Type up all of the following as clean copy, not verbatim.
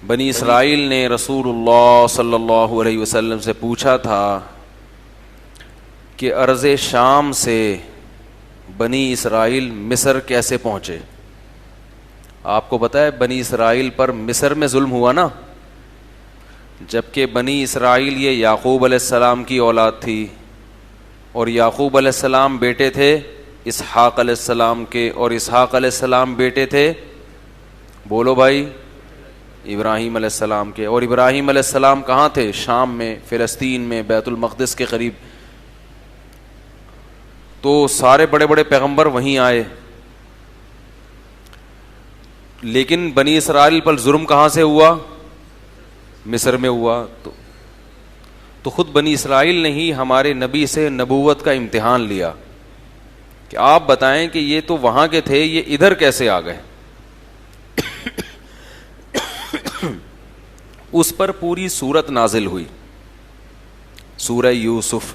بنی اسرائیل نے رسول اللہ صلی اللہ علیہ وسلم سے پوچھا تھا کہ ارض شام سے بنی اسرائیل مصر کیسے پہنچے. آپ کو پتہ ہے بنی اسرائیل پر مصر میں ظلم ہوا نا, جبکہ بنی اسرائیل یہ یعقوب علیہ السلام کی اولاد تھی, اور یعقوب علیہ السلام بیٹے تھے اسحاق علیہ السلام کے, اور اسحاق علیہ السلام بیٹے تھے, بولو بھائی, ابراہیم علیہ السلام کے. اور ابراہیم علیہ السلام کہاں تھے؟ شام میں, فلسطین میں, بیت المقدس کے قریب. تو سارے بڑے بڑے پیغمبر وہیں آئے, لیکن بنی اسرائیل پر ظلم کہاں سے ہوا؟ مصر میں ہوا. تو خود بنی اسرائیل نے ہی ہمارے نبی سے نبوت کا امتحان لیا کہ آپ بتائیں کہ یہ تو وہاں کے تھے, یہ ادھر کیسے آ گئے. اس پر پوری سورت نازل ہوئی, سورہ یوسف.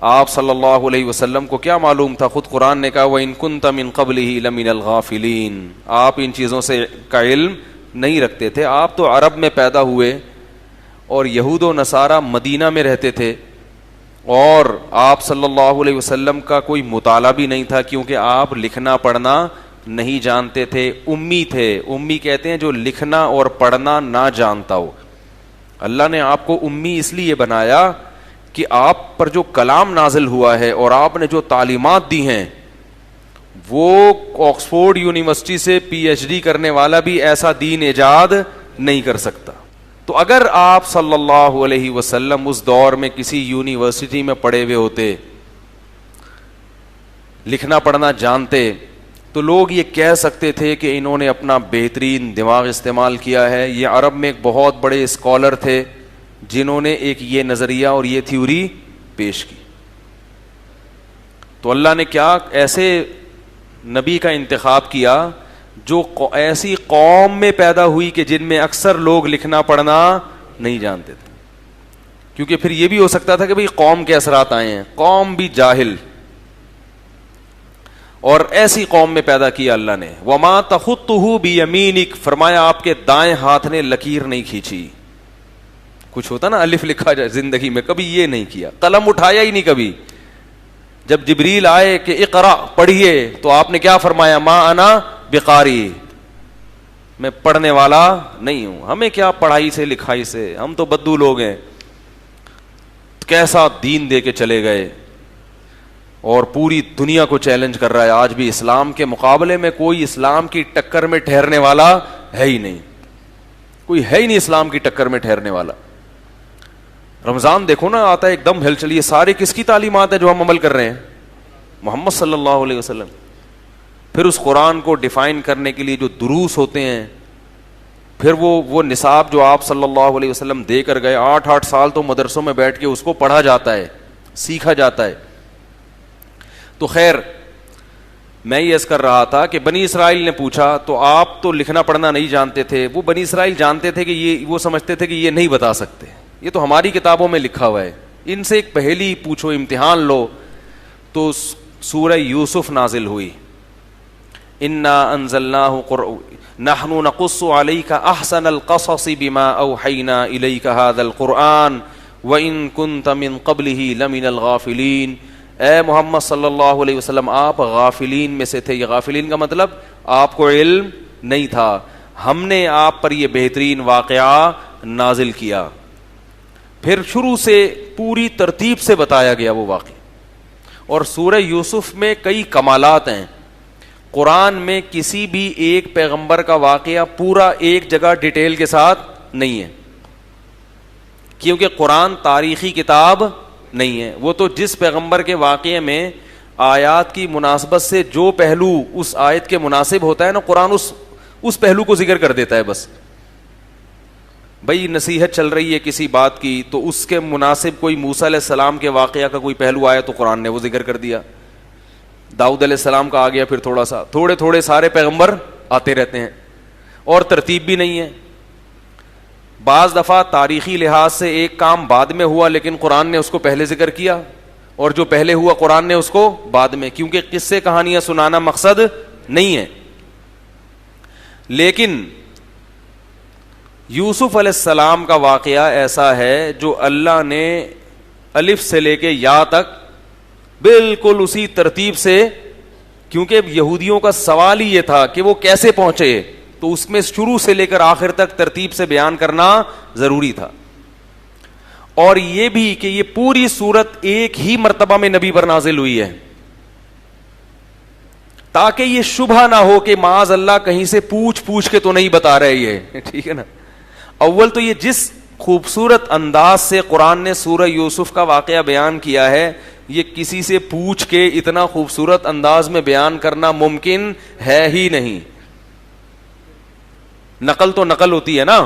آپ صلی اللہ علیہ وسلم کو کیا معلوم تھا؟ خود قرآن نے کہا وَإِن كُنْتَ مِن قَبْلِهِ لَمِنَ الْغَافِلِينَ. آپ ان چیزوں سے کا علم نہیں رکھتے تھے. آپ تو عرب میں پیدا ہوئے اور یہود و نصارہ مدینہ میں رہتے تھے, اور آپ صلی اللہ علیہ وسلم کا کوئی مطالعہ بھی نہیں تھا, کیونکہ آپ لکھنا پڑھنا نہیں جانتے تھے, امی تھے. امی کہتے ہیں جو لکھنا اور پڑھنا نہ جانتا ہو. اللہ نے آپ کو امی اس لیے بنایا کہ آپ پر جو کلام نازل ہوا ہے اور آپ نے جو تعلیمات دی ہیں, وہ آکسفورڈ یونیورسٹی سے پی ایچ ڈی کرنے والا بھی ایسا دین ایجاد نہیں کر سکتا. تو اگر آپ صلی اللہ علیہ وسلم اس دور میں کسی یونیورسٹی میں پڑھے ہوئے ہوتے, لکھنا پڑھنا جانتے, تو لوگ یہ کہہ سکتے تھے کہ انہوں نے اپنا بہترین دماغ استعمال کیا ہے. یہ عرب میں ایک بہت بڑے اسکالر تھے جنہوں نے ایک یہ نظریہ اور یہ تھیوری پیش کی. تو اللہ نے کیا ایسے نبی کا انتخاب کیا جو ایسی قوم میں پیدا ہوئی کہ جن میں اکثر لوگ لکھنا پڑھنا نہیں جانتے تھے, کیونکہ پھر یہ بھی ہو سکتا تھا کہ بھئی قوم کے اثرات آئے ہیں, قوم بھی جاہل, اور ایسی قوم میں پیدا کیا اللہ نے. وَمَا تَخُطُّهُ بِيَمِينِكَ, فرمایا آپ کے دائیں ہاتھ نے لکیر نہیں کھینچی. کچھ ہوتا نا الف لکھا جائے زندگی میں, کبھی یہ نہیں کیا, قلم اٹھایا ہی نہیں کبھی. جب جبریل آئے کہ اقرا پڑھیے, تو آپ نے کیا فرمایا؟ ما انا بقاری, میں پڑھنے والا نہیں ہوں, ہمیں کیا پڑھائی سے لکھائی سے, ہم تو بدو لوگ ہیں. کیسا دین دے کے چلے گئے, اور پوری دنیا کو چیلنج کر رہا ہے. آج بھی اسلام کے مقابلے میں کوئی اسلام کی ٹکر میں ٹھہرنے والا ہے ہی نہیں, کوئی ہے ہی نہیں اسلام کی ٹکر میں ٹھہرنے والا. رمضان دیکھو نا آتا ہے ایک دم ہل چلی. سارے کس کی تعلیمات ہیں جو ہم عمل کر رہے ہیں؟ محمد صلی اللہ علیہ وسلم. پھر اس قرآن کو ڈیفائن کرنے کے لیے جو دروس ہوتے ہیں, پھر وہ نصاب جو آپ صلی اللہ علیہ وسلم دے کر گئے, 8 سال تو مدرسوں میں بیٹھ کے اس کو پڑھا جاتا ہے, سیکھا جاتا ہے. تو خیر, میں یہ عرض کر رہا تھا کہ بنی اسرائیل نے پوچھا, تو آپ تو لکھنا پڑھنا نہیں جانتے تھے. وہ بنی اسرائیل جانتے تھے کہ یہ, وہ سمجھتے تھے کہ یہ نہیں بتا سکتے, یہ تو ہماری کتابوں میں لکھا ہوا ہے, ان سے ایک پہلی پوچھو, امتحان لو. تو سورہ یوسف نازل ہوئی. انا انزلناہ نحن نقص علیک احسن القصص بما اوحینا الیک ھذا القرآن وان کنت من قبلہ لمن الغافلین. اے محمد صلی اللہ علیہ وسلم, آپ غافلین میں سے تھے. یہ غافلین کا مطلب آپ کو علم نہیں تھا, ہم نے آپ پر یہ بہترین واقعہ نازل کیا. پھر شروع سے پوری ترتیب سے بتایا گیا وہ واقعہ. اور سورہ یوسف میں کئی کمالات ہیں. قرآن میں کسی بھی ایک پیغمبر کا واقعہ پورا ایک جگہ ڈیٹیل کے ساتھ نہیں ہے, کیونکہ قرآن تاریخی کتاب نہیں ہے. وہ تو جس پیغمبر کے واقعے میں آیات کی مناسبت سے جو پہلو اس آیت کے مناسب ہوتا ہے نا, قرآن اس پہلو کو ذکر کر دیتا ہے بس. بھئی نصیحت چل رہی ہے کسی بات کی, تو اس کے مناسب کوئی موسیٰ علیہ السلام کے واقعہ کا کوئی پہلو آیا تو قرآن نے وہ ذکر کر دیا. داؤد علیہ السلام کا آ گیا, پھر تھوڑا سا, تھوڑے تھوڑے سارے پیغمبر آتے رہتے ہیں, اور ترتیب بھی نہیں ہے. بعض دفعہ تاریخی لحاظ سے ایک کام بعد میں ہوا لیکن قرآن نے اس کو پہلے ذکر کیا, اور جو پہلے ہوا قرآن نے اس کو بعد میں, کیونکہ قصے کہانیاں سنانا مقصد نہیں ہے. لیکن یوسف علیہ السلام کا واقعہ ایسا ہے جو اللہ نے الف سے لے کے یا تک بالکل اسی ترتیب سے، کیونکہ یہودیوں کا سوال ہی یہ تھا کہ وہ کیسے پہنچے، تو اس میں شروع سے لے کر آخر تک ترتیب سے بیان کرنا ضروری تھا. اور یہ بھی کہ یہ پوری سورت ایک ہی مرتبہ میں نبی پر نازل ہوئی ہے، تاکہ یہ شبہ نہ ہو کہ معاذ اللہ کہیں سے پوچھ کے تو نہیں بتا رہے یہ. ٹھیک ہے نا. اول تو یہ جس خوبصورت انداز سے قرآن نے سورہ یوسف کا واقعہ بیان کیا ہے، یہ کسی سے پوچھ کے اتنا خوبصورت انداز میں بیان کرنا ممکن ہے ہی نہیں. نقل تو نقل ہوتی ہے نا.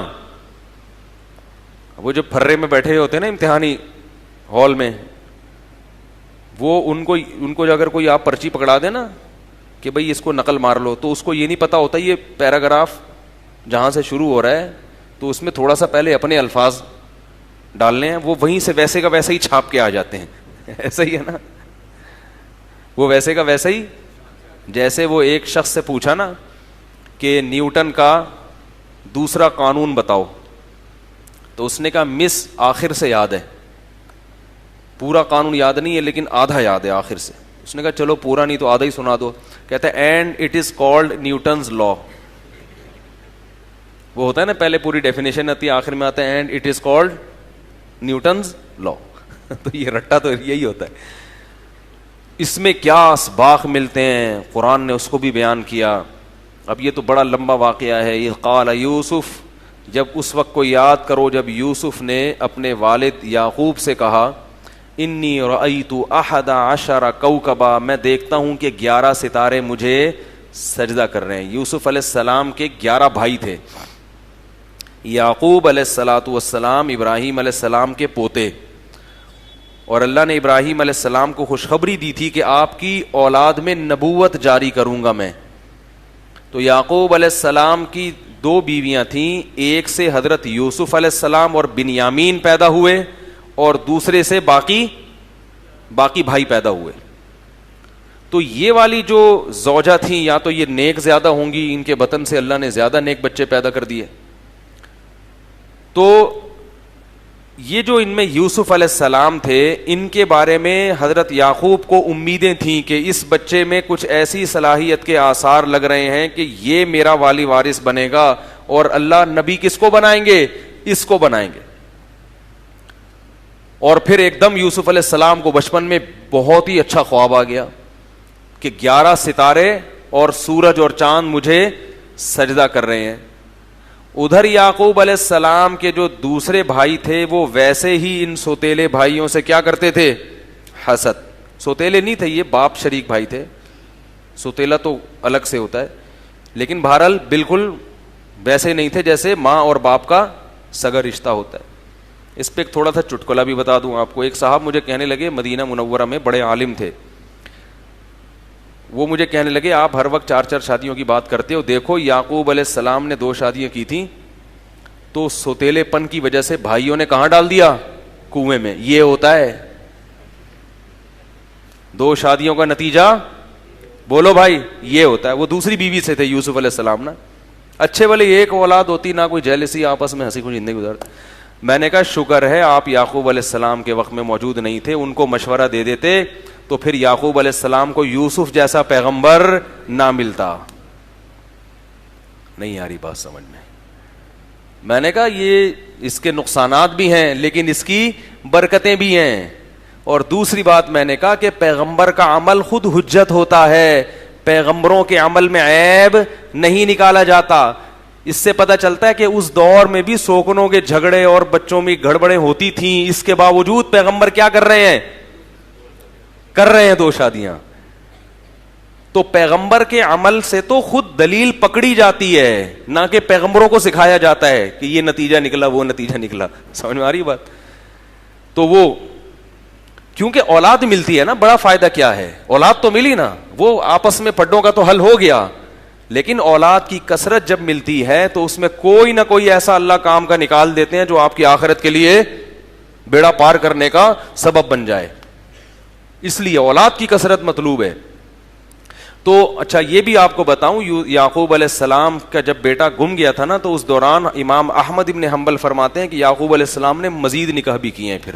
وہ جو پھرے میں بیٹھے ہوتے ہیں نا امتحانی ہال میں، وہ ان کو اگر کوئی آپ پرچی پکڑا دے نا کہ بھئی اس کو نقل مار لو، تو اس کو یہ نہیں پتا ہوتا یہ پیراگراف جہاں سے شروع ہو رہا ہے تو اس میں تھوڑا سا پہلے اپنے الفاظ ڈالنے ہیں، وہ وہیں سے ویسے کا ویسے ہی چھاپ کے آ جاتے ہیں. ایسا ہی ہے نا. وہ ویسے کا ویسا ہی، جیسے وہ ایک شخص سے پوچھا نا کہ نیوٹن کا دوسرا قانون بتاؤ، تو اس نے کہا مس آخر سے یاد ہے، پورا قانون یاد نہیں ہے لیکن آدھا یاد ہے آخر سے. اس نے کہا چلو پورا نہیں تو آدھا ہی سنا دو. کہتا ہے and it is called Newton's law. وہ ہوتا ہے نا پہلے پوری ڈیفینیشن آتی ہے، آخر میں آتا ہے and it is called Newton's law. تو یہ رٹا تو یہی ہوتا ہے. اس میں کیا اسباق ملتے ہیں قرآن نے اس کو بھی بیان کیا. اب یہ تو بڑا لمبا واقعہ ہے. یہ قال یوسف، جب اس وقت کو یاد کرو جب یوسف نے اپنے والد یعقوب سے کہا انی رأیت احد عشر کوکبا، میں دیکھتا ہوں کہ 11 ستارے مجھے سجدہ کر رہے ہیں. یوسف علیہ السلام کے 11 بھائی تھے. یعقوب علیہ الصلاۃ والسلام ابراہیم علیہ السلام کے پوتے، اور اللہ نے ابراہیم علیہ السلام کو خوشخبری دی تھی کہ آپ کی اولاد میں نبوت جاری کروں گا میں. تو یعقوب علیہ السلام کی 2 بیویاں تھیں، ایک سے حضرت یوسف علیہ السلام اور بنیامین پیدا ہوئے، اور دوسرے سے باقی بھائی پیدا ہوئے. تو یہ والی جو زوجہ تھیں یا تو یہ نیک زیادہ ہوں گی، ان کے بطن سے اللہ نے زیادہ نیک بچے پیدا کر دیے. تو یہ جو ان میں یوسف علیہ السلام تھے، ان کے بارے میں حضرت یعقوب کو امیدیں تھیں کہ اس بچے میں کچھ ایسی صلاحیت کے آثار لگ رہے ہیں کہ یہ میرا والی وارث بنے گا، اور اللہ نبی کس کو بنائیں گے؟ اس کو بنائیں گے. اور پھر ایک دم یوسف علیہ السلام کو بچپن میں بہت ہی اچھا خواب آ گیا کہ 11 ستارے اور سورج اور چاند مجھے سجدہ کر رہے ہیں. ادھر یعقوب علیہ السلام کے جو دوسرے بھائی تھے وہ ویسے ہی ان سوتیلے بھائیوں سے کیا کرتے تھے؟ حسد. سوتیلے نہیں تھے یہ، باپ شریک بھائی تھے. سوتیلا تو الگ سے ہوتا ہے، لیکن بہرحال بالکل ویسے نہیں تھے جیسے ماں اور باپ کا سگا رشتہ ہوتا ہے. اس پہ ایک تھوڑا سا چٹکلا بھی بتا دوں آپ کو. ایک صاحب مجھے کہنے لگے، مدینہ منورہ میں بڑے عالم تھے، وہ مجھے کہنے لگے آپ ہر وقت 4 شادیوں کی بات کرتے ہو، دیکھو یعقوب علیہ السلام نے 2 شادیاں کی تھیں تو سوتیلے پن کی وجہ سے بھائیوں نے کہاں ڈال دیا؟ کنویں میں. یہ ہوتا ہے 2 شادیوں کا نتیجہ، بولو بھائی یہ ہوتا ہے. وہ دوسری بیوی سے تھے یوسف علیہ السلام نا، اچھے والے ایک اولاد ہوتی، نہ کوئی جیلسی، آپس میں ہنسی خوشی زندگی گزارتے. میں نے کہا شکر ہے آپ یعقوب علیہ السلام کے وقت میں موجود نہیں تھے، ان کو مشورہ دے دیتے تو پھر یعقوب علیہ السلام کو یوسف جیسا پیغمبر نہ ملتا. نہیں آ رہی بات سمجھ میں؟ میں نے کہا یہ اس کے نقصانات بھی ہیں لیکن اس کی برکتیں بھی ہیں. اور دوسری بات میں نے کہا کہ پیغمبر کا عمل خود حجت ہوتا ہے، پیغمبروں کے عمل میں عیب نہیں نکالا جاتا. اس سے پتہ چلتا ہے کہ اس دور میں بھی سوکنوں کے جھگڑے اور بچوں میں گڑبڑیں ہوتی تھیں، اس کے باوجود پیغمبر کیا کر رہے ہیں؟ 2 شادیاں. تو پیغمبر کے عمل سے تو خود دلیل پکڑی جاتی ہے، نہ کہ پیغمبروں کو سکھایا جاتا ہے کہ یہ نتیجہ نکلا وہ نتیجہ نکلا. سمجھ میں آ رہی بات؟ تو وہ کیونکہ اولاد ملتی ہے نا، بڑا فائدہ کیا ہے؟ اولاد تو ملی نا، وہ آپس میں پڈوں کا تو حل ہو گیا، لیکن اولاد کی کثرت جب ملتی ہے تو اس میں کوئی نہ کوئی ایسا اللہ کام کا نکال دیتے ہیں جو آپ کی آخرت کے لیے بیڑا پار کرنے کا سبب بن جائے. اس لیے اولاد کی کثرت مطلوب ہے. تو اچھا یہ بھی آپ کو بتاؤں, یعقوب علیہ السلام کا جب بیٹا گم گیا تھا نا, تو اس دوران امام احمد ابن حنبل فرماتے ہیں کہ یعقوب علیہ السلام نے مزید نکاح بھی کیے ہیں. پھر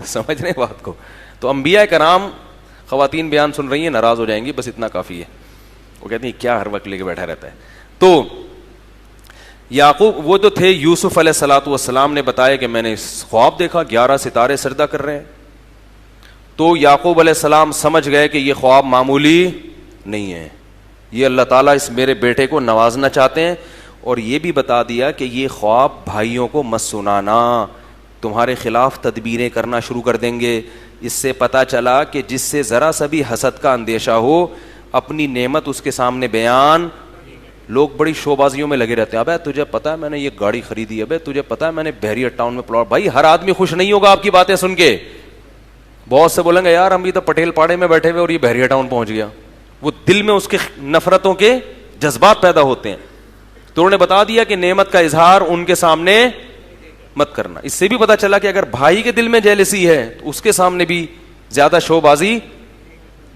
سمجھ رہے ہیں بات کو؟ تو انبیاء کرام, خواتین بیان سن رہی ہیں ناراض ہو جائیں گی, بس اتنا کافی ہے. وہ کہتی ہیں کیا ہر وقت لے کے بیٹھا رہتا ہے. تو یعقوب وہ جو تھے, یوسف علیہ الصلوۃ والسلام نے بتایا کہ میں نے خواب دیکھا 11 ستارے سجدہ کر رہے ہیں. تو یعقوب علیہ السلام سمجھ گئے کہ یہ خواب معمولی نہیں ہے, یہ اللہ تعالیٰ اس میرے بیٹے کو نوازنا چاہتے ہیں. اور یہ بھی بتا دیا کہ یہ خواب بھائیوں کو مت سنانا, تمہارے خلاف تدبیریں کرنا شروع کر دیں گے. اس سے پتہ چلا کہ جس سے ذرا سا بھی حسد کا اندیشہ ہو, اپنی نعمت اس کے سامنے بیان. لوگ بڑی شو بازیوں میں لگے رہتے ہیں, ابے تجھے پتا ہے میں نے یہ گاڑی خریدی, ابے تجھے پتا ہے میں نے بحریہ ٹاؤن میں پلاٹ. بھائی ہر آدمی خوش نہیں ہوگا آپ کی باتیں سن کے. بہت سے بولیں گے یار ہم بھی تو پٹیل پاڑے میں بیٹھے ہوئے اور یہ بحریہ ٹاؤن پہنچ گیا. وہ دل میں اس کے نفرتوں کے جذبات پیدا ہوتے ہیں. تو انہوں نے بتا دیا کہ نعمت کا اظہار ان کے سامنے مت کرنا. اس سے بھی پتا چلا کہ اگر بھائی کے دل میں جیلسی ہے تو اس کے سامنے بھی زیادہ شو بازی,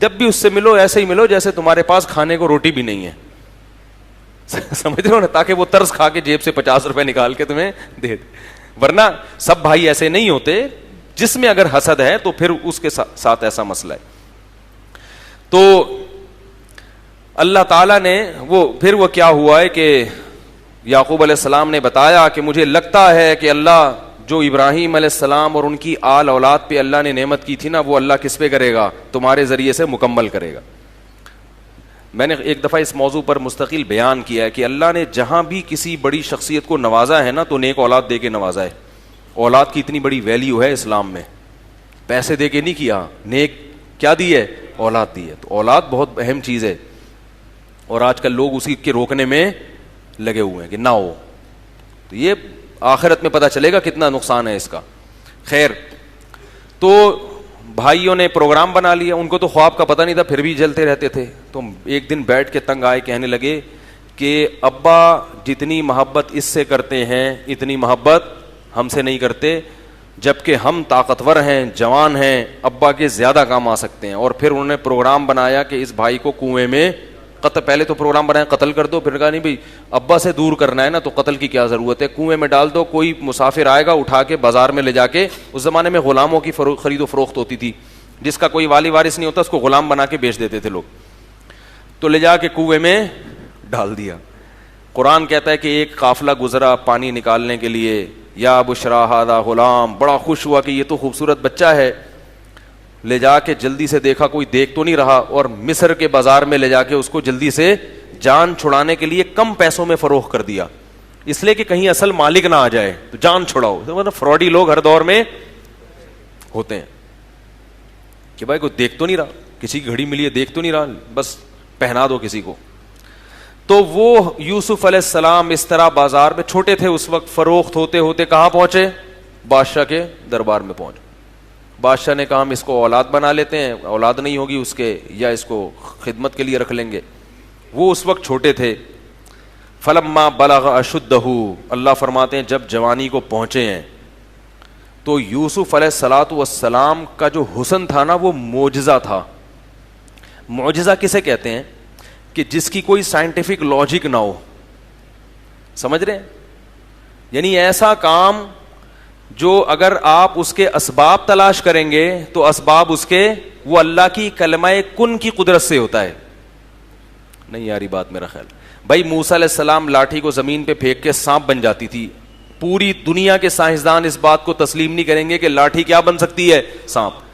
جب بھی اس سے ملو ایسے ہی ملو جیسے تمہارے پاس کھانے کو روٹی بھی نہیں ہے. سمجھ رہے ہو نا, تاکہ وہ طرز کھا کے جیب سے 50 روپے نکال کے تمہیں دے دے. ورنہ سب بھائی ایسے نہیں ہوتے. جس میں اگر حسد ہے تو پھر اس کے ساتھ ایسا مسئلہ ہے. تو اللہ تعالیٰ نے وہ کیا ہوا ہے کہ یعقوب علیہ السلام نے بتایا کہ مجھے لگتا ہے کہ اللہ جو ابراہیم علیہ السلام اور ان کی آل اولاد پہ اللہ نے نعمت کی تھی نا, وہ اللہ کس پہ کرے گا؟ تمہارے ذریعے سے مکمل کرے گا. میں نے ایک دفعہ اس موضوع پر مستقل بیان کیا ہے کہ اللہ نے جہاں بھی کسی بڑی شخصیت کو نوازا ہے نا, تو نیک اولاد دے کے نوازا ہے. اولاد کی اتنی بڑی ویلیو ہے اسلام میں, پیسے دے کے نہیں کیا, نیک کیا دی ہے؟ اولاد دی ہے. تو اولاد بہت اہم چیز ہے, اور آج کل لوگ اسی کے روکنے میں لگے ہوئے ہیں کہ نہ ہو. تو یہ آخرت میں پتہ چلے گا کتنا نقصان ہے اس کا. خیر, تو بھائیوں نے پروگرام بنا لیا, ان کو تو خواب کا پتہ نہیں تھا, پھر بھی جلتے رہتے تھے. تو ایک دن بیٹھ کے تنگ آئے, کہنے لگے کہ ابا جتنی محبت اس سے کرتے ہیں اتنی محبت ہم سے نہیں کرتے, جبکہ ہم طاقتور ہیں, جوان ہیں, ابا کے زیادہ کام آ سکتے ہیں. اور پھر انہوں نے پروگرام بنایا کہ اس بھائی کو کنویں میں قتل, پہلے تو پروگرام بنایا قتل کر دو, پھر کہا نہیں بھائی ابا سے دور کرنا ہے نا تو قتل کی کیا ضرورت ہے, کنویں میں ڈال دو, کوئی مسافر آئے گا اٹھا کے بازار میں لے جا کے. اس زمانے میں غلاموں کی خرید و فروخت ہوتی تھی, جس کا کوئی والی وارث نہیں ہوتا اس کو غلام بنا کے بیچ دیتے تھے لوگ. تو لے جا کے کنویں میں ڈال دیا. قرآن کہتا ہے کہ ایک قافلہ گزرا پانی نکالنے کے لیے, یا بشرا ھذا غلام, بڑا خوش ہوا کہ یہ تو خوبصورت بچہ ہے. لے جا کے جلدی سے دیکھا کوئی دیکھ تو نہیں رہا, اور مصر کے بازار میں لے جا کے اس کو جلدی سے جان چھڑانے کے لیے کم پیسوں میں فروخت کر دیا, اس لیے کہ کہیں اصل مالک نہ آ جائے, تو جان چھڑاؤ. مطلب فراڈی لوگ ہر دور میں ہوتے ہیں کہ بھائی کوئی دیکھ تو نہیں رہا, کسی کی گھڑی ملی ہے دیکھ تو نہیں رہا, بس پہنا دو کسی کو. تو وہ یوسف علیہ السلام اس طرح بازار میں, چھوٹے تھے اس وقت, فروخت ہوتے ہوتے کہاں پہنچے؟ بادشاہ کے دربار میں پہنچے. بادشاہ نے کہا ہم اس کو اولاد بنا لیتے ہیں, اولاد نہیں ہوگی اس کے, یا اس کو خدمت کے لیے رکھ لیں گے. وہ اس وقت چھوٹے تھے. فلما بلغ اشدہ, اللہ فرماتے ہیں جب جوانی کو پہنچے ہیں, تو یوسف علیہ الصلوۃ والسلام کا جو حسن تھا نا وہ معجزہ تھا. معجزہ کسے کہتے ہیں؟ کہ جس کی کوئی سائنٹیفک لاجک نہ ہو. سمجھ رہے ہیں؟ یعنی ایسا کام جو اگر آپ اس کے اسباب تلاش کریں گے تو اسباب اس کے وہ اللہ کی کلمہ کن کی قدرت سے ہوتا ہے. نہیں یاری بات میرا خیال. بھائی موسیٰ علیہ السلام لاٹھی کو زمین پہ پھینک کے سانپ بن جاتی تھی. پوری دنیا کے سائنسدان اس بات کو تسلیم نہیں کریں گے کہ لاٹھی کیا بن سکتی ہے؟ سانپ.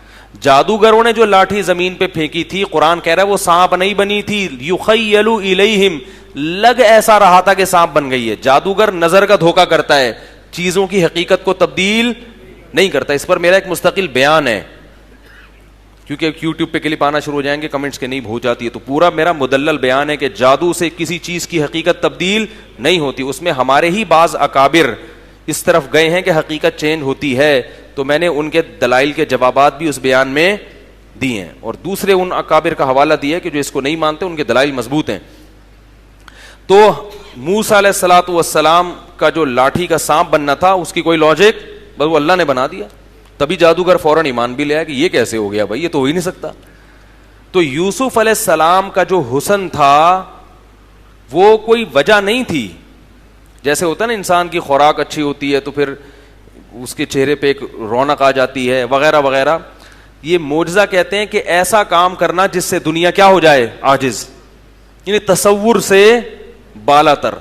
جادوگروں نے جو لاٹھی زمین پہ پھینکی تھی, قرآن کہہ رہا ہے وہ سانپ نہیں بنی تھی. یخیل الیہم, لگ ایسا رہا تھا کہ سانپ بن گئی ہے. جادوگر نظر کا دھوکہ کرتا ہے, چیزوں کی حقیقت کو تبدیل نہیں کرتا. اس پر میرا ایک مستقل بیان ہے, کیونکہ یوٹیوب پہ کلپ آنا شروع ہو جائیں گے, کمنٹس کے نہیں ہو جاتی ہے, تو پورا میرا مدلل بیان ہے کہ جادو سے کسی چیز کی حقیقت تبدیل نہیں ہوتی. اس میں ہمارے ہی بعض اکابر اس طرف گئے ہیں کہ حقیقت چینج ہوتی ہے, تو میں نے ان کے دلائل کے جوابات بھی اس بیان میں دیے ہیں, اور دوسرے ان اکابر کا حوالہ دیا کہ جو اس کو نہیں مانتے ان کے دلائل مضبوط ہیں. تو موسیٰ علیہ الصلوۃ والسلام کا جو لاٹھی کا سانپ بننا تھا اس کی کوئی لاجک, بس وہ اللہ نے بنا دیا. تبھی جادوگر فوراً ایمان بھی لے آیا کہ یہ کیسے ہو گیا بھائی, یہ تو ہو ہی نہیں سکتا. تو یوسف علیہ السلام کا جو حسن تھا وہ کوئی وجہ نہیں تھی. جیسے ہوتا ہے نا انسان کی خوراک اچھی ہوتی ہے تو پھر اس کے چہرے پہ ایک رونق آ جاتی ہے وغیرہ وغیرہ. یہ معجزہ کہتے ہیں کہ ایسا کام کرنا جس سے دنیا کیا ہو جائے, عاجز, یعنی تصور سے بالا تر.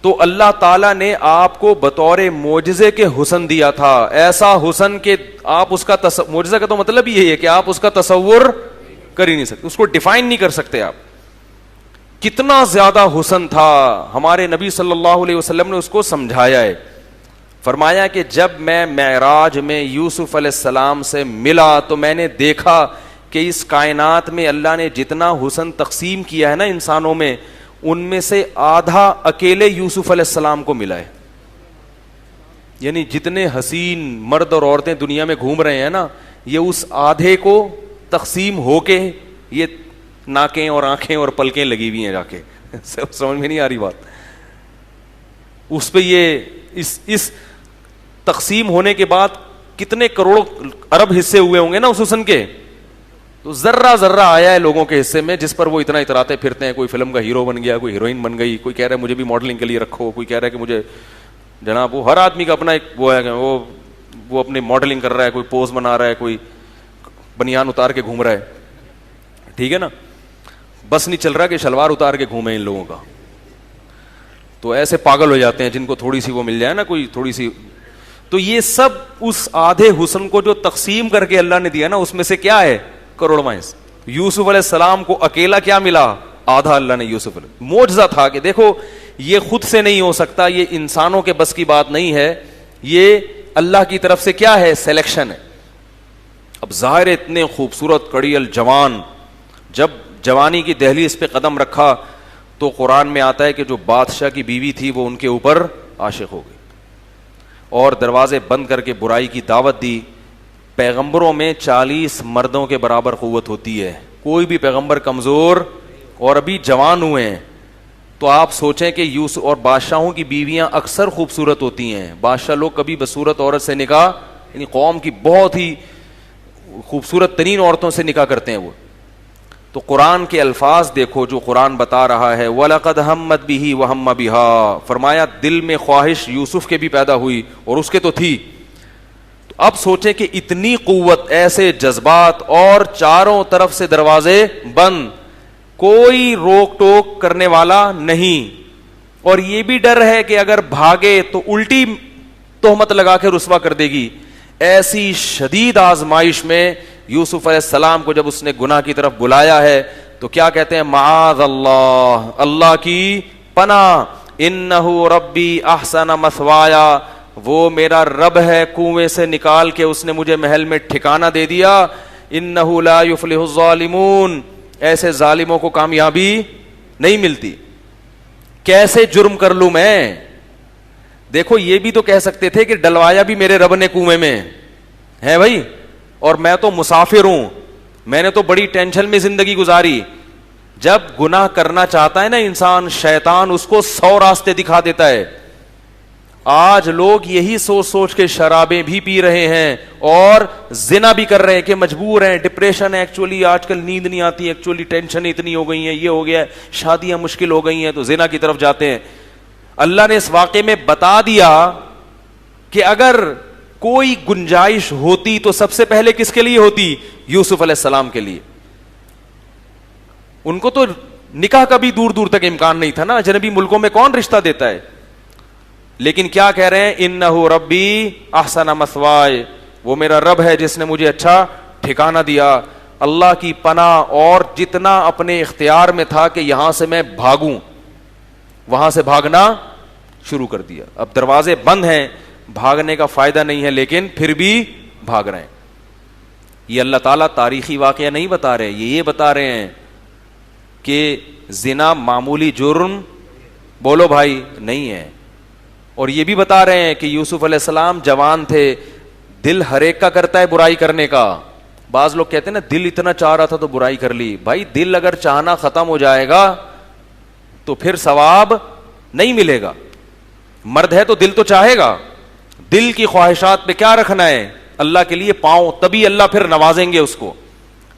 تو اللہ تعالیٰ نے آپ کو بطور معجزے کے حسن دیا تھا, ایسا حسن کہ آپ اس کا معجزہ کا تو مطلب یہی ہے کہ آپ اس کا تصور کر ہی نہیں سکتے, اس کو ڈیفائن نہیں کر سکتے آپ. کتنا زیادہ حسن تھا, ہمارے نبی صلی اللہ علیہ وسلم نے اس کو سمجھایا ہے. فرمایا کہ جب میں معراج میں یوسف علیہ السلام سے ملا تو میں نے دیکھا کہ اس کائنات میں اللہ نے جتنا حسن تقسیم کیا ہے نا انسانوں میں, ان میں سے آدھا اکیلے یوسف علیہ السلام کو ملا ہے. یعنی جتنے حسین مرد اور عورتیں دنیا میں گھوم رہے ہیں نا, یہ اس آدھے کو تقسیم ہو کے یہ ناکیں اور آنکھیں اور پلکیں لگی ہوئی ہیں جا کے. سمجھ میں نہیں آ رہی بات. اس پہ یہ اس تقسیم ہونے کے بعد کتنے کروڑوں ارب حصے ہوئے ہوں گے نا اس حسن کے. تو ذرہ ذرہ آیا ہے لوگوں کے حصے میں جس پر وہ اتنا اتراتے پھرتے ہیں. کوئی فلم کا ہیرو بن گیا, کوئی ہیروئن بن گئی, کوئی کہہ رہا ہے مجھے بھی ماڈلنگ کے لیے رکھو, کوئی کہہ رہا ہے کہ مجھے جناب, وہ ہر آدمی کا اپنا ایک وہ ہے کہ وہ اپنی ماڈلنگ کر رہا ہے, کوئی پوز بنا رہا ہے, کوئی بنیان اتار کے گھوم رہا ہے. ٹھیک ہے نا, بس نہیں چل رہا کہ شلوار اتار کے گھومے ان لوگوں کا. تو ایسے پاگل ہو جاتے ہیں جن کو تھوڑی سی وہ مل جائے نا, کوئی تھوڑی سی. تو یہ سب اس آدھے حسن کو جو تقسیم کر کے اللہ نے دیا نا, اس میں سے کیا ہے کروڑواں حصہ. یوسف علیہ السلام کو اکیلا کیا ملا, آدھا اللہ نے یوسف علیہ. معجزہ تھا کہ دیکھو یہ خود سے نہیں ہو سکتا, یہ انسانوں کے بس کی بات نہیں ہے, یہ اللہ کی طرف سے کیا ہے, سلیکشن ہے. اب ظاہر اتنے خوبصورت کڑی الجوان, جب جوانی کی دہلیز پہ قدم رکھا تو قرآن میں آتا ہے کہ جو بادشاہ کی بیوی تھی وہ ان کے اوپر عاشق ہو گئی اور دروازے بند کر کے برائی کی دعوت دی. پیغمبروں میں 40 مردوں کے برابر قوت ہوتی ہے, کوئی بھی پیغمبر کمزور, اور ابھی جوان ہوئے ہیں. تو آپ سوچیں کہ یوسف, اور بادشاہوں کی بیویاں اکثر خوبصورت ہوتی ہیں. بادشاہ لوگ کبھی بصورت عورت سے نکاح, یعنی قوم کی بہت ہی خوبصورت ترین عورتوں سے نکاح کرتے ہیں وہ. تو قرآن کے الفاظ دیکھو جو قرآن بتا رہا ہے, وَلَقَدْ هَمَّتْ بِهِ وَهَمَّ بِهَا. فرمایا دل میں خواہش یوسف کے بھی پیدا ہوئی اور اس کے تو تھی. تو اب سوچیں کہ اتنی قوت, ایسے جذبات, اور چاروں طرف سے دروازے بند, کوئی روک ٹوک کرنے والا نہیں. اور یہ بھی ڈر ہے کہ اگر بھاگے تو الٹی تہمت لگا کے رسوا کر دے گی. ایسی شدید آزمائش میں یوسف علیہ السلام کو جب اس نے گناہ کی طرف بلایا ہے تو کیا کہتے ہیں, معاذ اللہ, اللہ کی پناہ, انہ ربی احسن مثوایا, وہ میرا رب ہے, کنویں سے نکال کے اس نے مجھے محل میں ٹھکانہ دے دیا. انہ لا یفلح الظالمون, ایسے ظالموں کو کامیابی نہیں ملتی. کیسے جرم کر لوں میں. دیکھو یہ بھی تو کہہ سکتے تھے کہ ڈلوایا بھی میرے رب نے کنویں میں ہے بھائی, اور میں تو مسافر ہوں, میں نے تو بڑی ٹینشن میں زندگی گزاری. جب گناہ کرنا چاہتا ہے نا انسان, شیطان اس کو 100 راستے دکھا دیتا ہے. آج لوگ یہی سوچ سوچ کے شرابیں بھی پی رہے ہیں اور زنا بھی کر رہے ہیں کہ مجبور ہیں, ڈپریشن ہے, ایکچولی آج کل نیند نہیں آتی, ایکچولی ٹینشن اتنی ہو گئی ہیں, یہ ہو گیا ہے, شادیاں مشکل ہو گئی ہیں, تو زنا کی طرف جاتے ہیں. اللہ نے اس واقعے میں بتا دیا کہ اگر کوئی گنجائش ہوتی تو سب سے پہلے کس کے لیے ہوتی, یوسف علیہ السلام کے لیے. ان کو تو نکاح کا بھی دور دور تک امکان نہیں تھا نا, اجنبی ملکوں میں کون رشتہ دیتا ہے. لیکن کیا کہہ رہے ہیں, انہ ربی احسن مثوائے, وہ میرا رب ہے جس نے مجھے اچھا ٹھکانہ دیا. اللہ کی پناہ, اور جتنا اپنے اختیار میں تھا کہ یہاں سے میں بھاگوں, وہاں سے بھاگنا شروع کر دیا. اب دروازے بند ہیں, بھاگنے کا فائدہ نہیں ہے, لیکن پھر بھی بھاگ رہے ہیں. یہ اللہ تعالیٰ تاریخی واقعہ نہیں بتا رہے, یہ بتا رہے ہیں کہ زنا معمولی جرم بولو بھائی نہیں ہے. اور یہ بھی بتا رہے ہیں کہ یوسف علیہ السلام جوان تھے, دل ہر ایک کا کرتا ہے برائی کرنے کا. بعض لوگ کہتے ہیں نا دل اتنا چاہ رہا تھا تو برائی کر لی. بھائی دل اگر چاہنا ختم ہو جائے گا تو پھر ثواب نہیں ملے گا. مرد ہے تو دل تو چاہے گا, دل کی خواہشات پہ کیا رکھنا ہے, اللہ کے لیے پاؤں, تبھی اللہ پھر نوازیں گے اس کو.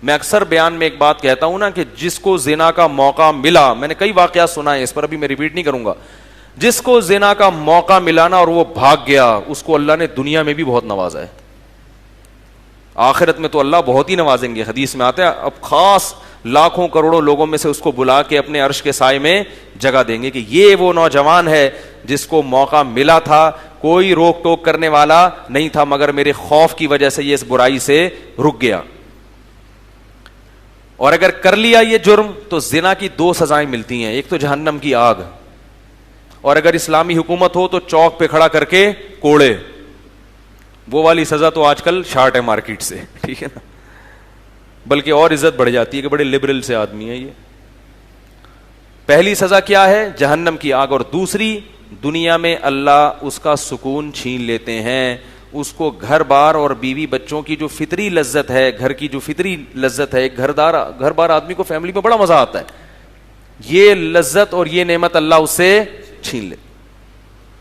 میں اکثر بیان میں ایک بات کہتا ہوں نا کہ جس کو زنا کا موقع ملا, میں نے کئی واقعات سنا ہے اس پر, ابھی میں ریپیٹ نہیں کروں گا, جس کو زنا کا موقع ملا نا اور وہ بھاگ گیا, اس کو اللہ نے دنیا میں بھی بہت نوازا ہے, آخرت میں تو اللہ بہت ہی نوازیں گے. حدیث میں آتا ہے اب خاص لاکھوں کروڑوں لوگوں میں سے اس کو بلا کے اپنے عرش کے سائے میں جگہ دیں گے کہ یہ وہ نوجوان ہے جس کو موقع ملا تھا, کوئی روک ٹوک کرنے والا نہیں تھا, مگر میرے خوف کی وجہ سے یہ اس برائی سے رک گیا. اور اگر کر لیا یہ جرم تو زنا کی 2 سزائیں ملتی ہیں, ایک تو جہنم کی آگ, اور اگر اسلامی حکومت ہو تو چوک پہ کھڑا کر کے کوڑے. وہ والی سزا تو آج کل شارٹ ہے مارکیٹ سے, ٹھیک ہے نا, بلکہ اور عزت بڑھ جاتی ہے کہ بڑے لبرل سے آدمی ہے یہ. پہلی سزا کیا ہے؟ جہنم کی آگ. اور دوسری, دنیا میں اللہ اس کا سکون چھین لیتے ہیں, اس کو گھر بار اور بیوی بچوں کی جو فطری لذت ہے, گھر کی جو فطری لذت ہے, ایک گھر بار آدمی کو فیملی میں بڑا مزہ آتا ہے, یہ لذت اور یہ نعمت اللہ اس سے چھین لے.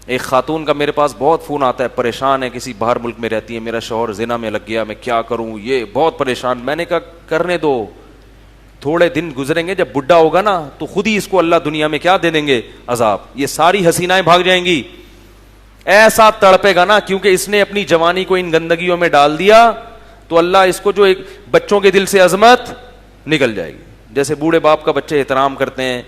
ایک خاتون کا میرے پاس بہت فون آتا ہے, پریشان ہے, کسی باہر ملک میں رہتی ہے, میرا شوہر زنا میں لگ گیا, میں کیا کروں, یہ بہت پریشان. میں نے کہا کرنے دو, تھوڑے دن گزریں گے, جب بڈھا ہوگا نا تو خود ہی اس کو اللہ دنیا میں کیا دے دیں گے, عذاب. یہ ساری حسینائیں بھاگ جائیں گی, ایسا تڑپے گا نا, کیونکہ اس نے اپنی جوانی کو ان گندگیوں میں ڈال دیا, تو اللہ اس کو جو ایک بچوں کے دل سے عظمت نکل جائے گی. جیسے بوڑھے باپ کا بچے احترام کرتے ہیں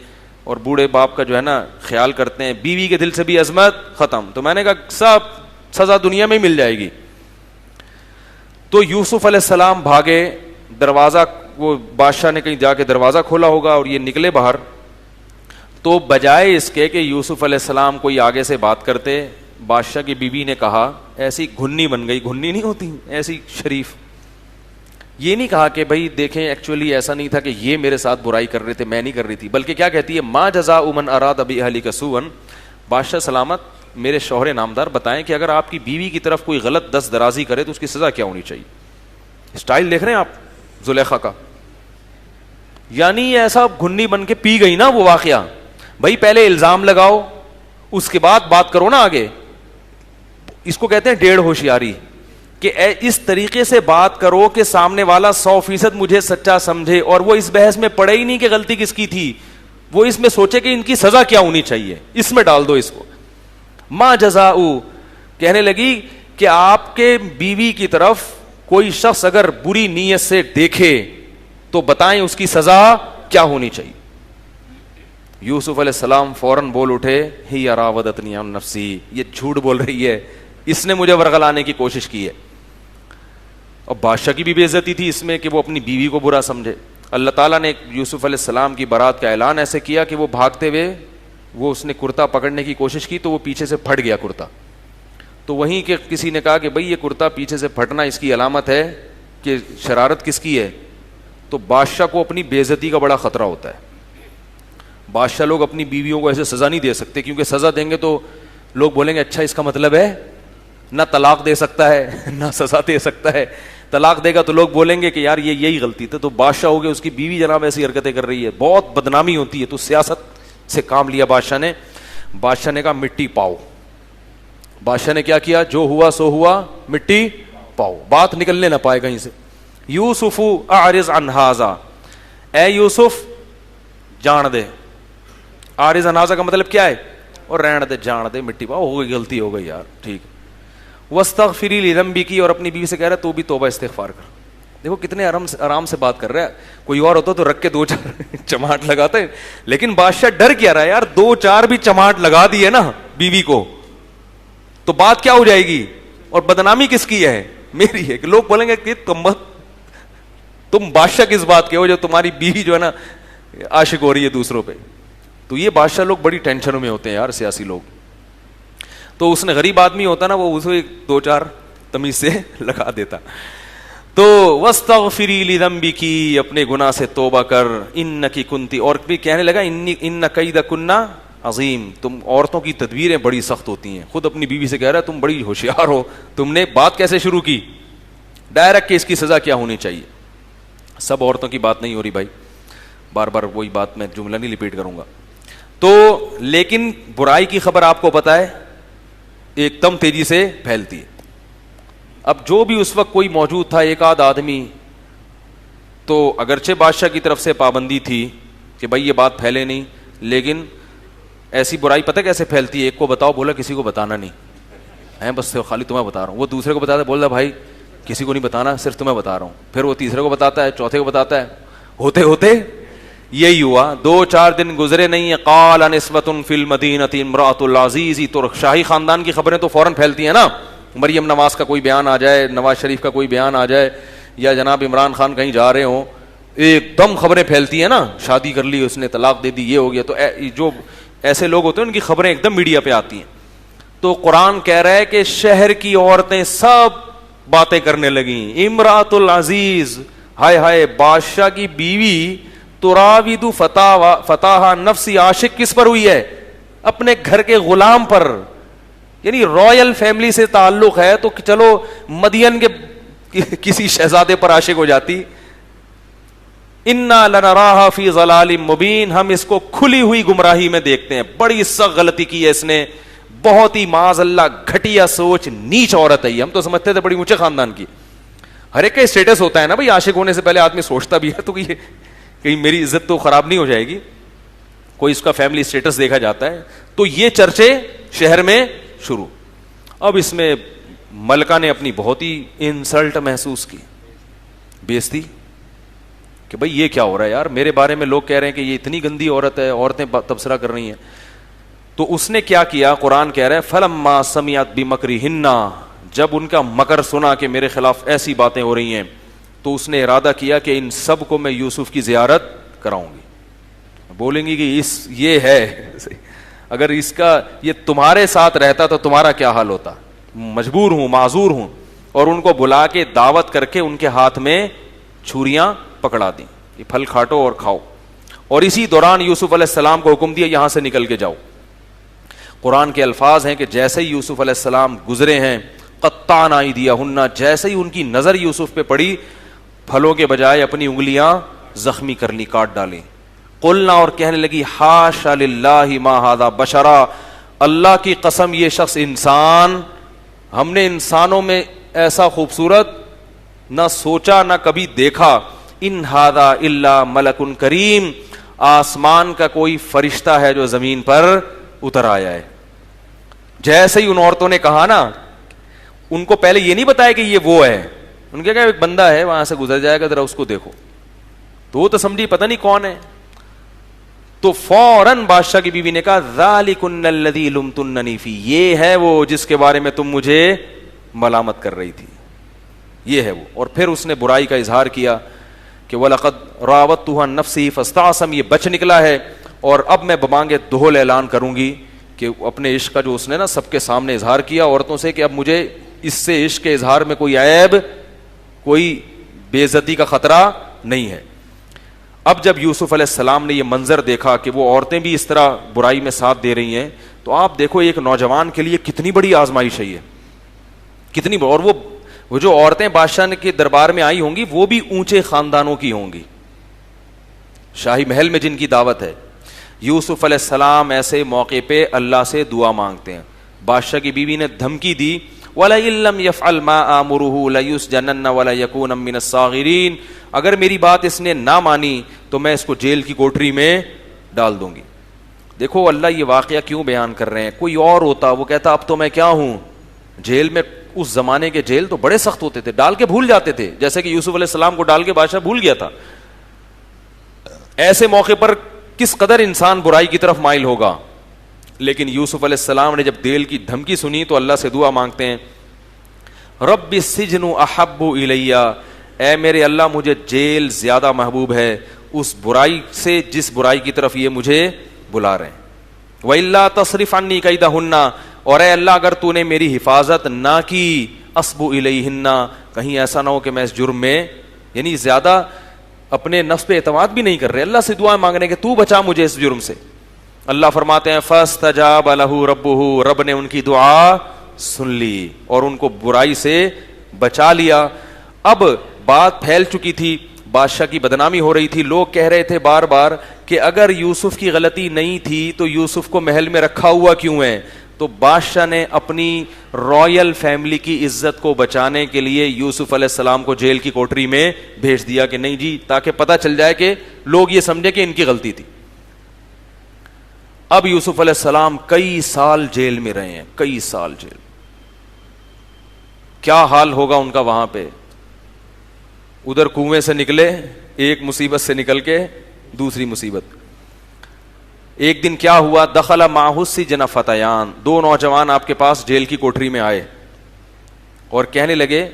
اور بوڑھے باپ کا جو ہے نا خیال کرتے ہیں, بیوی کے دل سے بھی عظمت ختم. تو میں نے کہا سب سزا دنیا میں مل جائے گی. تو یوسف علیہ السلام بھاگے, دروازہ, وہ بادشاہ نے کہیں جا کے دروازہ کھولا ہوگا اور یہ نکلے باہر. تو بجائے اس کے کہ یوسف علیہ السلام کوئی آگے سے بات کرتے, بادشاہ کی بیوی نے کہا, ایسی گھنی بن گئی, گھنی نہیں ہوتی ایسی شریف, یہ نہیں کہا کہ بھائی دیکھیں ایکچولی ایسا نہیں تھا کہ یہ میرے ساتھ برائی کر رہے تھے, میں نہیں کر رہی تھی, بلکہ کیا کہتی ہے, ما جزاء من اراد باہلک سوءا, بادشاہ سلامت میرے شوہر نامدار بتائیں کہ اگر آپ کی بیوی کی طرف کوئی غلط دست درازی کرے تو اس کی سزا کیا ہونی چاہیے. اسٹائل دیکھ رہے ہیں آپ زلیخا کا, یعنی ایسا گھنی بن کے پی گئی نا وہ واقعہ. بھائی پہلے الزام لگاؤ, اس کے بعد بات کرو نا آگے. اس کو کہتے ہیں 1.5 ہوشیاری, کہ اس طریقے سے بات کرو کہ سامنے والا 100% مجھے سچا سمجھے, اور وہ اس بحث میں پڑے ہی نہیں کہ غلطی کس کی تھی, وہ اس میں سوچے کہ ان کی سزا کیا ہونی چاہیے, اس میں ڈال دو اس کو. ما جزاء, کہنے لگی کہ آپ کے بیوی کی طرف کوئی شخص اگر بری نیت سے دیکھے تو بتائیں اس کی سزا کیا ہونی چاہیے. یوسف علیہ السلام فوراً بول اٹھے, ہی راودتنی عن نفسی, یہ جھوٹ بول رہی ہے, اس نے مجھے ورغلانے کی کوشش کی ہے. اور بادشاہ کی بھی بے عزتی تھی اس میں کہ وہ اپنی بیوی کو برا سمجھے. اللہ تعالیٰ نے یوسف علیہ السلام کی برات کا اعلان ایسے کیا کہ وہ بھاگتے ہوئے, وہ اس نے کرتا پکڑنے کی کوشش کی تو وہ پیچھے سے پھٹ گیا کرتا. تو وہیں کہ کسی نے کہا کہ بھئی یہ کرتا پیچھے سے پھٹنا اس کی علامت ہے کہ شرارت کس کی ہے. تو بادشاہ کو اپنی بے عزتی کا بڑا خطرہ ہوتا ہے. بادشاہ لوگ اپنی بیویوں کو ایسے سزا نہیں دے سکتے, کیونکہ سزا دیں گے تو لوگ بولیں گے اچھا اس کا مطلب ہے نہ طلاق دے سکتا ہے نہ سزا دے سکتا ہے. طلاق دے گا تو لوگ بولیں گے کہ یار یہ یہی غلطی تھی. تو بادشاہ ہو گیا, اس کی بیوی جناب ایسی حرکتیں کر رہی ہے, بہت بدنامی ہوتی ہے. تو سیاست سے کام لیا بادشاہ نے کہا مٹی پاؤ. بادشاہ نے کیا کیا, جو ہوا سو ہوا, مٹی پاؤ, بات نکلنے نہ پائے کہیں سے. یوسف اعرض عن ھذا, اے یوسف جان دے. اعرض عن ھذا کا مطلب کیا ہے, اور رہن دے, جان دے, مٹی پاؤ, ہو گئی غلطی ہو گئی یار, ٹھیک. واستغفری لذنبک, اور اپنی بیوی سے کہہ رہا ہے تو بھی توبہ استغفار کر. دیکھو کتنے آرام سے بات کر رہا ہے. کوئی اور ہوتا تو رکھ کے 2-4 چماٹ لگاتے, لیکن بادشاہ ڈر کیا رہا ہے یار, 2-4 بھی چماٹ لگا دی ہے نا بیوی کو تو بات کیا ہو جائے گی, اور بدنامی کس کی ہے, میری ہے. کہ لوگ بولیں گے کہ تم بادشاہ کس بات کے ہو جو تمہاری بیوی جو ہے نا عاشق ہو رہی ہے دوسروں پہ. تو یہ بادشاہ لوگ بڑی ٹینشنوں میں ہوتے ہیں یار, سیاسی لوگ. تو اس نے غریب آدمی ہوتا نا, وہ اسے 2-4 تمیز سے لگا دیتا. تو واستغفری لذنبک, اپنے گناہ سے توبہ کر, انکی کنتی, اور بھی کہنے لگا ان کیدکن عظیم, تم عورتوں کی تدبیریں بڑی سخت ہوتی ہیں. خود اپنی بیوی سے کہہ رہا ہے تم بڑی ہوشیار ہو, تم نے بات کیسے شروع کی ڈائریکٹ کہ اس کی سزا کیا ہونی چاہیے. سب عورتوں کی بات نہیں ہو رہی بھائی, بار بار وہی بات میں جملہ نہیں ریپیٹ کروں گا. تو لیکن برائی کی خبر آپ کو پتا ہے ایک دم تیزی سے پھیلتی ہے. اب جو بھی اس وقت کوئی موجود تھا, ایک آدھ آدمی تو اگرچہ بادشاہ کی طرف سے پابندی تھی کہ بھائی یہ بات پھیلے نہیں, لیکن ایسی برائی پتہ کیسے پھیلتی ہے, ایک کو بتاؤ, بولا کسی کو بتانا نہیں ہے, بس خالی تمہیں بتا رہا ہوں. وہ دوسرے کو بتاتا ہے, بولتا بھائی کسی کو نہیں بتانا, صرف تمہیں بتا رہا ہوں. پھر وہ تیسرے کو بتاتا ہے, چوتھے کو بتاتا ہے, ہوتے ہوتے یہی ہوا. 2-4 دن گزرے نہیں, قال نسوۃ فی المدینۃ امرأۃ العزیز. تو شاہی خاندان کی خبریں تو فوراً پھیلتی ہیں نا, مریم نواز کا کوئی بیان آ جائے, نواز شریف کا کوئی بیان آ جائے, یا جناب عمران خان کہیں جا رہے ہوں, ایک دم خبریں پھیلتی ہیں نا, شادی کر لی اس نے, طلاق دے دی, یہ ہو گیا. تو جو ایسے لوگ ہوتے ہیں ان کی خبریں ایک دم میڈیا پہ آتی ہیں. تو قرآن کہہ رہا ہے کہ شہر کی عورتیں سب باتیں کرنے لگیں. امرأۃ العزیز, ہائے ہائے, بادشاہ کی بیوی, تراود فتاحا نفسی, عاشق کس پر ہوئی ہے؟ اپنے گھر کے غلام پر. یعنی رائل فیملی سے تعلق ہے تو چلو مدین کے کسی شہزادے پر عاشق ہو جاتی. انا لنراھا فی ضلال مبین, ہم اس کو کھلی ہوئی گمراہی میں دیکھتے ہیں. بڑی سخت غلطی کی ہے اس نے, بہت ہی معاذ اللہ گھٹیا سوچ, نیچ عورت ہے یہ. ہم تو سمجھتے تھے بڑی اونچے خاندان کی. ہر ایک کا اسٹیٹس ہوتا ہے نا بھائی, عاشق ہونے سے پہلے آدمی سوچتا بھی ہے تو یہ کہیں میری عزت تو خراب نہیں ہو جائے گی, کوئی اس کا فیملی اسٹیٹس دیکھا جاتا ہے. تو یہ چرچے شہر میں شروع. اب اس میں ملکہ نے اپنی بہت ہی انسلٹ محسوس کی, بےزتی, کہ بھائی یہ کیا ہو رہا ہے یار, میرے بارے میں لوگ کہہ رہے ہیں کہ یہ اتنی گندی عورت ہے, عورتیں تبصرہ کر رہی ہیں. تو اس نے کیا کیا, قرآن کہہ رہا ہے فلما سمعت بمکرہن, جب ان کا مکر سنا کہ میرے خلاف ایسی باتیں ہو رہی ہیں, تو اس نے ارادہ کیا کہ ان سب کو میں یوسف کی زیارت کراؤں گی. بولیں گی کہ یہ ہے, اگر اس کا یہ تمہارے ساتھ رہتا تو تمہارا کیا حال ہوتا, مجبور ہوں, معذور ہوں. اور ان کو بلا کے دعوت کر کے ان کے ہاتھ میں چھریاں پکڑا دیں, یہ پھل کھاٹو اور کھاؤ. اور اسی دوران یوسف علیہ السلام کو حکم دیا یہاں سے نکل کے جاؤ. قرآن کے الفاظ ہیں کہ جیسے ہی یوسف علیہ السلام گزرے ہیں, قطعنا ایدیہن, جیسے ہی ان کی نظر یوسف پہ پڑی, پھلوں کے بجائے اپنی انگلیاں زخمی کر لی, کاٹ ڈالی. قلنا, اور کہنے لگی, حاشا للہ ما ھذا بشرا, اللہ کی قسم یہ شخص انسان, ہم نے انسانوں میں ایسا خوبصورت نہ سوچا نہ کبھی دیکھا. ان ھذا الا ملک کریم, آسمان کا کوئی فرشتہ ہے جو زمین پر اتر آیا ہے. جیسے ہی ان عورتوں نے کہا نا, ان کو پہلے یہ نہیں بتایا کہ یہ وہ ہے, ان کے کہا ایک بندہ ہے وہاں سے گزر جائے گا, ذرا اس کو دیکھو. تو وہ تو سمجھی پتہ نہیں کون ہے. تو فوراً بادشاہ کی بیوی نے کہا ذالکن الذی لمتننی فی, یہ ہے وہ جس کے بارے میں تم مجھے ملامت کر رہی تھی, یہ ہے وہ. اور پھر اس نے برائی کا اظہار کیا کہ وَلَقَدْ رَاوَدتُّهُ عَن نَفْسِهِ فَاسْتَعْصَمَ, یہ بچ نکلا ہے, اور اب میں بمانگے دہل اعلان کروں گی کہ اپنے عشق کا جو اس نے نا سب کے سامنے اظہار کیا عورتوں سے, کہ اب مجھے اس سے عشق کے اظہار میں کوئی عیب, کوئی بے عزتی کا خطرہ نہیں ہے. اب جب یوسف علیہ السلام نے یہ منظر دیکھا کہ وہ عورتیں بھی اس طرح برائی میں ساتھ دے رہی ہیں, تو آپ دیکھو ایک نوجوان کے لیے کتنی بڑی آزمائش ہے یہ, کتنی. اور وہ جو عورتیں بادشاہ کے دربار میں آئی ہوں گی وہ بھی اونچے خاندانوں کی ہوں گی, شاہی محل میں جن کی دعوت ہے. یوسف علیہ السلام ایسے موقع پہ اللہ سے دعا مانگتے ہیں. بادشاہ کی بیوی نے دھمکی دی وَلَئِن لَّمْ يَفْعَلْ مَا آمُرُهُ لَيُسْجَنَنَّ وَلَيَكُونًا مِّنَ الصَّاغِرِينَ, اگر میری بات اس نے نہ مانی تو میں اس کو جیل کی کوٹری میں ڈال دوں گی. دیکھو اللہ یہ واقعہ کیوں بیان کر رہے ہیں, کوئی اور ہوتا وہ کہتا اب تو میں کیا ہوں جیل میں. اس زمانے کے جیل تو بڑے سخت ہوتے تھے, ڈال کے بھول جاتے تھے, جیسے کہ یوسف علیہ السلام کو ڈال کے بادشاہ بھول گیا تھا. ایسے موقع پر کس قدر انسان برائی کی طرف مائل ہوگا. لیکن یوسف علیہ السلام نے جب جیل کی دھمکی سنی تو اللہ سے دعا مانگتے ہیں رب السجن احب الی, اے میرے اللہ مجھے جیل زیادہ محبوب ہے اس برائی سے جس برائی کی طرف یہ مجھے بلا رہے ہیں. وَإِلَّا تَصْرِفْ عَنِّي كَيْدَهُنَّ, اور اے اللہ اگر تو نے میری حفاظت نہ کی, اصبو الیہن, کہیں ایسا نہ ہو کہ میں اس جرم میں, یعنی زیادہ اپنے نفس پہ اعتماد بھی نہیں کر رہے, اللہ سے دعا مانگ رہے ہیں کہ تو بچا مجھے اس جرم سے. اللہ فرماتے ہیں فَاسْتَجَابَ لَهُ رَبُّهُ, رب نے ان کی دعا سن لی اور ان کو برائی سے بچا لیا. اب بات پھیل چکی تھی, بادشاہ کی بدنامی ہو رہی تھی, لوگ کہہ رہے تھے بار بار کہ اگر یوسف کی غلطی نہیں تھی تو یوسف کو محل میں رکھا ہوا کیوں ہے. تو تو بادشاہ نے اپنی رائل فیملی کی عزت کو بچانے کے لیے یوسف علیہ السلام کو جیل کی کوٹری میں بھیج دیا کہ نہیں جی، تاکہ پتہ چل جائے کہ لوگ یہ سمجھے کہ ان کی غلطی تھی. اب یوسف علیہ السلام کئی سال جیل میں رہے ہیں، کئی سال جیل. کیا حال ہوگا ان کا وہاں پہ. ادھر کنویں سے نکلے، ایک مصیبت سے نکل کے دوسری مصیبت. ایک دن کیا ہوا، دخل معہ السجن فتیان، دو نوجوان آپ کے پاس جیل کی کوٹری میں آئے اور کہنے لگے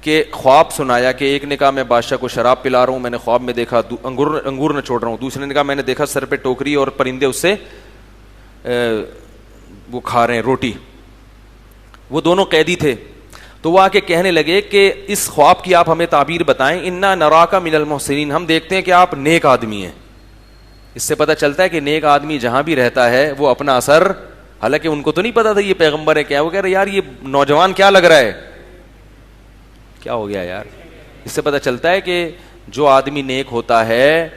کہ خواب سنایا کہ ایک نے کہا میں بادشاہ کو شراب پلا رہا ہوں، میں نے خواب میں دیکھا انگور نچوڑ رہا ہوں. دوسرے نے کہا میں نے دیکھا سر پہ ٹوکری اور پرندے اس سے وہ کھا رہے ہیں روٹی. وہ دونوں قیدی تھے. تو وہ آ کے کہنے لگے کہ اس خواب کی آپ ہمیں تعبیر بتائیں. انا نراک من المحسنین، ہم دیکھتے ہیں کہ آپ نیک آدمی ہیں. اس سے پتہ چلتا ہے کہ نیک آدمی جہاں بھی رہتا ہے وہ اپنا اثر، حالانکہ ان کو تو نہیں پتا تھا یہ پیغمبر ہے کیا. وہ کہہ رہے یار یہ نوجوان کیا لگ رہا ہے، کیا ہو گیا یار. اس سے پتہ چلتا ہے کہ جو آدمی نیک ہوتا ہے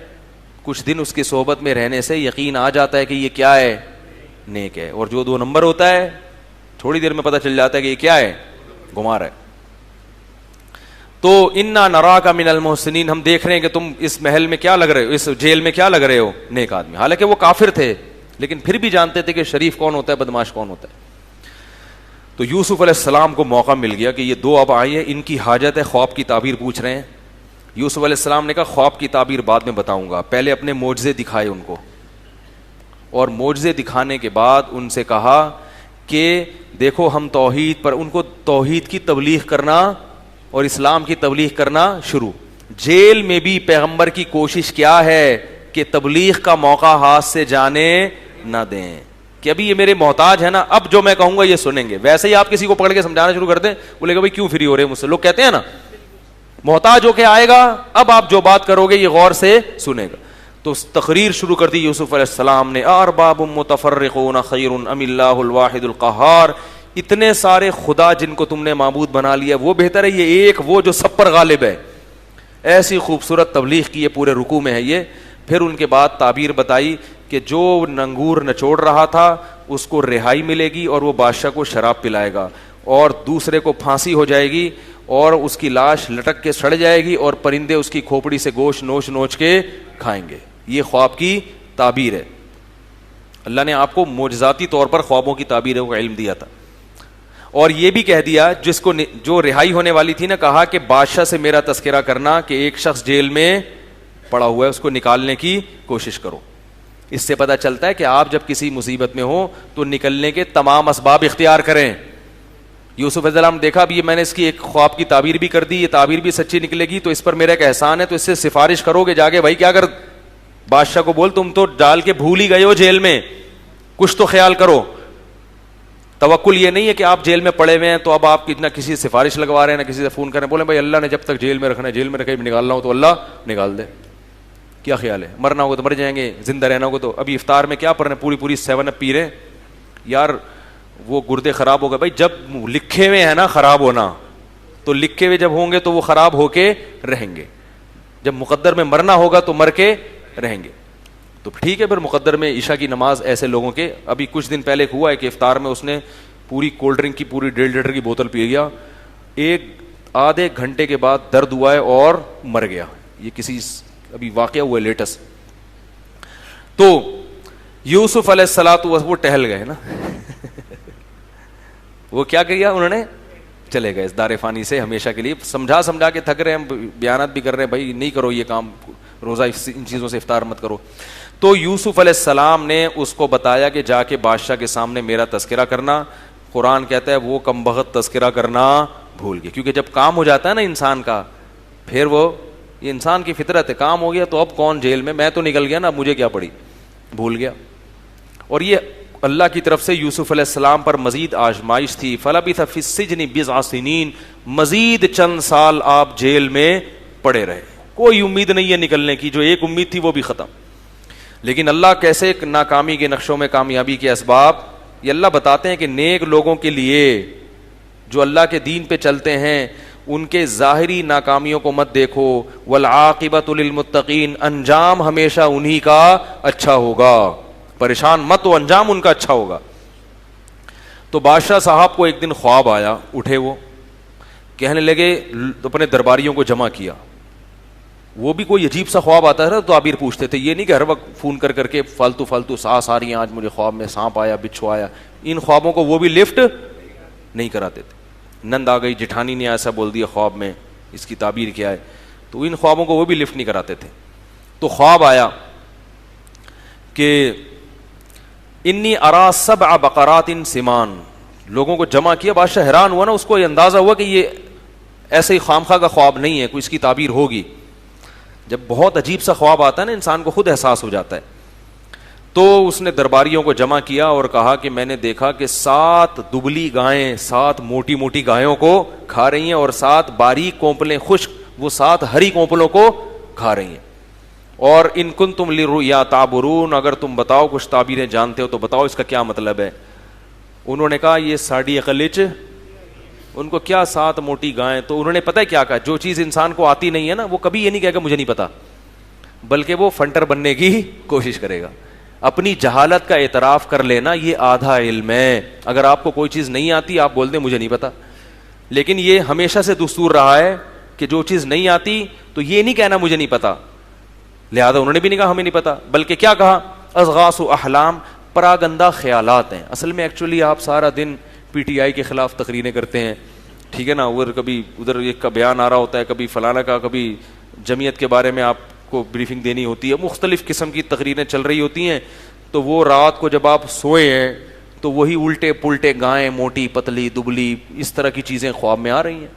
کچھ دن اس کی صحبت میں رہنے سے یقین آ جاتا ہے کہ یہ کیا ہے، نیک ہے. اور جو 2 نمبر ہوتا ہے تھوڑی دیر میں پتہ چل جاتا ہے کہ یہ کیا ہے، گھما رہا ہے. تو انا نراک من المحسنین، ہم دیکھ رہے ہیں کہ تم اس محل میں کیا لگ رہے ہو، اس جیل میں کیا لگ رہے ہو، نیک آدمی. حالانکہ وہ کافر تھے لیکن پھر بھی جانتے تھے کہ شریف کون ہوتا ہے، بدماش کون ہوتا ہے. تو یوسف علیہ السلام کو موقع مل گیا کہ یہ 2 اب آئے ہیں، ان کی حاجت ہے، خواب کی تعبیر پوچھ رہے ہیں. یوسف علیہ السلام نے کہا خواب کی تعبیر بعد میں بتاؤں گا، پہلے اپنے معجزے دکھائے ان کو. اور معجزے دکھانے کے بعد ان سے کہا کہ دیکھو ہم توحید پر، ان کو توحید کی تبلیغ کرنا اور اسلام کی تبلیغ کرنا شروع. جیل میں بھی پیغمبر کی کوشش کیا ہے کہ تبلیغ کا موقع ہاتھ سے جانے نہ دیں، کہ ابھی یہ میرے محتاج ہے نا، اب جو میں کہوں گا یہ سنیں گے. ویسے ہی آپ کسی کو پکڑ کے سمجھانا شروع کر دیں، بولے گا بھائی کیوں فری ہو رہے ہیں مجھ سے. لوگ کہتے ہیں نا محتاج ہو کے آئے گا، اب آپ جو بات کرو گے یہ غور سے سنے گا. تو تقریر شروع کر دی یوسف علیہ السلام نے. ارباب متفرقون خیر ام اللہ الواحد القہار، اتنے سارے خدا جن کو تم نے معبود بنا لیا وہ بہتر ہے یہ ایک وہ جو سب پر غالب ہے. ایسی خوبصورت تبلیغ کی ہے، پورے رکوع میں ہے یہ. پھر ان کے بعد تعبیر بتائی کہ جو انگور نچوڑ رہا تھا اس کو رہائی ملے گی اور وہ بادشاہ کو شراب پلائے گا، اور دوسرے کو پھانسی ہو جائے گی اور اس کی لاش لٹک کے سڑ جائے گی اور پرندے اس کی کھوپڑی سے گوشت نوچ نوچ کے کھائیں گے. یہ خواب کی تعبیر ہے. اللہ نے آپ کو معجزاتی طور پر خوابوں کی تعبیروں کا علم دیا تھا. اور یہ بھی کہہ دیا جس کو جو رہائی ہونے والی تھی نا، کہا کہ بادشاہ سے میرا تذکرہ کرنا کہ ایک شخص جیل میں پڑا ہوا ہے اس کو نکالنے کی کوشش کرو. اس سے پتہ چلتا ہے کہ آپ جب کسی مصیبت میں ہو تو نکلنے کے تمام اسباب اختیار کریں. یوسف علیہ السلام دیکھا اب یہ میں نے اس کی ایک خواب کی تعبیر بھی کر دی، یہ تعبیر بھی سچی نکلے گی تو اس پر میرا ایک احسان ہے، تو اس سے سفارش کرو گے جا کے بھائی کیا کر بادشاہ کو بول تم تو ڈال کے بھول ہی گئے ہو جیل میں، کچھ تو خیال کرو. توکل یہ نہیں ہے کہ آپ جیل میں پڑے ہوئے ہیں تو اب آپ نہ کسی سفارش لگوا رہے ہیں نہ کسی سے فون کر رہے ہیں. بولے بھائی اللہ نے جب تک جیل میں رکھنا ہے، جیل میں رکھے نکالنا ہو تو اللہ نکال دے. کیا خیال ہے، مرنا ہوگا تو مر جائیں گے، زندہ رہنا ہوگا تو. ابھی افطار میں کیا پڑھ رہے ہیں، پوری 7 اپ پی رہے ہیں یار، وہ گردے خراب ہو گئے. بھائی جب لکھے ہوئے ہیں نا خراب ہونا، تو لکھے ہوئے جب ہوں گے تو وہ خراب ہو کے رہیں گے. جب مقدر میں مرنا ہوگا تو مر کے رہیں گے. تو ٹھیک ہے پھر مقدر میں عشاء کی نماز ایسے لوگوں کے. ابھی کچھ دن پہلے ہوا ہے کہ افطار میں اس نے پوری کولڈ ڈرنک کی پوری 1.5 لیٹر کی بوتل پی گیا، ایک آدھے گھنٹے کے بعد درد ہوا ہے اور مر گیا. یہ کسی ابھی واقعہ ہوا ہے لیٹسٹ. تو یوسف علیہ السلام وہ ٹہل گئے نا وہ کیا کیا انہوں نے، چلے گئے اس دار فانی سے ہمیشہ کے لیے. سمجھا کے تھک رہے ہیں، بیانات بھی کر رہے ہیں بھائی نہیں کرو یہ کام، روزہ ان چیزوں سے افطار مت کرو. تو یوسف علیہ السلام نے اس کو بتایا کہ جا کے بادشاہ کے سامنے میرا تذکرہ کرنا. قرآن کہتا ہے وہ کم بخت تذکرہ کرنا بھول گئے، کیونکہ جب کام ہو جاتا ہے نا انسان کا، پھر وہ یہ انسان کی فطرت ہے، کام ہو گیا تو اب کون جیل میں تو نکل گیا نا، مجھے کیا پڑی، بھول گیا. اور یہ اللہ کی طرف سے یوسف علیہ السلام پر مزید آزمائش تھی. فلبث فی السجن بضع سنین، مزید چند سال آپ جیل میں پڑے رہے. کوئی امید نہیں ہے نکلنے کی، جو ایک امید تھی وہ بھی ختم. لیکن اللہ کیسے ناکامی کے نقشوں میں کامیابی کے اسباب یہ اللہ بتاتے ہیں کہ نیک لوگوں کے لیے جو اللہ کے دین پہ چلتے ہیں ان کے ظاہری ناکامیوں کو مت دیکھو. والعاقبۃ للمتقین، انجام ہمیشہ انہی کا اچھا ہوگا. پریشان مت ہو، انجام ان کا اچھا ہوگا. تو بادشاہ صاحب کو ایک دن خواب آیا, اٹھے وہ, کہنے لگے, اپنے درباریوں کو جمع کیا. وہ بھی کوئی عجیب سا خواب آتا ہے تو تعبیر پوچھتے تھے, یہ نہیں کہ ہر وقت فون کر کر کے فالتو سانس آ رہی ہیں, آج مجھے خواب میں سانپ آیا, بچھو آیا. ان خوابوں کو وہ بھی لفٹ نہیں کراتے تھے. نند آ گئی, جٹھانی نے ایسا بول دیا خواب میں, اس کی تعبیر کیا ہے, تو ان خوابوں کو وہ بھی لفٹ نہیں کراتے تھے. تو خواب آیا کہ انی ارا سبع بقرات سمان. لوگوں کو جمع کیا, بادشاہ حیران ہوا نا, اس کو یہ اندازہ ہوا کہ یہ ایسے ہی خامخواہ کا خواب نہیں ہے, کوئی اس کی تعبیر ہوگی. جب بہت عجیب سا خواب آتا ہے نا, انسان کو خود احساس ہو جاتا ہے. تو اس نے درباریوں کو جمع کیا اور کہا کہ میں نے دیکھا کہ 7 دبلی گائیں 7 موٹی موٹی گایوں کو کھا رہی ہیں, اور 7 باریک کونپلیں خشک وہ 7 ہری کونپلوں کو کھا رہی ہیں. اور ان کنتم للرؤیا تعبرون, اگر تم بتاؤ کچھ تعبیریں جانتے ہو تو بتاؤ اس کا کیا مطلب ہے. انہوں نے کہا یہ ساڑی عقلچ, ان کو کیا 7 موٹی گائیں. تو انہوں نے پتہ ہے کیا کہا, جو چیز انسان کو آتی نہیں ہے نا, وہ کبھی یہ نہیں کہے گا مجھے نہیں پتا, بلکہ وہ فنٹر بننے کی کوشش کرے گا. اپنی جہالت کا اعتراف کر لینا یہ آدھا علم ہے. اگر آپ کو کوئی چیز نہیں آتی آپ بول دیں مجھے نہیں پتا, لیکن یہ ہمیشہ سے دستور رہا ہے کہ جو چیز نہیں آتی تو یہ نہیں کہنا مجھے نہیں پتا. لہذا انہوں نے بھی نہیں کہا ہمیں نہیں پتا, بلکہ کیا کہا, اضغاث احلام, پراگندہ خیالات ہیں. اصل میں ایکچولی آپ سارا دن پی ٹی آئی کے خلاف تقریریں کرتے ہیں, ٹھیک ہے نا, ادھر کبھی ادھر ایک کا بیان آ رہا ہوتا ہے, کبھی فلانا کا, کبھی جمعیت کے بارے میں آپ کو بریفنگ دینی ہوتی ہے, مختلف قسم کی تقریریں چل رہی ہوتی ہیں. تو وہ رات کو جب آپ سوئے ہیں تو وہی الٹے پلٹے گائیں, موٹی پتلی دبلی, اس طرح کی چیزیں خواب میں آ رہی ہیں.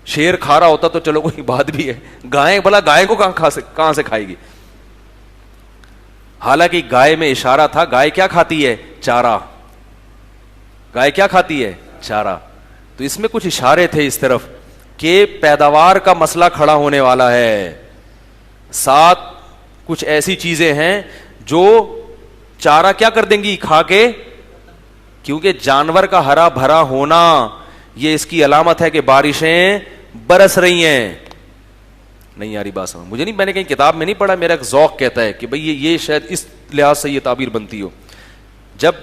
شیر کھا رہا ہوتا تو چلو کوئی بات بھی ہے, گائیں بھلا گائے کو کہاں سے کھائے گی. حالانکہ گائے میں اشارہ تھا, گائے کیا کھاتی ہے, چارہ. گائے کیا کھاتی ہے, چارہ. تو اس میں کچھ اشارے تھے اس طرف کہ پیداوار کا مسئلہ کھڑا ہونے والا ہے. 7 کچھ ایسی چیزیں ہیں جو چارہ کیا کر دیں گی, کھا کے, کیونکہ جانور کا ہرا بھرا ہونا یہ اس کی علامت ہے کہ بارشیں برس رہی ہیں. نہیں یاری بات سمجھ, مجھے نہیں, میں نے کہیں کتاب میں نہیں پڑھا, میرا ایک ذوق کہتا ہے کہ بھئی یہ شاید اس لحاظ سے یہ تعبیر بنتی ہو. جب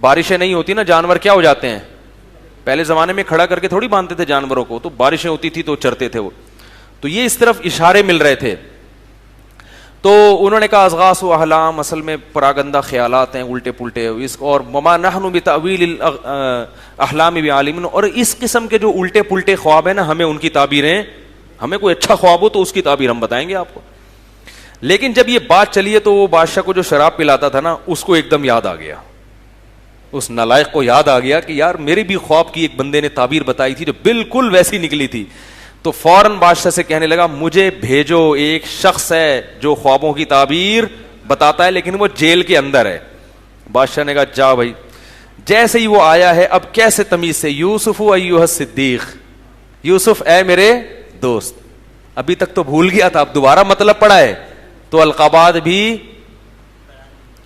بارشیں نہیں ہوتی نا, جانور کیا ہو جاتے ہیں, پہلے زمانے میں کھڑا کر کے تھوڑی باندھتے تھے جانوروں کو, تو بارشیں ہوتی تھی تو چرتے تھے وہ. تو یہ اس طرف اشارے مل رہے تھے. تو انہوں نے کہا اضغاث و احلام, اصل میں پراگندہ خیالات ہیں الٹے پلٹے, اس اور وما نحن بتاویل الاحلام بعالمین, اور اس قسم کے جو الٹے پلٹے خواب ہیں نا, ہمیں ان کی تعبیریں, ہمیں کوئی اچھا خواب ہو تو اس کی تعبیر ہم بتائیں گے آپ کو. لیکن جب یہ بات چلی ہے تو وہ بادشاہ کو جو شراب پلاتا تھا نا, اس کو ایک دم یاد آ گیا, اس نالائق کو یاد آ گیا کہ یار میری بھی خواب کی ایک بندے نے تعبیر بتائی تھی جو بالکل ویسی نکلی تھی. تو فوراً بادشاہ سے کہنے لگا مجھے بھیجو, ایک شخص ہے جو خوابوں کی تعبیر بتاتا ہے لیکن وہ جیل کے اندر ہے. بادشاہ نے کہا جا بھائی. جیسے ہی وہ آیا ہے, اب کیسے تمیز سے, یوسف ایھا الصدیق, یوسف اے میرے دوست. ابھی تک تو بھول گیا تھا, اب دوبارہ مطلب پڑا ہے تو القابات بھی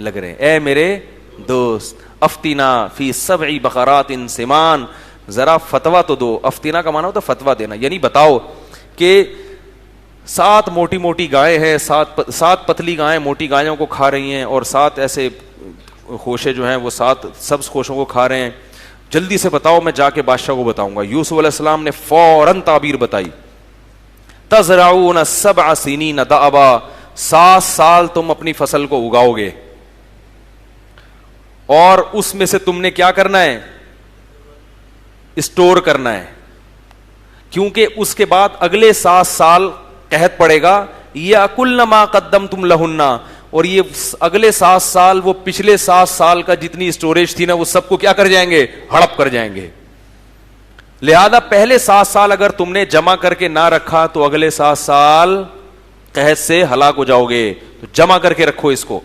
لگ رہے, اے میرے دوست, افتینا فی 7 بقرات سمان, ذرا فتوا تو دو. افتینا کا معنی ہوتا ہے فتوا دینا, یعنی بتاؤ کہ 7 موٹی موٹی گائیں ہیں, 7 پتلی گائیں موٹی گایوں کو کھا رہی ہیں, اور 7 ایسے خوشے جو ہیں وہ 7 سبز خوشوں کو کھا رہے ہیں, جلدی سے بتاؤ, میں جا کے بادشاہ کو بتاؤں گا. یوسف علیہ السلام نے فوراً تعبیر بتائی, تزرعون 7 سنین دأبا, 7 سال تم اپنی فصل کو اگاؤ گے, اور اس میں سے تم نے کیا کرنا ہے, اسٹور کرنا ہے, کیونکہ اس کے بعد اگلے 7 سال قحط پڑے گا. یاکلن ما قدمتم لہن, اور یہ اگلے 7 سال وہ پچھلے 7 سال کا جتنی اسٹوریج تھی نا وہ سب کو کیا کر جائیں گے, ہڑپ کر جائیں گے. لہذا پہلے 7 سال اگر تم نے جمع کر کے نہ رکھا تو اگلے 7 سال قحط سے ہلاک ہو جاؤ گے, تو جمع کر کے رکھو اس کو.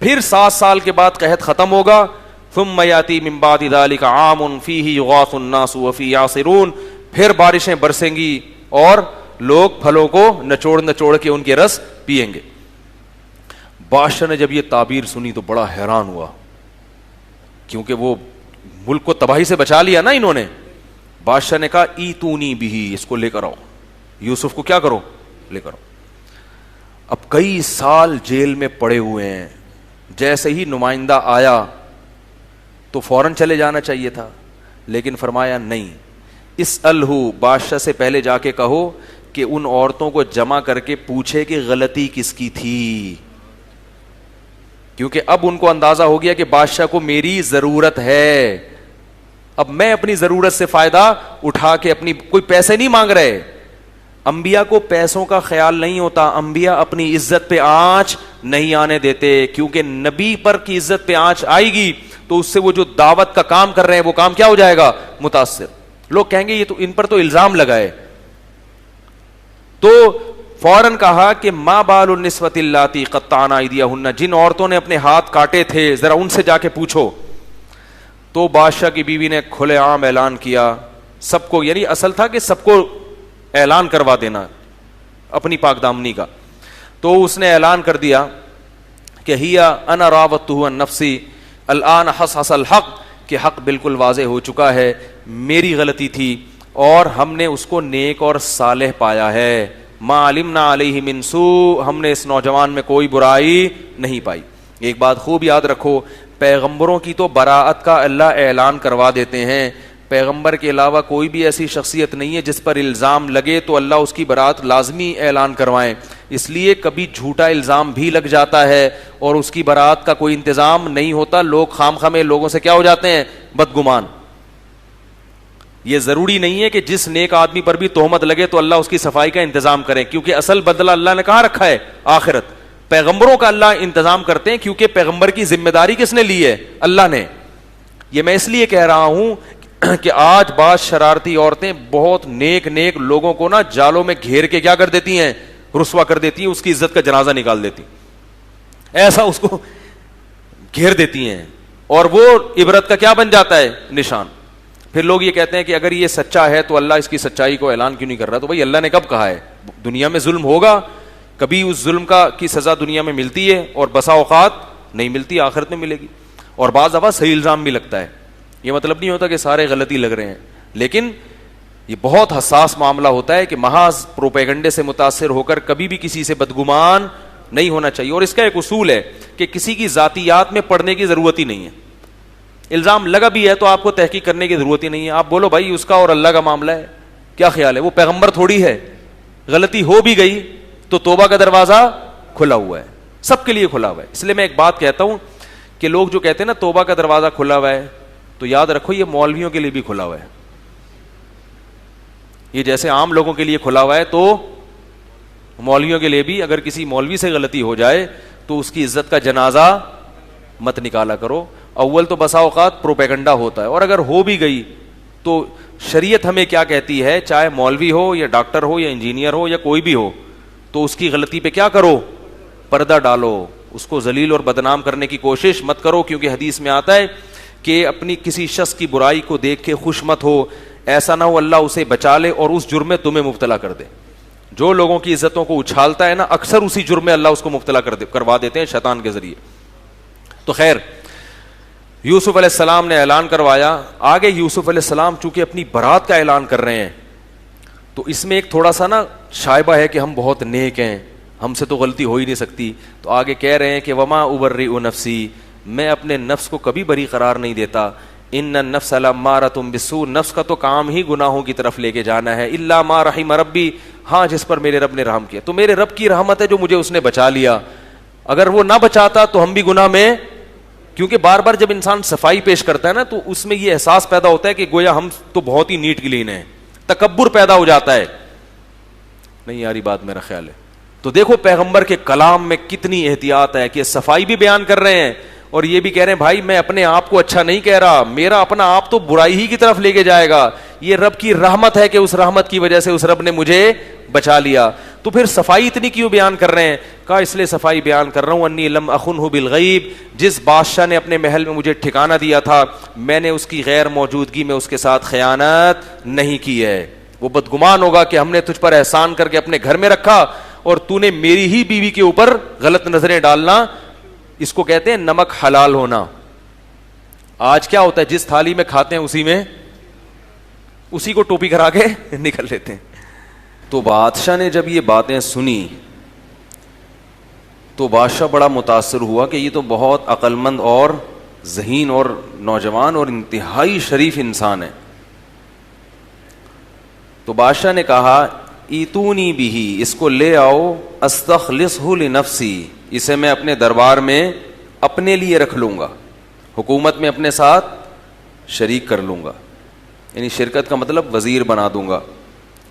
پھر 7 سال کے بعد قحط ختم ہوگا. ثم یاتی من بعد ذلک عام فیہ یغاث الناس وفیہ یعصرون, پھر بارشیں برسیں گی اور لوگ پھلوں کو نچوڑ نچوڑ کے ان کے رس پیئیں گے. بادشاہ نے جب یہ تعبیر سنی تو بڑا حیران ہوا, کیونکہ وہ ملک کو تباہی سے بچا لیا نا انہوں نے. بادشاہ نے کہا ایتونی بھی, اس کو لے کر آؤ, یوسف کو کیا کرو, لے کر آؤ. اب کئی سال جیل میں پڑے ہوئے ہیں, جیسے ہی نمائندہ آیا تو فوراً چلے جانا چاہیے تھا، لیکن فرمایا نہیں، اسألہ، بادشاہ سے پہلے جا کے کہو کہ ان عورتوں کو جمع کر کے پوچھے کہ غلطی کس کی تھی، کیونکہ اب ان کو اندازہ ہو گیا کہ بادشاہ کو میری ضرورت ہے، اب میں اپنی ضرورت سے فائدہ اٹھا کے اپنی، کوئی پیسے نہیں مانگ رہے، انبیاء کو پیسوں کا خیال نہیں ہوتا، انبیاء اپنی عزت پہ آنچ نہیں آنے دیتے، کیونکہ نبی پر کی عزت پہ آنچ آئے گی تو اس سے وہ جو دعوت کا کام کر رہے ہیں وہ کام کیا ہو جائے گا؟ متاثر، لوگ کہیں گے یہ تو ان پر تو الزام لگائے، تو فوراً کہا کہ ما بال النسوۃ اللاتی قطعن ایدیہن، جن عورتوں نے اپنے ہاتھ کاٹے تھے ذرا ان سے جا کے پوچھو۔ تو بادشاہ کی بیوی نے کھلے عام اعلان کیا سب کو، یعنی اصل تھا کہ سب کو اعلان کروا دینا اپنی پاک دامنی کا، تو اس نے اعلان کر دیا کہ ہیا انا راودتہ عن نفسی الان حصحص الحق، کہ حق بالکل واضح ہو چکا ہے، میری غلطی تھی اور ہم نے اس کو نیک اور صالح پایا ہے، ما علمنا علیہ من سوء، ہم نے اس نوجوان میں کوئی برائی نہیں پائی۔ ایک بات خوب یاد رکھو، پیغمبروں کی تو براءت کا اللہ اعلان کروا دیتے ہیں، پیغمبر کے علاوہ کوئی بھی ایسی شخصیت نہیں ہے جس پر الزام لگے تو اللہ اس کی براءت لازمی اعلان کروائیں، اس لیے کبھی جھوٹا الزام بھی لگ جاتا ہے اور اس کی براءت کا کوئی انتظام نہیں ہوتا، لوگ خام خامے لوگوں سے کیا ہو جاتے ہیں؟ بدگمان۔ یہ ضروری نہیں ہے کہ جس نیک آدمی پر بھی تہمت لگے تو اللہ اس کی صفائی کا انتظام کرے، کیونکہ اصل بدلہ اللہ نے کہاں رکھا ہے؟ آخرت۔ پیغمبروں کا اللہ انتظام کرتے ہیں کیونکہ پیغمبر کی ذمہ داری کس نے لی ہے؟ اللہ نے۔ یہ میں اس لیے کہہ رہا ہوں کہ آج بعض شرارتی عورتیں بہت نیک لوگوں کو نا جالوں میں گھیر کے کیا کر دیتی ہیں؟ رسوا کر دیتی ہیں، اس کی عزت کا جنازہ نکال دیتی، ایسا اس کو گھیر دیتی ہیں، اور وہ عبرت کا کیا بن جاتا ہے؟ نشان۔ پھر لوگ یہ کہتے ہیں کہ اگر یہ سچا ہے تو اللہ اس کی سچائی کو اعلان کیوں نہیں کر رہا؟ تو بھائی اللہ نے کب کہا ہے؟ دنیا میں ظلم ہوگا، کبھی اس ظلم کی سزا دنیا میں ملتی ہے اور بسا اوقات نہیں ملتی، آخرت میں ملے گی، اور بعض دفعہ صحیح الزام بھی لگتا ہے۔ یہ مطلب نہیں ہوتا کہ سارے غلطی لگ رہے ہیں، لیکن یہ بہت حساس معاملہ ہوتا ہے کہ محض پروپیگنڈے سے متاثر ہو کر کبھی بھی کسی سے بدگمان نہیں ہونا چاہیے، اور اس کا ایک اصول ہے کہ کسی کی ذاتیات میں پڑھنے کی ضرورت ہی نہیں ہے، الزام لگا بھی ہے تو آپ کو تحقیق کرنے کی ضرورت ہی نہیں ہے، آپ بولو بھائی اس کا اور اللہ کا معاملہ ہے، کیا خیال ہے؟ وہ پیغمبر تھوڑی ہے، غلطی ہو بھی گئی تو توبہ کا دروازہ کھلا ہوا ہے، سب کے لیے کھلا ہوا ہے۔ اس لیے میں ایک بات کہتا ہوں کہ لوگ جو کہتے ہیں نا توبہ کا دروازہ کھلا ہوا ہے، تو یاد رکھو یہ مولویوں کے لیے بھی کھلا ہوا ہے، یہ جیسے عام لوگوں کے لیے کھلا ہوا ہے تو مولویوں کے لیے بھی، اگر کسی مولوی سے غلطی ہو جائے تو اس کی عزت کا جنازہ مت نکالا کرو، اول تو بسا اوقات پروپیگنڈا ہوتا ہے، اور اگر ہو بھی گئی تو شریعت ہمیں کیا کہتی ہے، چاہے مولوی ہو یا ڈاکٹر ہو یا انجینئر ہو یا کوئی بھی ہو، تو اس کی غلطی پہ کیا کرو؟ پردہ ڈالو، اس کو ذلیل اور بدنام کرنے کی کوشش مت کرو، کیونکہ حدیث میں آتا ہے کہ اپنی کسی شخص کی برائی کو دیکھ کے خوش مت ہو، ایسا نہ ہو اللہ اسے بچا لے اور اس جرم میں تمہیں مبتلا کر دے۔ جو لوگوں کی عزتوں کو اچھالتا ہے نا، اکثر اسی جرم میں اللہ اس کو مبتلا کروا دیتے ہیں شیطان کے ذریعے۔ تو خیر، یوسف علیہ السلام نے اعلان کروایا، آگے یوسف علیہ السلام چونکہ اپنی برات کا اعلان کر رہے ہیں تو اس میں ایک تھوڑا سا نا شائبہ ہے کہ ہم بہت نیک ہیں، ہم سے تو غلطی ہو ہی نہیں سکتی، تو آگے کہہ رہے ہیں کہ وما ابرئ نفسی، میں اپنے نفس کو کبھی بری قرار نہیں دیتا، ان النفس لامارۃ بالسوء، نفس کا تو کام ہی گناہوں کی طرف لے کے جانا ہے، الا ما رحم ربی، ہاں جس پر میرے رب نے رحم کیا، تو میرے رب کی رحمت ہے جو مجھے اس نے بچا لیا، اگر وہ نہ بچاتا تو ہم بھی گناہ میں، کیونکہ بار بار جب انسان صفائی پیش کرتا ہے نا تو اس میں یہ احساس پیدا ہوتا ہے کہ گویا ہم تو بہت ہی نیٹ کلین ہیں، تکبر پیدا ہو جاتا ہے، نہیں یاری بات میرا خیال ہے۔ تو دیکھو پیغمبر کے کلام میں کتنی احتیاط ہے کہ صفائی بھی بیان کر رہے ہیں اور یہ بھی کہہ رہے ہیں بھائی میں اپنے آپ کو اچھا نہیں کہہ رہا، میرا اپنا آپ تو برائی ہی کی طرف لے کے جائے گا، یہ رب کی رحمت ہے کہ اس رحمت کی وجہ سے اس رب نے مجھے بچا لیا۔ تو پھر صفائی اتنی کیوں بیان کر رہے ہیں؟ کہا اس لیے صفائی بیان کر رہا ہوں انی لم اخنہ بالغیب، جس بادشاہ نے اپنے محل میں مجھے ٹھکانہ دیا تھا میں نے اس کی غیر موجودگی میں اس کے ساتھ خیانت نہیں کی ہے، وہ بدگمان ہوگا کہ ہم نے تجھ پر احسان کر کے اپنے گھر میں رکھا اور تو نے میری ہی بیوی کے اوپر غلط نظریں ڈالنا، اس کو کہتے ہیں نمک حلال ہونا۔ آج کیا ہوتا ہے جس تھالی میں کھاتے ہیں اسی کو ٹوپی کرا کے نکل لیتے ہیں۔ تو بادشاہ نے جب یہ باتیں سنی تو بادشاہ بڑا متاثر ہوا کہ یہ تو بہت عقل مند اور ذہین اور نوجوان اور انتہائی شریف انسان ہے. تو بادشاہ نے کہا ایتونی بھی، اس کو لے آؤ، استخلصہ لنفسی، اسے میں اپنے دربار میں اپنے لیے رکھ لوں گا، حکومت میں اپنے ساتھ شریک کر لوں گا. یعنی شرکت کا مطلب وزیر بنا دوں گا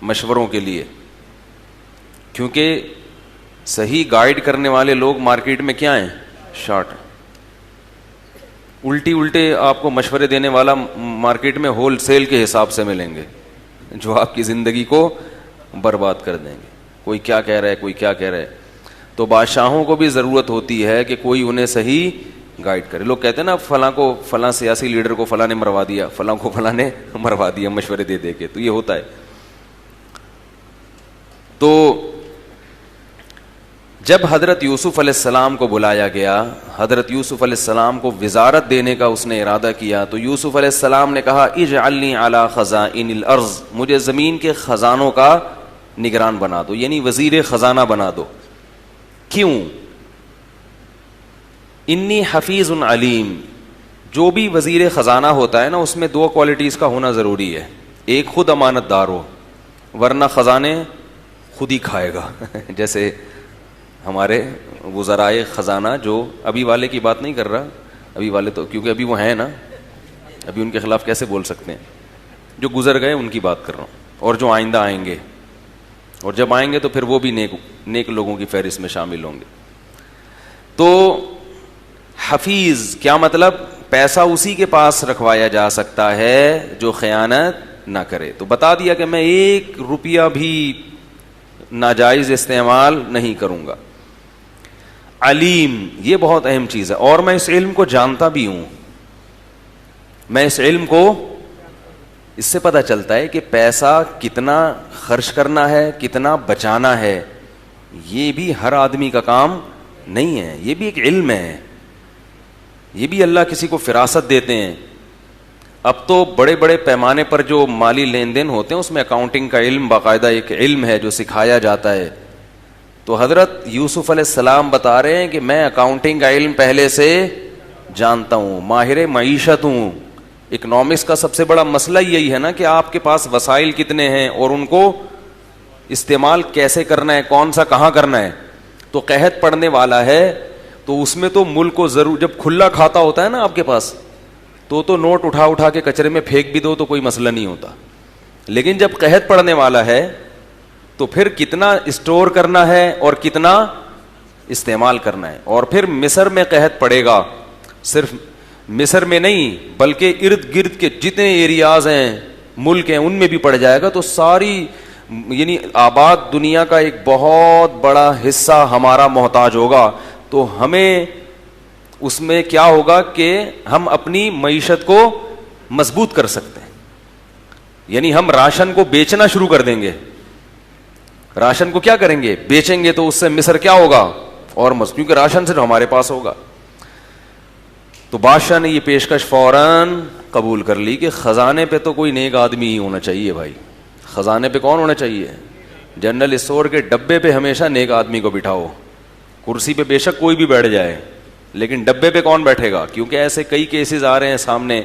مشوروں کے لیے. کیونکہ صحیح گائیڈ کرنے والے لوگ مارکیٹ میں کیا ہیں؟ شارٹ. الٹے آپ کو مشورے دینے والا مارکیٹ میں ہول سیل کے حساب سے ملیں گے، جو آپ کی زندگی کو برباد کر دیں گے. کوئی کیا کہہ رہا ہے، کوئی کیا کہہ رہا ہے. تو بادشاہوں کو بھی ضرورت ہوتی ہے کہ کوئی انہیں صحیح گائیڈ کرے. لوگ کہتے ہیں نا فلاں کو، فلاں سیاسی لیڈر کو فلاں نے مروا دیا، فلاں کو فلاں نے مروا دیا مشورے دے دے کے. تو یہ ہوتا ہے. تو جب حضرت یوسف علیہ السلام کو بلایا گیا، حضرت یوسف علیہ السلام کو وزارت دینے کا اس نے ارادہ کیا، تو یوسف علیہ السلام نے کہا اجعلنی علی خزائن الارض، مجھے زمین کے خزانوں کا نگران بنا دو، یعنی وزیر خزانہ بنا دو. کیوں؟ انی حفیظ علیم. جو بھی وزیر خزانہ ہوتا ہے نا، اس میں دو کوالٹیز کا ہونا ضروری ہے. ایک خود امانت دار ہو، ورنہ خزانے خود ہی کھائے گا. جیسے ہمارے وزرائے خزانہ، جو ابھی والے کی بات نہیں کر رہا، ابھی والے تو کیونکہ ابھی وہ ہیں نا، ابھی ان کے خلاف کیسے بول سکتے ہیں. جو گزر گئے ان کی بات کر رہا ہوں، اور جو آئندہ آئیں گے، اور جب آئیں گے تو پھر وہ بھی نیک لوگوں کی فہرست میں شامل ہوں گے. تو حفیظ کیا مطلب؟ پیسہ اسی کے پاس رکھوایا جا سکتا ہے جو خیانت نہ کرے. تو بتا دیا کہ میں 1 روپیہ بھی ناجائز استعمال نہیں کروں گا. علیم، یہ بہت اہم چیز ہے. اور میں اس علم کو جانتا بھی ہوں. میں اس علم کو، اس سے پتہ چلتا ہے کہ پیسہ کتنا خرچ کرنا ہے، کتنا بچانا ہے. یہ بھی ہر آدمی کا کام نہیں ہے، یہ بھی ایک علم ہے. یہ بھی اللہ کسی کو فراست دیتے ہیں. اب تو بڑے بڑے پیمانے پر جو مالی لین دین ہوتے ہیں، اس میں اکاؤنٹنگ کا علم باقاعدہ ایک علم ہے جو سکھایا جاتا ہے. تو حضرت یوسف علیہ السلام بتا رہے ہیں کہ میں اکاؤنٹنگ کا علم پہلے سے جانتا ہوں، ماہر معیشت ہوں. اکنامکس کا سب سے بڑا مسئلہ یہی ہے نا کہ آپ کے پاس وسائل کتنے ہیں اور ان کو استعمال کیسے کرنا ہے، کون سا کہاں کرنا ہے. تو قحط پڑنے والا ہے تو اس میں تو ملک کو ضرور، جب کھلا کھاتا ہوتا ہے نا آپ کے پاس، تو نوٹ اٹھا کے کچرے میں پھینک بھی دو تو کوئی مسئلہ نہیں ہوتا. لیکن جب قحط پڑنے والا ہے تو پھر کتنا اسٹور کرنا ہے اور کتنا استعمال کرنا ہے. اور پھر مصر میں قحط پڑے گا، صرف مصر میں نہیں بلکہ ارد گرد کے جتنے ایریاز ہیں، ملک ہیں، ان میں بھی پڑ جائے گا. تو ساری یعنی آباد دنیا کا ایک بہت بڑا حصہ ہمارا محتاج ہوگا. تو ہمیں اس میں کیا ہوگا کہ ہم اپنی معیشت کو مضبوط کر سکتے ہیں. یعنی ہم راشن کو بیچنا شروع کر دیں گے. راشن کو کیا کریں گے؟ بیچیں گے. تو اس سے مصر کیا ہوگا؟ اور کیونکہ راشن سے ہمارے پاس ہوگا. تو بادشاہ نے یہ پیشکش فوراً قبول کر لی کہ خزانے پہ تو کوئی نیک آدمی ہی ہونا چاہیے. بھائی خزانے پہ کون ہونا چاہیے؟ جنرل اسٹور کے ڈبے پہ ہمیشہ نیک آدمی کو بٹھاؤ. کرسی پہ بے شک کوئی بھی بیٹھ جائے، لیکن ڈبے پہ کون بیٹھے گا؟ کیونکہ ایسے کئی کیسز آ رہے ہیں سامنے.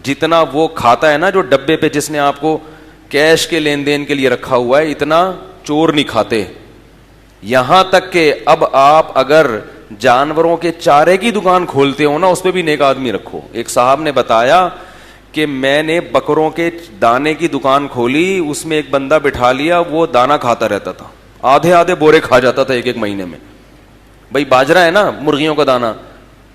جتنا وہ کھاتا ہے نا جو ڈبے پہ، جس نے آپ کو کیش کے لین دین کے لیے رکھا ہوا ہے، اتنا چور نہیں کھاتے. یہاں تک کہ اب آپ اگر جانوروں کے چارے کی دکان کھولتے ہو نا، اس پہ بھی نیک آدمی رکھو. ایک صاحب نے بتایا کہ میں نے بکروں کے دانے کی دکان کھولی، اس میں ایک بندہ بٹھا لیا، وہ دانا کھاتا رہتا تھا، آدھے بورے کھا جاتا تھا ایک مہینے میں. بھائی باجرہ ہے نا مرغیوں کا دانا،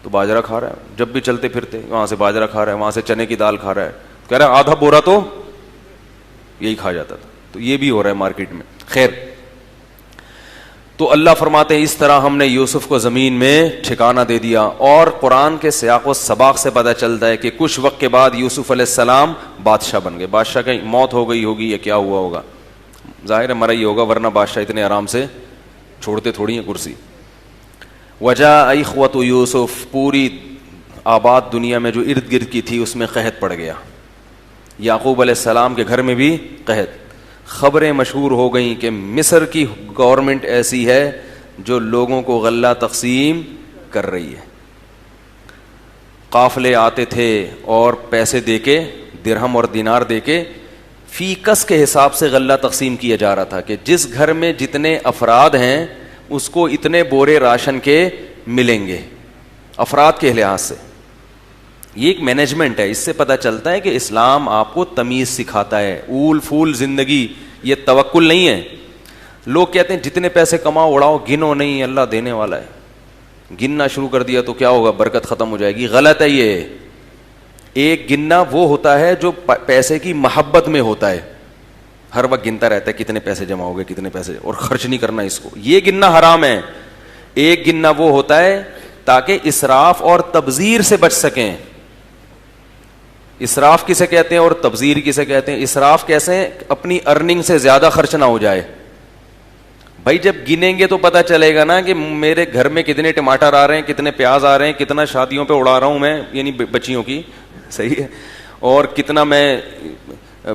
تو باجرہ کھا رہا ہے، جب بھی چلتے پھرتے وہاں سے باجرہ کھا رہا ہے، وہاں سے چنے کی دال کھا رہا ہے. کہہ رہا ہے آدھا بورا تو یہی کھا جاتا تھا. تو یہ بھی ہو رہا ہے مارکیٹ میں. خیر، تو اللہ فرماتے ہیں اس طرح ہم نے یوسف کو زمین میں ٹھکانہ دے دیا. اور قرآن کے سیاق و سباق سے پتہ چلتا ہے کہ کچھ وقت کے بعد یوسف علیہ السلام بادشاہ بن گئے. بادشاہ کی موت ہو گئی ہوگی یا کیا ہوا ہوگا، ظاہر ہے مرا ہی ہوگا، ورنہ بادشاہ اتنے آرام سے چھوڑتے تھوڑی ہیں کرسی. وجاء اخوۃ یوسف، پوری آباد دنیا میں جو ارد گرد کی تھی اس میں قحط پڑ گیا. یعقوب علیہ السلام کے گھر میں بھی قحط. خبریں مشہور ہو گئیں کہ مصر کی گورنمنٹ ایسی ہے جو لوگوں کو غلہ تقسیم کر رہی ہے. قافلے آتے تھے اور پیسے دے کے, درہم اور دینار دے کے فی کس کے حساب سے غلہ تقسیم کیا جا رہا تھا کہ جس گھر میں جتنے افراد ہیں اس کو اتنے بورے راشن کے ملیں گے, افراد کے لحاظ سے. یہ ایک مینجمنٹ ہے. اس سے پتہ چلتا ہے کہ اسلام آپ کو تمیز سکھاتا ہے. اول پھول زندگی یہ توکل نہیں ہے. لوگ کہتے ہیں جتنے پیسے کماؤ اڑاؤ, گنو نہیں, اللہ دینے والا ہے. گننا شروع کر دیا تو کیا ہوگا, برکت ختم ہو جائے گی. غلط ہے یہ. ایک گننا وہ ہوتا ہے جو پیسے کی محبت میں ہوتا ہے, ہر وقت گنتا رہتا ہے کتنے پیسے جمع ہو گئے کتنے پیسے, اور خرچ نہیں کرنا اس کو. یہ گننا حرام ہے. ایک گننا وہ ہوتا ہے تاکہ اسراف اور تبذیر سے بچ سکیں. اسراف کسے کہتے ہیں اور تبذیر کسے کہتے ہیں؟ اسراف کیسے؟ اپنی ارننگ سے زیادہ خرچ نہ ہو جائے. بھائی جب گنیں گے تو پتہ چلے گا نا کہ میرے گھر میں کتنے ٹماٹر آ رہے ہیں, کتنے پیاز آ رہے ہیں, کتنا شادیوں پہ اڑا رہا ہوں میں, یعنی بچیوں کی, صحیح ہے, اور کتنا میں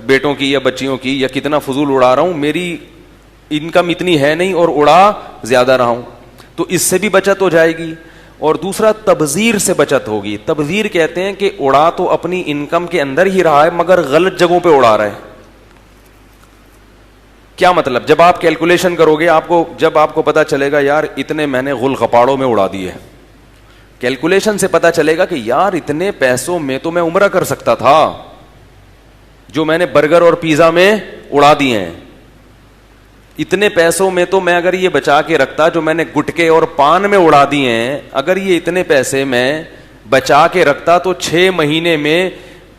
بیٹوں کی یا بچیوں کی یا کتنا فضول اڑا رہا ہوں. میری انکم اتنی ہے نہیں اور اڑا زیادہ رہا ہوں, تو اس سے بھی بچت ہو جائے گی. اور دوسرا تبذیر سے بچت ہوگی. تبذیر کہتے ہیں کہ اڑا تو اپنی انکم کے اندر ہی رہا ہے مگر غلط جگہوں پہ اڑا رہا ہے. کیا مطلب؟ جب آپ کیلکولیشن کرو گے, جب آپ کو پتا چلے گا یار اتنے میں نے غل غپاڑوں میں اڑا دیے, کیلکولیشن سے پتا چلے گا کہ یار اتنے پیسوں میں تو میں عمرہ کر سکتا تھا جو میں نے برگر اور پیزا میں اڑا دیے ہیں. اتنے پیسوں میں تو میں اگر یہ بچا کے رکھتا جو میں نے گٹکے اور پان میں اڑا دیے ہیں, اگر یہ اتنے پیسے میں بچا کے رکھتا تو 6 مہینے میں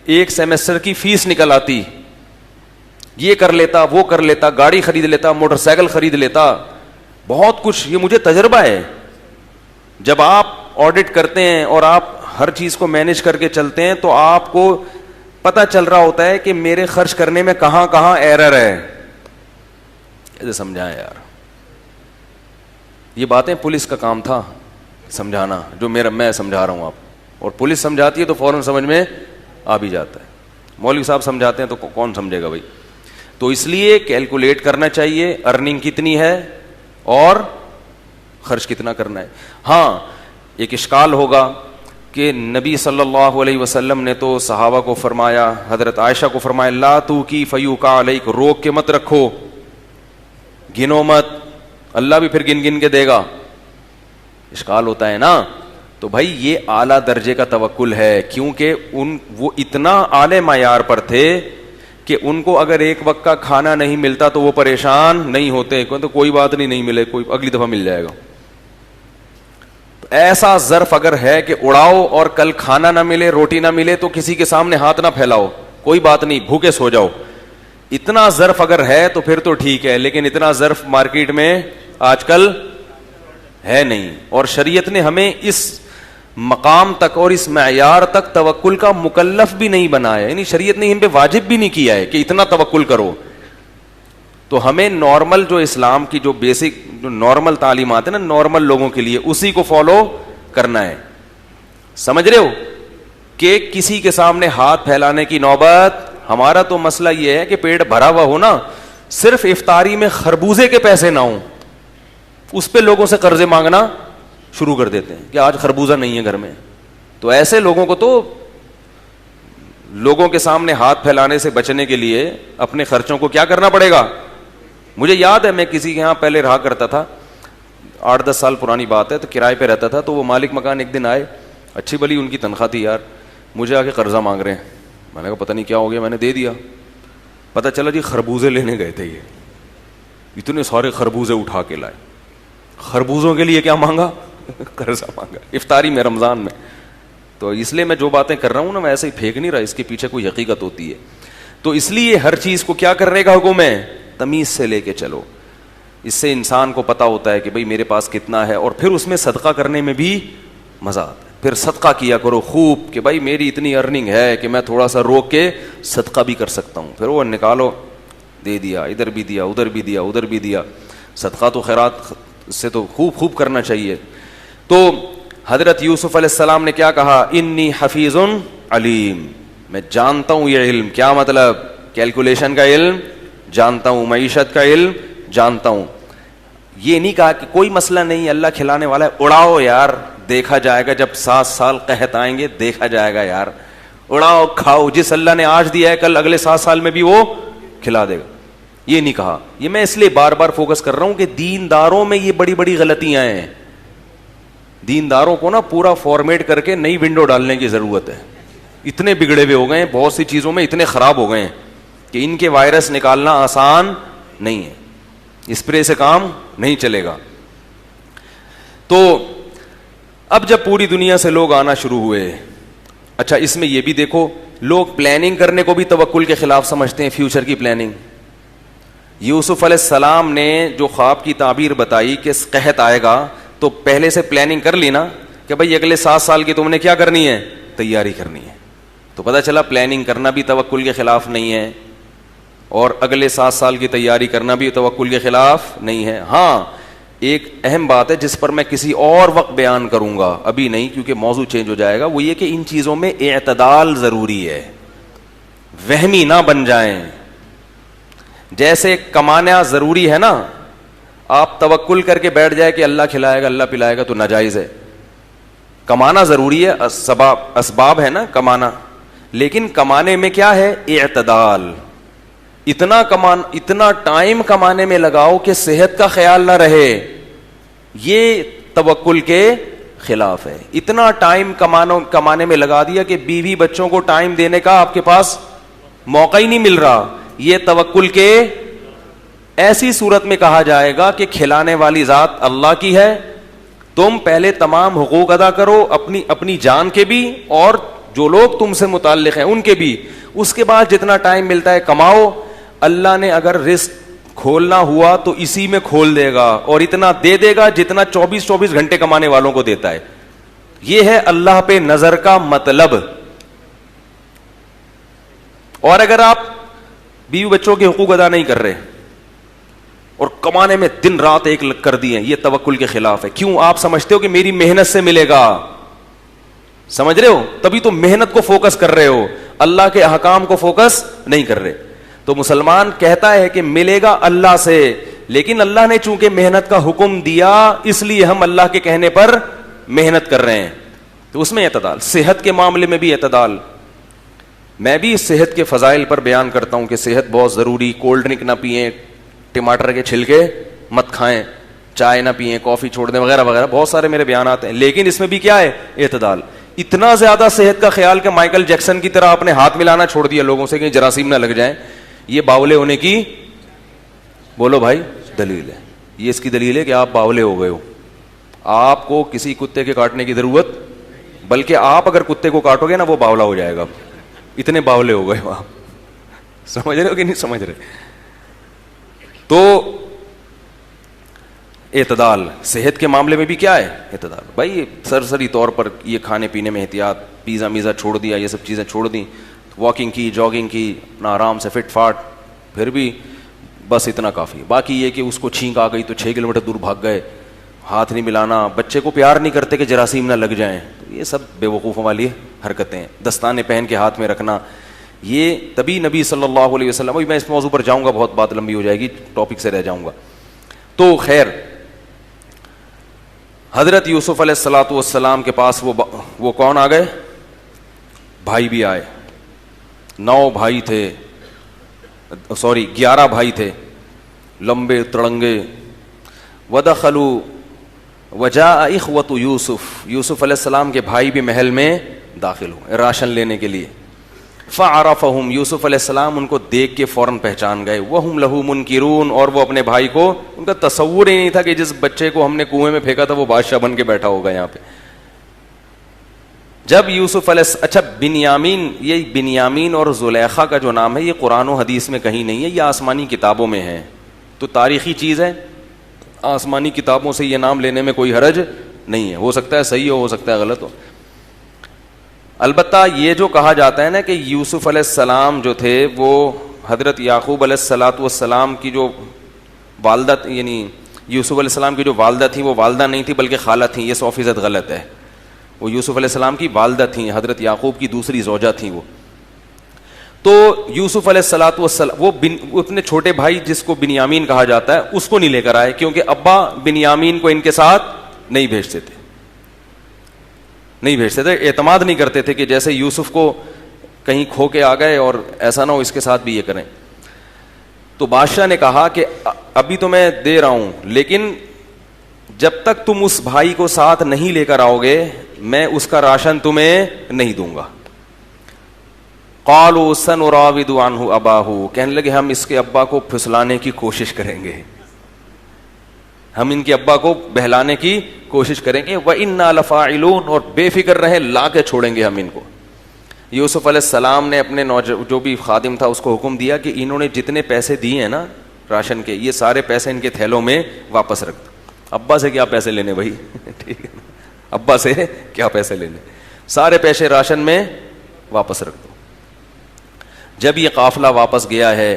ایک سیمسٹر کی فیس نکل آتی. یہ کر لیتا, وہ کر لیتا, گاڑی خرید لیتا, موٹر سائیکل خرید لیتا, بہت کچھ. یہ مجھے تجربہ ہے. جب آپ آڈٹ کرتے ہیں اور آپ ہر چیز کو مینیج کر کے چلتے ہیں تو آپ کو پتہ چل رہا ہوتا ہے کہ میرے خرچ کرنے میں کہاں کہاں ایرر ہے. ایسے سمجھائیں یار, یہ باتیں پولیس کا کام تھا سمجھانا, جو میں سمجھا رہا ہوں آپ, اور پولیس سمجھاتی ہے تو فوراً سمجھ میں آ بھی جاتا ہے. مولوی صاحب سمجھاتے ہیں تو کون سمجھے گا بھائی. تو اس لیے کیلکولیٹ کرنا چاہیے ارننگ کتنی ہے اور خرچ کتنا کرنا ہے. ہاں ایک اشکال ہوگا کہ نبی صلی اللہ علیہ وسلم نے تو صحابہ کو فرمایا, حضرت عائشہ کو فرمایا, لا تو کی فیوقع علیک, روک کے مت رکھو, گنو مت, اللہ بھی پھر گن گن کے دے گا. اشکال ہوتا ہے نا. تو بھائی یہ اعلیٰ درجے کا توکل ہے, کیونکہ وہ اتنا اعلی معیار پر تھے کہ ان کو اگر ایک وقت کا کھانا نہیں ملتا تو وہ پریشان نہیں ہوتے, تو کوئی بات نہیں ملے, کوئی اگلی دفعہ مل جائے گا. تو ایسا ظرف اگر ہے کہ اڑاؤ اور کل کھانا نہ ملے, روٹی نہ ملے, تو کسی کے سامنے ہاتھ نہ پھیلاؤ, کوئی بات نہیں, بھوکے سو جاؤ. اتنا ظرف اگر ہے تو پھر تو ٹھیک ہے, لیکن اتنا ظرف مارکیٹ میں آج کل ہے نہیں. اور شریعت نے ہمیں اس مقام تک اور اس معیار تک توکل کا مکلف بھی نہیں بنایا, یعنی شریعت نے ہم پہ واجب بھی نہیں کیا ہے کہ اتنا توکل کرو. تو ہمیں نارمل جو اسلام کی جو بیسک جو نارمل تعلیمات ہیں نا نارمل لوگوں کے لیے, اسی کو فالو کرنا ہے. سمجھ رہے ہو کہ کسی کے سامنے ہاتھ پھیلانے کی نوبت. ہمارا تو مسئلہ یہ ہے کہ پیٹ بھرا ہوا ہو نا, صرف افطاری میں خربوزے کے پیسے نہ ہوں, اس پہ لوگوں سے قرضے مانگنا شروع کر دیتے ہیں کہ آج خربوزہ نہیں ہے گھر میں. تو ایسے لوگوں کو تو لوگوں کے سامنے ہاتھ پھیلانے سے بچنے کے لیے اپنے خرچوں کو کیا کرنا پڑے گا. مجھے یاد ہے میں کسی کے یہاں پہلے رہا کرتا تھا, 8-10 سال پرانی بات ہے, تو کرائے پہ رہتا تھا. تو وہ مالک مکان ایک دن آئے, اچھی بلی ان کی تنخواہ تھی یار, مجھے آ کے قرضہ مانگ رہے ہیں. میں نے کہا پتہ نہیں کیا ہو گیا, میں نے دے دیا. پتہ چلا جی خربوزے لینے گئے تھے, یہ اتنے سارے خربوزے اٹھا کے لائے. خربوزوں کے لیے کیا مانگا؟ قرضہ مانگا افطاری میں, رمضان میں. تو اس لیے میں جو باتیں کر رہا ہوں نا میں ایسے ہی پھینک نہیں رہا, اس کے پیچھے کوئی حقیقت ہوتی ہے. تو اس لیے ہر چیز کو کیا کرنے کا حکم ہے, تمیز سے لے کے چلو. اس سے انسان کو پتا ہوتا ہے کہ بھئی میرے پاس کتنا ہے, اور پھر اس میں صدقہ کرنے میں بھی مزہ آتا ہے. پھر صدقہ کیا کرو خوب کہ بھائی میری اتنی ارننگ ہے کہ میں تھوڑا سا روک کے صدقہ بھی کر سکتا ہوں. پھر وہ نکالو, دے دیا, ادھر بھی دیا, ادھر بھی دیا, ادھر بھی دیا. صدقہ تو خیرات سے تو خوب کرنا چاہیے. تو حضرت یوسف علیہ السلام نے کیا کہا, انی حفیظ علیم, میں جانتا ہوں یہ علم. کیا مطلب؟ کیلکولیشن کا علم جانتا ہوں, معیشت کا علم جانتا ہوں. یہ نہیں کہا کہ کوئی مسئلہ نہیں, اللہ کھلانے والا ہے, اڑاؤ یار, دیکھا جائے گا جب 7 سال قحط آئیں گے, دیکھا جائے گا یار, اڑاؤ کھاؤ, جس اللہ نے آج دیا ہے کل اگلے 7 سال میں بھی وہ کھلا دے گا. یہ نہیں کہا. یہ میں اس لیے بار بار فوکس کر رہا ہوں کہ دینداروں میں یہ بڑی بڑی غلطیاں ہیں. دینداروں کو نا پورا فارمیٹ کر کے نئی ونڈو ڈالنے کی ضرورت ہے. اتنے بگڑے ہوئے ہو گئے ہیں, بہت سی چیزوں میں اتنے خراب ہو گئے ہیں کہ ان کے وائرس نکالنا آسان نہیں ہے. اسپرے سے کام نہیں چلے گا. تو اب جب پوری دنیا سے لوگ آنا شروع ہوئے, اچھا اس میں یہ بھی دیکھو, لوگ پلاننگ کرنے کو بھی توکل کے خلاف سمجھتے ہیں, فیوچر کی پلاننگ. یوسف علیہ السلام نے جو خواب کی تعبیر بتائی کہ قحط آئے گا, تو پہلے سے پلاننگ کر لی نا کہ بھائی اگلے 7 سال کی تم نے کیا کرنی ہے, تیاری کرنی ہے. تو پتہ چلا پلاننگ کرنا بھی توکل کے خلاف نہیں ہے, اور اگلے 7 سال کی تیاری کرنا بھی توکل کے خلاف نہیں ہے. ہاں ایک اہم بات ہے جس پر میں کسی اور وقت بیان کروں گا, ابھی نہیں کیونکہ موضوع چینج ہو جائے گا, وہ یہ کہ ان چیزوں میں اعتدال ضروری ہے, وہمی نہ بن جائیں. جیسے کمانا ضروری ہے نا, آپ توکل کر کے بیٹھ جائے کہ اللہ کھلائے گا اللہ پلائے گا تو ناجائز ہے. کمانا ضروری ہے, اسباب ہے نا کمانا, لیکن کمانے میں کیا ہے, اعتدال. اتنا ٹائم کمانے میں لگاؤ کہ صحت کا خیال نہ رہے, یہ توکل کے خلاف ہے. اتنا ٹائم کمانے میں لگا دیا کہ بیوی بچوں کو ٹائم دینے کا آپ کے پاس موقع ہی نہیں مل رہا, یہ توکل کے. ایسی صورت میں کہا جائے گا کہ کھلانے والی ذات اللہ کی ہے, تم پہلے تمام حقوق ادا کرو, اپنی جان کے بھی اور جو لوگ تم سے متعلق ہیں ان کے بھی, اس کے بعد جتنا ٹائم ملتا ہے کماؤ. اللہ نے اگر رزق کھولنا ہوا تو اسی میں کھول دے گا, اور اتنا دے دے گا جتنا 24 گھنٹے کمانے والوں کو دیتا ہے. یہ ہے اللہ پہ نظر کا مطلب. اور اگر آپ بیوی بچوں کے حقوق ادا نہیں کر رہے اور کمانے میں دن رات ایک لگ کر دیے, یہ توکل کے خلاف ہے. کیوں؟ آپ سمجھتے ہو کہ میری محنت سے ملے گا, سمجھ رہے ہو, تبھی تو محنت کو فوکس کر رہے ہو, اللہ کے احکام کو فوکس نہیں کر رہے. تو مسلمان کہتا ہے کہ ملے گا اللہ سے, لیکن اللہ نے چونکہ محنت کا حکم دیا اس لیے ہم اللہ کے کہنے پر محنت کر رہے ہیں. تو اس میں اعتدال. صحت کے معاملے میں بھی اعتدال. میں بھی صحت کے فضائل پر بیان کرتا ہوں کہ صحت بہت ضروری. کولڈ ڈرنک نہ پئیں, ٹماٹر کے چھلکے مت کھائیں, چائے نہ پئیں, کافی چھوڑ دیں, وغیرہ وغیرہ, بہت سارے میرے بیانات ہیں. لیکن اس میں بھی کیا ہے, اعتدال. اتنا زیادہ صحت کا خیال کہ مائیکل جیکسن کی طرح آپ نے ہاتھ ملانا چھوڑ دیا لوگوں سے کہ جراثیم نہ لگ جائیں, یہ باولے ہونے کی, بولو بھائی, دلیل ہے. یہ اس کی دلیل ہے کہ آپ باولے ہو گئے ہو. آپ کو کسی کتے کے کاٹنے کی ضرورت, بلکہ آپ اگر کتے کو کاٹو گے نا وہ باولا ہو جائے گا. اتنے باولے ہو گئے ہو آپ. سمجھ رہے ہو کہ نہیں سمجھ رہے؟ تو اعتدال. صحت کے معاملے میں بھی کیا ہے, اعتدال. بھائی سرسری طور پر یہ کھانے پینے میں احتیاط, پیزا میزا چھوڑ دیا, یہ سب چیزیں چھوڑ دیں, واکنگ کی, جاگنگ کی, اپنا آرام سے فٹ فاٹ, پھر بھی بس اتنا کافی. باقی یہ کہ اس کو چھینک آ گئی تو 6 کلومیٹر دور بھاگ گئے, ہاتھ نہیں ملانا, بچے کو پیار نہیں کرتے کہ جراثیم نہ لگ جائیں, یہ سب بے وقوفوں والی حرکتیں. دستانے پہن کے ہاتھ میں رکھنا, یہ تبھی نبی صلی اللہ علیہ وسلم. میں اس موضوع پر جاؤں گا, بہت بات لمبی ہو جائے گی, ٹاپک سے رہ جاؤں گا. تو خیر, حضرت یوسف علیہ الصلوۃ والسلام کے پاس وہ کون آ گئے, بھائی بھی آئے. 9 بھائی تھے, 11 بھائی تھے, لمبے تڑنگے. ودخلوا وجاء اخوۃ یوسف, یوسف علیہ السلام کے بھائی بھی محل میں داخل ہوئے راشن لینے کے لیے. فعرفہم, یوسف علیہ السلام ان کو دیکھ کے فوراً پہچان گئے. وہم لہ منکرون, اور وہ اپنے بھائی کو, ان کا تصور ہی نہیں تھا کہ جس بچے کو ہم نے کنویں میں پھینکا تھا وہ بادشاہ بن کے بیٹھا ہوگا یہاں پہ. جب یوسف علیہ اچھا بنیامین, یہ بنیامین اور زلیخا کا جو نام ہے یہ قرآن و حدیث میں کہیں نہیں ہے, یہ آسمانی کتابوں میں ہے. تو تاریخی چیز ہے, آسمانی کتابوں سے یہ نام لینے میں کوئی حرج نہیں ہے. ہو سکتا ہے صحیح ہو سکتا ہے غلط ہو. البتہ یہ جو کہا جاتا ہے نا کہ یوسف علیہ السلام جو تھے وہ حضرت یعقوب علیہ الصلوۃ والسلام کی جو والدہ, یعنی یوسف علیہ السلام کی جو والدہ تھیں وہ والدہ نہیں تھی بلکہ خالہ تھیں, یہ 100% غلط ہے. وہ یوسف علیہ السلام کی والدہ تھیں, حضرت یعقوب کی دوسری زوجہ تھیں وہ. تو یوسف علیہ الصلوۃ والسلام وہ اپنے چھوٹے بھائی جس کو بنیامین کہا جاتا ہے اس کو نہیں لے کر آئے, کیونکہ ابا بنیامین کو ان کے ساتھ نہیں بھیجتے تھے. نہیں بھیجتے تھے, اعتماد نہیں کرتے تھے کہ جیسے یوسف کو کہیں کھو کے آ گئے اور ایسا نہ ہو اس کے ساتھ بھی یہ کریں. تو بادشاہ نے کہا کہ ابھی تو میں دے رہا ہوں, لیکن جب تک تم اس بھائی کو ساتھ نہیں لے کر آؤ گے میں اس کا راشن تمہیں نہیں دوں گا. قالوا سنراود عنہ اباہ, کہنے لگے ہم اس کے ابا کو پھسلانے کی کوشش کریں گے, ہم ان کے ابا کو بہلانے کی کوشش کریں گے. وَإِنَّا لَفَاعِلُونَ, اور بے فکر رہے, لا کے چھوڑیں گے ہم ان کو. یوسف علیہ السلام نے اپنے جو بھی خادم تھا اس کو حکم دیا کہ انہوں نے جتنے پیسے دیے ہیں نا راشن کے, یہ سارے پیسے ان کے تھیلوں میں واپس رکھ دو. ابا سے کیا پیسے لینے بھائی, ٹھیک ہے نا, ابا سے کیا پیسے لینے, سارے پیسے راشن میں واپس رکھ دو. جب یہ قافلہ واپس گیا ہے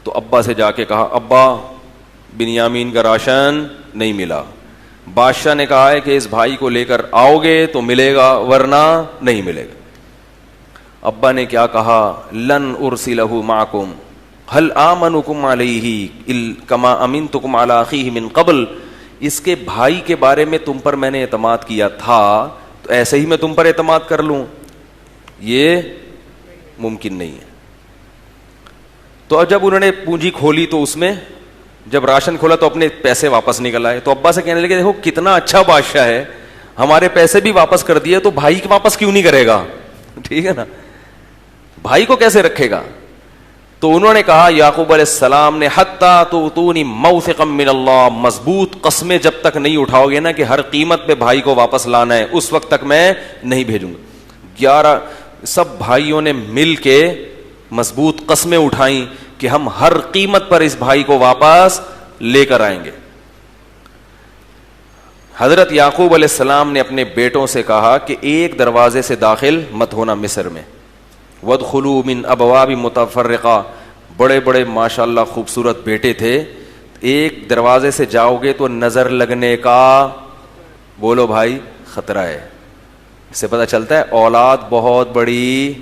تو ابا سے جا کے کہا ابا بنیامین کا راشن نہیں ملا. بادشاہ نے کہا ہے کہ اس بھائی کو لے کر آؤ گے تو ملے گا ورنہ نہیں ملے گا. ابا نے کیا کہا, لن ارسلہ معکم هل آمنکم علیہ کما امنتکم علی اخیہ من قبل, اس کے بھائی کے بارے میں تم پر میں نے اعتماد کیا تھا تو ایسے ہی میں تم پر اعتماد کر لوں, یہ ممکن نہیں ہے. تو جب انہوں نے پونجی کھولی تو اس میں جب راشن کھولا تو اپنے پیسے واپس نکل آئے. تو ابا سے کہنے لگے دیکھو کتنا اچھا بادشاہ ہے, ہمارے پیسے بھی واپس کر دیے تو بھائی کے واپس کیوں نہیں کرے گا, ٹھیک ہے نا, بھائی کو کیسے رکھے گا. تو انہوں نے کہا یعقوب علیہ السلام نے حتیٰ تؤتونی موثقا من اللہ, مضبوط قسمیں جب تک نہیں اٹھاؤ گے نا کہ ہر قیمت پہ بھائی کو واپس لانا ہے اس وقت تک میں نہیں بھیجوں گا. 11 سب بھائیوں نے مل کے مضبوط قسمیں اٹھائیں کہ ہم ہر قیمت پر اس بھائی کو واپس لے کر آئیں گے. حضرت یعقوب علیہ السلام نے اپنے بیٹوں سے کہا کہ ایک دروازے سے داخل مت ہونا مصر میں, وادخلوا من ابواب متفرقہ, بڑے بڑے ماشاءاللہ خوبصورت بیٹے تھے, ایک دروازے سے جاؤ گے تو نظر لگنے کا بولو بھائی خطرہ ہے. اس سے پتہ چلتا ہے اولاد بہت بڑی,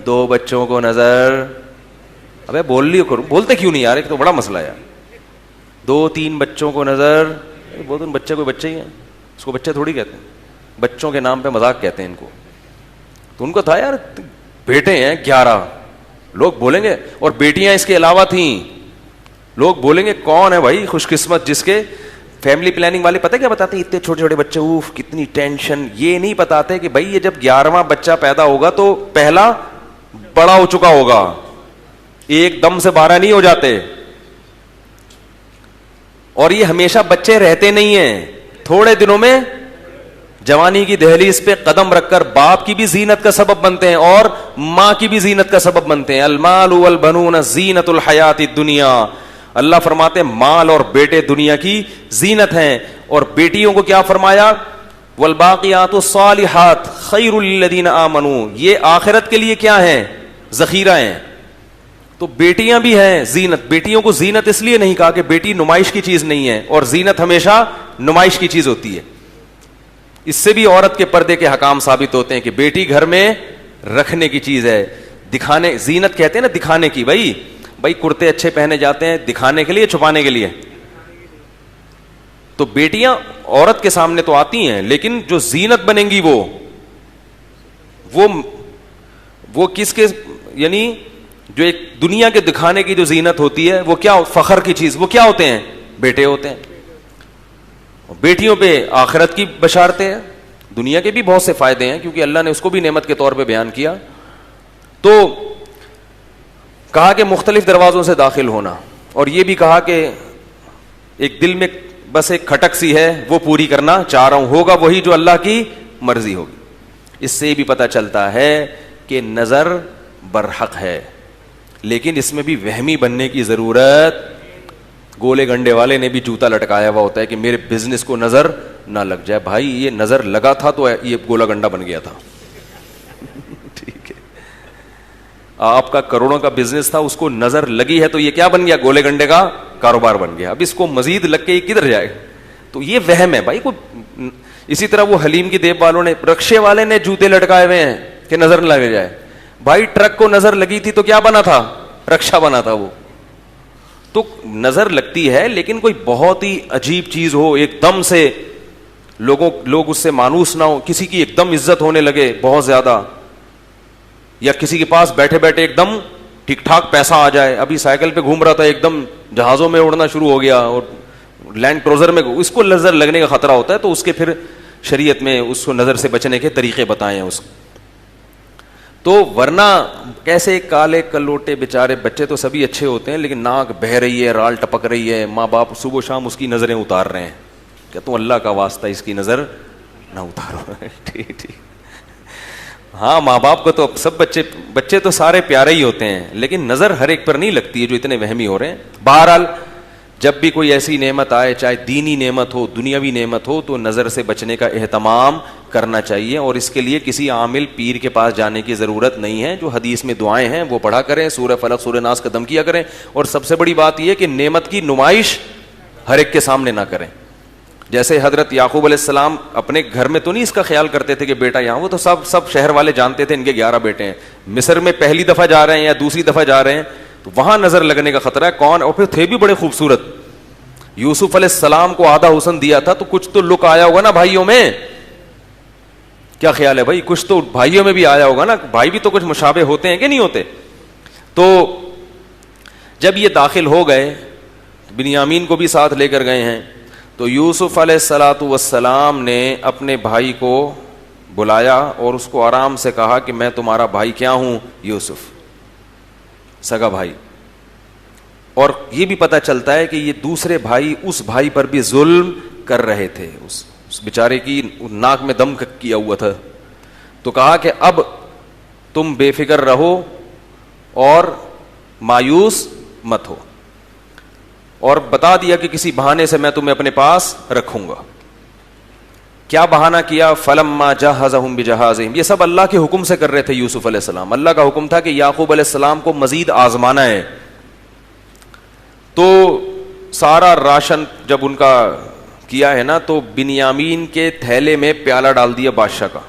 2 بچوں کو نظر, ابے بول لی کرو, بولتے کیوں نہیں یار, ایک تو بڑا مسئلہ ہے. 2-3 بچوں کو نظر, بہت ان بچے کوئی بچے ہی ہیں, اس کو بچے تھوڑی کہتے ہیں, بچوں کے نام پہ مذاق کہتے ہیں ان کو. تو ان کو تھا یار بیٹے ہیں 11, لوگ بولیں گے, اور بیٹیاں اس کے علاوہ تھیں, لوگ بولیں گے کون ہے بھائی خوش قسمت جس کے فیملی پلاننگ والے پتہ کیا بتاتے ہیں, اتنے چھوٹے چھوٹے بچے, اوف کتنی ٹینشن. یہ نہیں بتاتے کہ بھائی یہ جب 11واں بچہ پیدا ہوگا تو پہلا بڑا ہو چکا ہوگا, ایک دم سے 12 نہیں ہو جاتے. اور یہ ہمیشہ بچے رہتے نہیں ہیں, تھوڑے دنوں میں جوانی کی دہلیز پہ قدم رکھ کر باپ کی بھی زینت کا سبب بنتے ہیں اور ماں کی بھی زینت کا سبب بنتے ہیں. المال والبنون زینت الحیات الدنیا, اللہ فرماتے ہیں مال اور بیٹے دنیا کی زینت ہیں. اور بیٹیوں کو کیا فرمایا, والباقیات الصالحات خیر للذین آمنوا, یہ آخرت کے لیے کیا ہیں, ذخیرہ ہیں. تو بیٹیاں بھی ہیں زینت. بیٹیوں کو زینت اس لیے نہیں کہا کہ بیٹی نمائش کی چیز نہیں ہے, اور زینت ہمیشہ نمائش کی چیز ہوتی ہے. اس سے بھی عورت کے پردے کے حکام ثابت ہوتے ہیں کہ بیٹی گھر میں رکھنے کی چیز ہے, دکھانے, زینت کہتے ہیں نا دکھانے کی. بھائی کرتے اچھے پہنے جاتے ہیں دکھانے کے لیے, چھپانے کے لیے. تو بیٹیاں عورت کے سامنے تو آتی ہیں, لیکن جو زینت بنیں گی وہ کس کے, یعنی جو ایک دنیا کے دکھانے کی جو زینت ہوتی ہے وہ کیا, فخر کی چیز, وہ کیا ہوتے ہیں, بیٹے ہوتے ہیں. بیٹیوں پہ آخرت کی بشارتیں ہیں, دنیا کے بھی بہت سے فائدے ہیں کیونکہ اللہ نے اس کو بھی نعمت کے طور پہ بیان کیا. تو کہا کہ مختلف دروازوں سے داخل ہونا, اور یہ بھی کہا کہ ایک دل میں بس ایک کھٹک سی ہے وہ پوری کرنا چاہ رہا ہوں, ہوگا وہی جو اللہ کی مرضی ہوگی. اس سے بھی پتہ چلتا ہے کہ نظر برحق ہے, لیکن اس میں بھی وہمی بننے کی ضرورت. گولے گنڈے والے نے بھی جوتا لٹکایا ہوا ہوتا ہے کہ میرے بزنس کو نظر نہ لگ جائے. بھائی یہ نظر لگا تھا تو یہ گولا گنڈا بن گیا تھا. ٹھیک ہے, آپ کا کروڑوں کا بزنس تھا, اس کو نظر لگی ہے تو یہ کیا بن گیا, گولے گنڈے کا کاروبار بن گیا. اب اس کو مزید لگ کے یہ کدھر جائے, تو یہ وہم ہے بھائی. اسی طرح وہ حلیم کی دیب والوں نے, رکشے والے نے جوتے لٹکائے ہوئے ہیں کہ نظر نہ لگ جائے. بھائی ٹرک کو نظر لگی تھی تو کیا بنا تھا, رکشا بنا تھا. وہ تو نظر لگتی ہے لیکن کوئی بہت ہی عجیب چیز ہو ایک دم سے, لوگ اس سے مانوس نہ ہو, کسی کی ایک دم عزت ہونے لگے بہت زیادہ, یا کسی کے پاس بیٹھے بیٹھے ایک دم ٹھیک ٹھاک پیسہ آ جائے. ابھی سائیکل پہ گھوم رہا تھا, ایک دم جہازوں میں اڑنا شروع ہو گیا اور لینڈ کروزر میں, اس کو نظر لگنے کا خطرہ ہوتا ہے. تو اس کے پھر شریعت میں اس کو نظر سے بچنے کے طریقے بتائے ہیں اس کو. تو ورنہ کیسے کالے کلوٹے بیچارے بچے تو سبھی اچھے ہوتے ہیں, لیکن ناک بہہ رہی ہے, رال ٹپک رہی ہے, ماں باپ صبح و شام اس کی نظریں اتار رہے ہیں, کہ تم اللہ کا واسطہ اس کی نظر نہ اتارو. ٹھیک. ہاں ماں باپ کو تو سب بچے تو سارے پیارے ہی ہوتے ہیں, لیکن نظر ہر ایک پر نہیں لگتی ہے جو اتنے وہمی ہو رہے ہیں. بہرحال جب بھی کوئی ایسی نعمت آئے, چاہے دینی نعمت ہو دنیاوی نعمت ہو, تو نظر سے بچنے کا اہتمام کرنا چاہیے. اور اس کے لیے کسی عامل پیر کے پاس جانے کی ضرورت نہیں ہے. جو حدیث میں دعائیں ہیں وہ پڑھا کریں, سورہ فلق سورہ ناس کا دم کیا کریں. اور سب سے بڑی بات یہ کہ نعمت کی نمائش ہر ایک کے سامنے نہ کریں. جیسے حضرت یعقوب علیہ السلام اپنے گھر میں تو نہیں اس کا خیال کرتے تھے کہ بیٹا یہاں, وہ تو سب شہر والے جانتے تھے ان کے 11 بیٹے ہیں. مصر میں پہلی دفعہ جا رہے ہیں یا دوسری دفعہ جا رہے ہیں, تو وہاں نظر لگنے کا خطرہ ہے. کون, اور پھر تھے بھی بڑے خوبصورت. یوسف علیہ السلام کو آدھا حسن دیا تھا, تو کچھ تو لک آیا ہوگا نا بھائیوں میں. کیا خیال ہے بھائی, کچھ تو بھائیوں میں بھی آیا ہوگا نا. بھائی بھی تو کچھ مشابہ ہوتے ہیں کہ نہیں ہوتے. تو جب یہ داخل ہو گئے, بنیامین کو بھی ساتھ لے کر گئے ہیں, تو یوسف علیہ الصلاۃ والسلام نے اپنے بھائی کو بلایا اور اس کو آرام سے کہا کہ میں تمہارا بھائی کیا ہوں, یوسف, سگا بھائی. اور یہ بھی پتہ چلتا ہے کہ یہ دوسرے بھائی اس بھائی پر بھی ظلم کر رہے تھے. اس بیچارے کی ناک میں دم کیا ہوا تھا. تو کہا کہ اب تم بے فکر رہو اور مایوس مت ہو, اور بتا دیا کہ کسی بہانے سے میں تمہیں اپنے پاس رکھوں گا. کیا بہانہ کیا؟ فلما جہزہم بجہازہم. یہ سب اللہ کے حکم سے کر رہے تھے یوسف علیہ السلام. اللہ کا حکم تھا کہ یعقوب علیہ السلام کو مزید آزمانا ہے. تو سارا راشن جب ان کا کیا ہے نا, تو بنیامین کے تھیلے میں پیالہ ڈال دیا بادشاہ کا.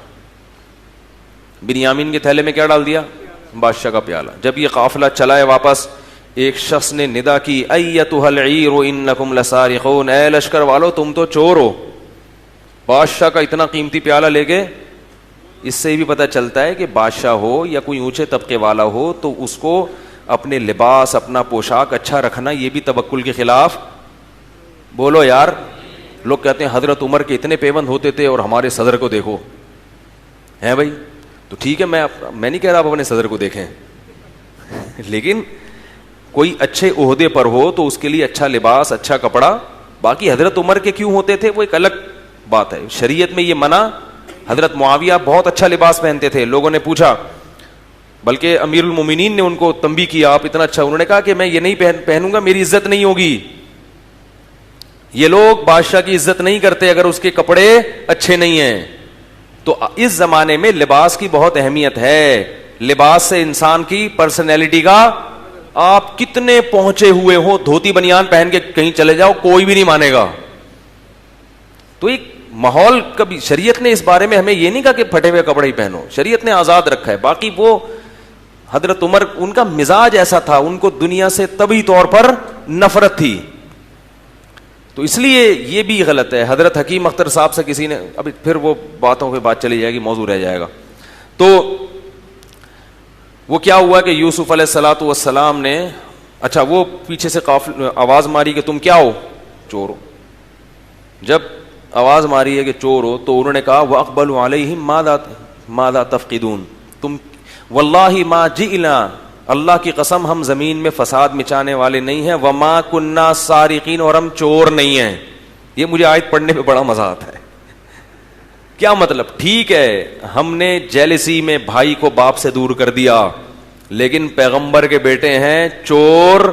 بنیامین کے تھیلے میں کیا ڈال دیا؟ بادشاہ کا پیالہ. جب یہ قافلہ چلا ہے واپس, ایک شخص نے ندا کی, ایتھا العیر انکم لسارقون, اے لشکر والو تم تو چور ہو. بادشاہ کا اتنا قیمتی پیالہ لے گئے. اس سے بھی پتہ چلتا ہے کہ بادشاہ ہو یا کوئی اونچے طبقے والا ہو, تو اس کو اپنے لباس اپنا پوشاک اچھا رکھنا یہ بھی توکل کے خلاف. بولو یار. لوگ کہتے ہیں حضرت عمر کے اتنے پیوند ہوتے تھے اور ہمارے صدر کو دیکھو. ہیں بھائی, تو ٹھیک ہے, میں نہیں کہہ رہا آپ اپنے صدر کو دیکھیں, لیکن کوئی اچھے عہدے پر ہو تو اس کے لیے اچھا لباس اچھا کپڑا. باقی حضرت عمر کے کیوں ہوتے تھے وہ ایک الگ بات ہے. شریعت میں یہ منع. حضرت معاویہ بہت اچھا لباس پہنتے تھے. لوگوں نے پوچھا, بلکہ امیر المومنین نے ان کو تنبیہ کیا, آپ اتنا اچھا. انہوں نے کہا کہ میں یہ نہیں پہنوں گا, میری عزت نہیں ہوگی. یہ لوگ بادشاہ کی عزت نہیں کرتے اگر اس کے کپڑے اچھے نہیں ہیں. تو اس زمانے میں لباس کی بہت اہمیت ہے. لباس سے انسان کی پرسنالٹی کا, آپ کتنے پہنچے ہوئے ہو, دھوتی بنیان پہن کے کہیں چلے جاؤ کوئی بھی نہیں مانے گا. تو ایک ماحول کبھی, شریعت نے اس بارے میں ہمیں یہ نہیں کہا کہ پھٹے ہوئے کپڑے ہی پہنو, شریعت نے آزاد رکھا ہے. باقی وہ حضرت عمر, ان کا مزاج ایسا تھا, ان کو دنیا سے طبعی طور پر نفرت تھی. تو اس لیے یہ بھی غلط ہے. حضرت حکیم اختر صاحب سے کسی نے, ابھی پھر وہ باتوں کی بات چلی جائے گی, موضوع رہ جائے گا. تو وہ کیا ہوا کہ یوسف علیہ الصلاۃ والسلام نے, اچھا وہ پیچھے سے آواز ماری کہ تم کیا ہو, چور ہو. جب آواز ماری ہے کہ چور ہو, تو انہوں نے کہا وَأَقْبَلُوا عَلَيْهِمْ مَاذَا تَفْقِدُونَ, تم واللہ ما جئنا, اللہ کی قسم ہم زمین میں فساد مچانے والے نہیں ہیں, وما کننا سارقین, اور ہم چور نہیں ہیں. یہ مجھے آیت پڑھنے پہ بڑا مزہ آتا ہے. کیا مطلب؟ ٹھیک ہے ہم نے جیلسی میں بھائی کو باپ سے دور کر دیا, لیکن پیغمبر کے بیٹے ہیں چور.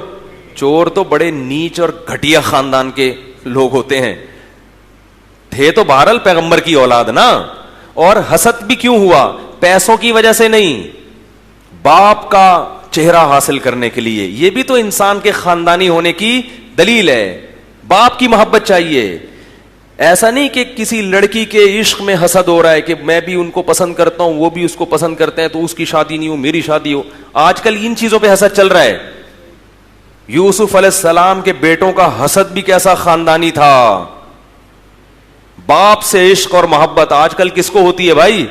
چور تو بڑے نیچ اور گھٹیا خاندان کے لوگ ہوتے ہیں. تھے تو بہرحال پیغمبر کی اولاد نا. اور حسد بھی کیوں ہوا؟ پیسوں کی وجہ سے نہیں, باپ کا چہرہ حاصل کرنے کے لیے. یہ بھی تو انسان کے خاندانی ہونے کی دلیل ہے. باپ کی محبت چاہیے. ایسا نہیں کہ کسی لڑکی کے عشق میں حسد ہو رہا ہے کہ میں بھی ان کو پسند کرتا ہوں, وہ بھی اس کو پسند کرتے ہیں, تو اس کی شادی نہیں ہو میری شادی ہو. آج کل ان چیزوں پہ حسد چل رہا ہے. یوسف علیہ السلام کے بیٹوں کا حسد بھی کیسا خاندانی تھا. باپ سے عشق اور محبت آج کل کس کو ہوتی ہے بھائی؟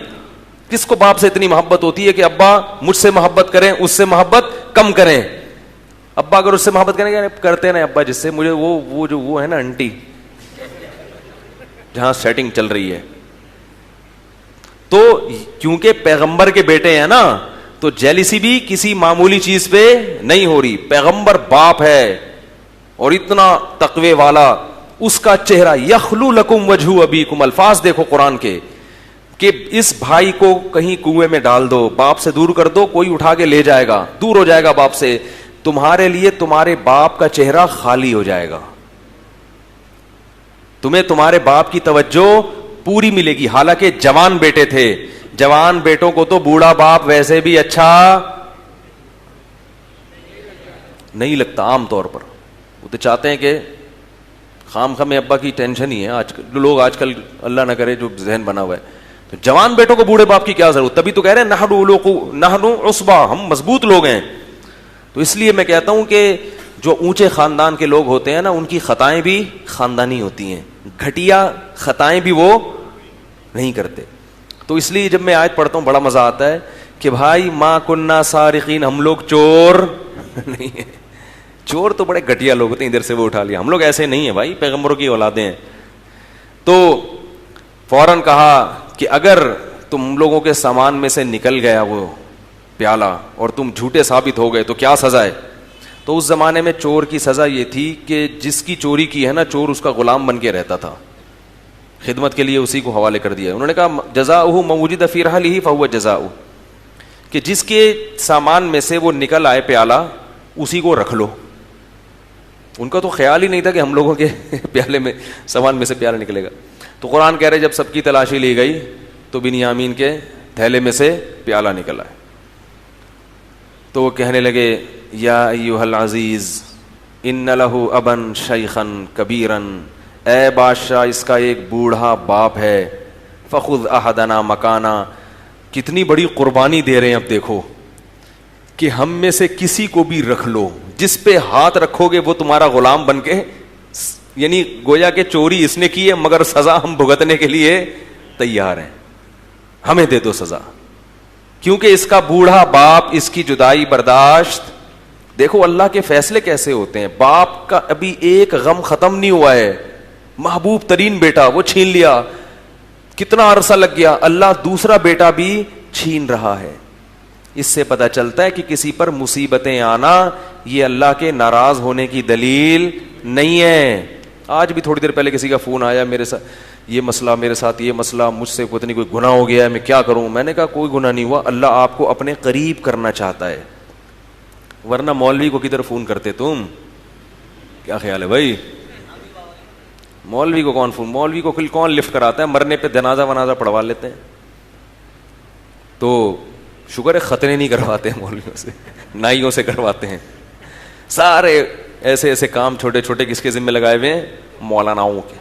کس کو باپ سے اتنی محبت ہوتی ہے کہ ابا مجھ سے محبت کریں, اس سے محبت کم کریں. ابا اگر اس سے محبت کریں گے, کرتے نا ابا جس سے مجھے وہ جو وہ ہے نا انٹی جہاں سیٹنگ چل رہی ہے. تو کیونکہ پیغمبر کے بیٹے ہیں نا, تو جیلیسی بھی کسی معمولی چیز پہ نہیں ہو رہی. پیغمبر باپ ہے اور اتنا تقوی والا, اس کا چہرہ یخلو لکم وجہ ابیکم, الفاظ دیکھو قرآن کے, کہ اس بھائی کو کہیں کنویں میں ڈال دو, باپ سے دور کر دو, کوئی اٹھا کے لے جائے گا, دور ہو جائے گا باپ سے, تمہارے لیے تمہارے باپ کا چہرہ خالی ہو جائے گا, تمہیں تمہارے باپ کی توجہ پوری ملے گی. حالانکہ جوان بیٹے تھے, جوان بیٹوں کو تو بوڑھا باپ ویسے بھی اچھا نہیں لگتا عام طور پر. وہ تو چاہتے ہیں کہ خام خام ابا کی ٹینشن ہی ہے آج کل لوگ, آج کل اللہ نہ کرے جو ذہن بنا ہوا ہے. تو جوان بیٹوں کو بوڑھے باپ کی کیا ضرورت, تبھی تو کہہ رہے ہیں نحنو عصبہ, ہم مضبوط لوگ ہیں. تو اس لیے میں کہتا ہوں کہ جو اونچے خاندان کے لوگ ہوتے ہیں نا, ان کی خطائیں بھی خاندانی ہوتی ہیں, گھٹیا خطائیں بھی وہ نہیں کرتے. تو اس لیے جب میں آیت پڑھتا ہوں بڑا مزہ آتا ہے کہ بھائی ما کننا سارقین, ہم لوگ چور نہیں ہیں. چور تو بڑے گھٹیا لوگ ہوتے ہیں, ادھر سے وہ اٹھا لیا, ہم لوگ ایسے نہیں ہیں بھائی, پیغمبروں کی اولادیں ہیں. تو فوراً کہا کہ اگر تم لوگوں کے سامان میں سے نکل گیا وہ پیالہ اور تم جھوٹے ثابت ہو گئے تو کیا سزا ہے. تو اس زمانے میں چور کی سزا یہ تھی کہ جس کی چوری کی ہے نا, چور اس کا غلام بن کے رہتا تھا, خدمت کے لیے اسی کو حوالے کر دیا. انہوں نے کہا جزاؤہ ما وجد فی رحلہ فہو جزاؤہ, کہ جس کے سامان میں سے وہ نکل آئے پیالہ اسی کو رکھ لو. ان کا تو خیال ہی نہیں تھا کہ ہم لوگوں کے پیالے میں سامان میں سے پیالہ نکلے گا. تو قرآن کہہ رہے جب سب کی تلاشی لی گئی تو بنیامین کے تھیلے میں سے پیالہ نکلا ہے. تو وہ کہنے لگے یا ایھا العزیز ان لہ ابن شیخا کبیرا, اے بادشاہ اس کا ایک بوڑھا باپ ہے, فخذ احدنا مکانا, کتنی بڑی قربانی دے رہے ہیں. اب دیکھو کہ ہم میں سے کسی کو بھی رکھ لو, جس پہ ہاتھ رکھو گے وہ تمہارا غلام بن کے, یعنی گویا کہ چوری اس نے کی ہے مگر سزا ہم بھگتنے کے لیے تیار ہیں, ہمیں دے دو سزا. کیونکہ اس کا بوڑھا باپ اس کی جدائی برداشت. دیکھو اللہ کے فیصلے کیسے ہوتے ہیں, باپ کا ابھی ایک غم ختم نہیں ہوا ہے, محبوب ترین بیٹا وہ چھین لیا, کتنا عرصہ لگ گیا, اللہ دوسرا بیٹا بھی چھین رہا ہے. اس سے پتہ چلتا ہے کہ کسی پر مصیبتیں آنا یہ اللہ کے ناراض ہونے کی دلیل نہیں ہے. آج بھی تھوڑی دیر پہلے کسی کا فون آیا, میرے ساتھ یہ مسئلہ, میرے ساتھ یہ مسئلہ, مجھ سے پتہ نہیں کوئی گناہ ہو گیا ہے, میں کیا کروں. میں نے کہا کوئی گناہ نہیں ہوا, اللہ آپ کو اپنے قریب کرنا چاہتا ہے, ورنہ مولوی کو کدھر فون کرتے تم, کیا خیال ہے بھائی؟ مولوی کو کون فون, مولوی کو کون لفٹ کراتا ہے, مرنے پہ جنازہ ونازہ پڑھوا لیتے ہیں. تو شکر ہے خطرے نہیں کرواتے ہیں مولویوں سے, نائیوں سے کرواتے ہیں. سارے ایسے ایسے کام چھوٹے چھوٹے کس کے ذمہ لگائے ہوئے ہیں, مولاناؤں کے.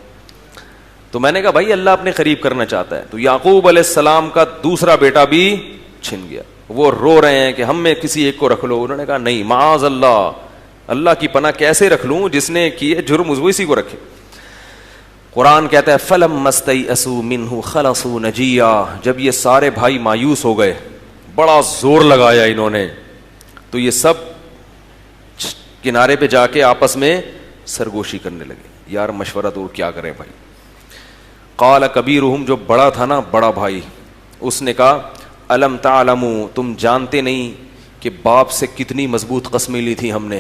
تو میں نے کہا بھائی اللہ اپنے قریب کرنا چاہتا ہے. تو یعقوب علیہ السلام کا دوسرا بیٹا بھی چھن گیا, وہ رو رہے ہیں کہ ہم میں کسی ایک کو رکھ لو. انہوں نے کہا نہیں, معاذ اللہ, اللہ کی پناہ, کیسے رکھ لوں, جس نے کیے جرم وہ اسی کو رکھے. قرآن کہتا ہے فلما استیئسوا منہ خلصوا نجیا, جب یہ سارے بھائی مایوس ہو گئے, بڑا زور لگایا انہوں نے, تو یہ سب کنارے پہ جا کے آپس میں سرگوشی کرنے لگے, یار مشورہ دو کیا کریں بھائی. قال کبیرہم, جو بڑا تھا نا بڑا بھائی, اس نے کہا الم تعلموا, تم جانتے نہیں کہ باپ سے کتنی مضبوط قسمیں لی تھی ہم نے,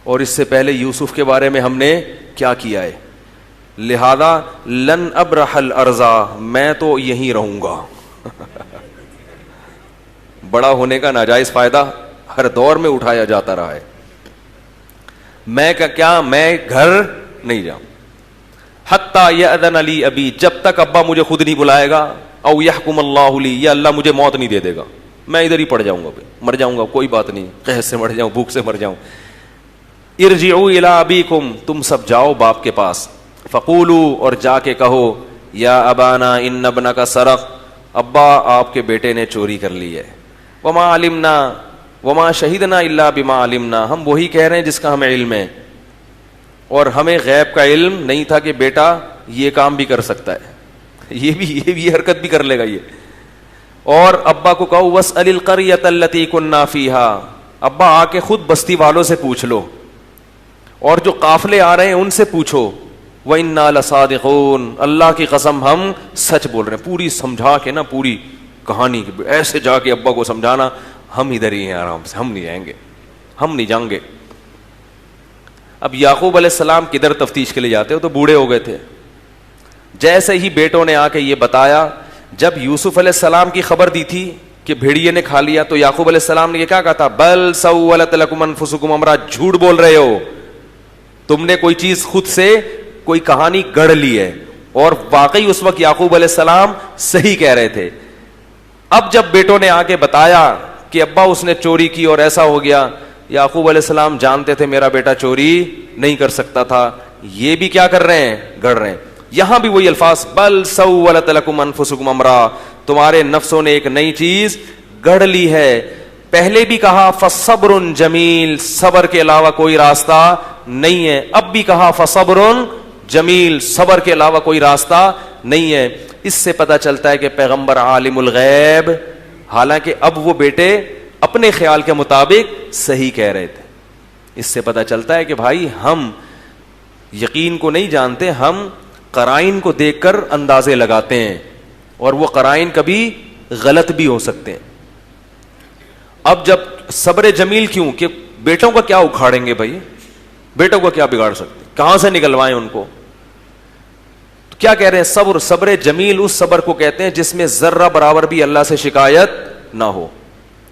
اور اس سے پہلے یوسف کے بارے میں ہم نے کیا کیا ہے, لہذا لن ابرح الارض, میں تو یہیں رہوں گا. بڑا ہونے کا ناجائز فائدہ ہر دور میں اٹھایا جاتا رہا ہے. میں کیا میں گھر نہیں جاؤں, حتی یأذن لی ابی, جب تک ابا مجھے خود نہیں بلائے گا, او یحکم اللہ لی, یا اللہ مجھے موت نہیں دے دے گا, میں ادھر ہی پڑ جاؤں گا, مر جاؤں گا, کوئی بات نہیں, قحط سے مر جاؤں, بھوک سے مر جاؤں. ارجعوا الی ابیکم, تم سب جاؤ باپ کے پاس, فقولوا, اور جا کے کہو, یا ابانا ان ابنک سرق, ابا آپ کے بیٹے نے چوری کر لی ہے, وما علمنا وما شہدنا الا بما علمنا, ہم وہی کہہ رہے ہیں جس کا ہمیں علم ہے, اور ہمیں غیب کا علم نہیں تھا کہ بیٹا یہ کام بھی کر سکتا ہے, یہ حرکت بھی کر لے گا یہ. اور ابا کو کہو واسأل القریۃ التی کنا فیہا, ابا آ کے خود بستی والوں سے پوچھ لو, اور جو قافلے آ رہے ہیں ان سے پوچھو. وَإِنَّا لَصَادِقُونَ, اللہ کی قسم ہم سچ بول رہے ہیں. پوری سمجھا کے نا, پوری کہانی ایسے جا کے ابا کو سمجھانا, ہم ادھر ہی ہیں آرام سے, ہم نہیں جائیں گے, ہم نہیں جائیں گے. اب یعقوب علیہ السلام کدھر تفتیش کے لیے جاتے ہو, تو بوڑھے ہو گئے تھے. جیسے ہی بیٹوں نے آ کے یہ بتایا, جب یوسف علیہ السلام کی خبر دی تھی کہ بھیڑیے نے کھا لیا, تو یعقوب علیہ السلام نے یہ کیا کہا تھا, بل سولت لکم انفسکم امرا, جھوٹ بول رہے ہو, تم نے کوئی چیز خود سے کوئی کہانی گڑھ لی ہے. اور واقعی اس وقت یعقوب علیہ السلام صحیح کہہ رہے تھے. اب جب بیٹوں نے آ کے بتایا کہ ابا اس نے چوری کی اور ایسا ہو گیا, یعقوب علیہ السلام جانتے تھے میرا بیٹا چوری نہیں کر سکتا تھا, یہ بھی کیا کر رہے ہیں, گڑھ رہے ہیں. یہاں بھی وہی الفاظ, بل سولت لکم انفسکم امرا, تمہارے نفسوں نے ایک نئی چیز گڑھ لی ہے. پہلے بھی کہا فصبر جمیل, صبر کے علاوہ کوئی راستہ نہیں ہے. اب بھی کہا فصبر جمیل, صبر کے علاوہ کوئی راستہ نہیں ہے. اس سے پتہ چلتا ہے کہ پیغمبر عالم الغیب, حالانکہ اب وہ بیٹے اپنے خیال کے مطابق صحیح کہہ رہے تھے. اس سے پتہ چلتا ہے کہ بھائی ہم یقین کو نہیں جانتے, ہم قرائن کو دیکھ کر اندازے لگاتے ہیں, اور وہ قرائن کبھی غلط بھی ہو سکتے ہیں. اب جب صبر جمیل کیوں, کہ بیٹوں کا کیا اکھاڑیں گے بھائی, بیٹوں کو کیا بگاڑ سکتے, کہاں سے نکلوائیں ان کو. تو کیا کہہ رہے ہیں, صبر جمیل اس صبر کو کہتے ہیں جس میں ذرہ برابر بھی اللہ سے شکایت نہ ہو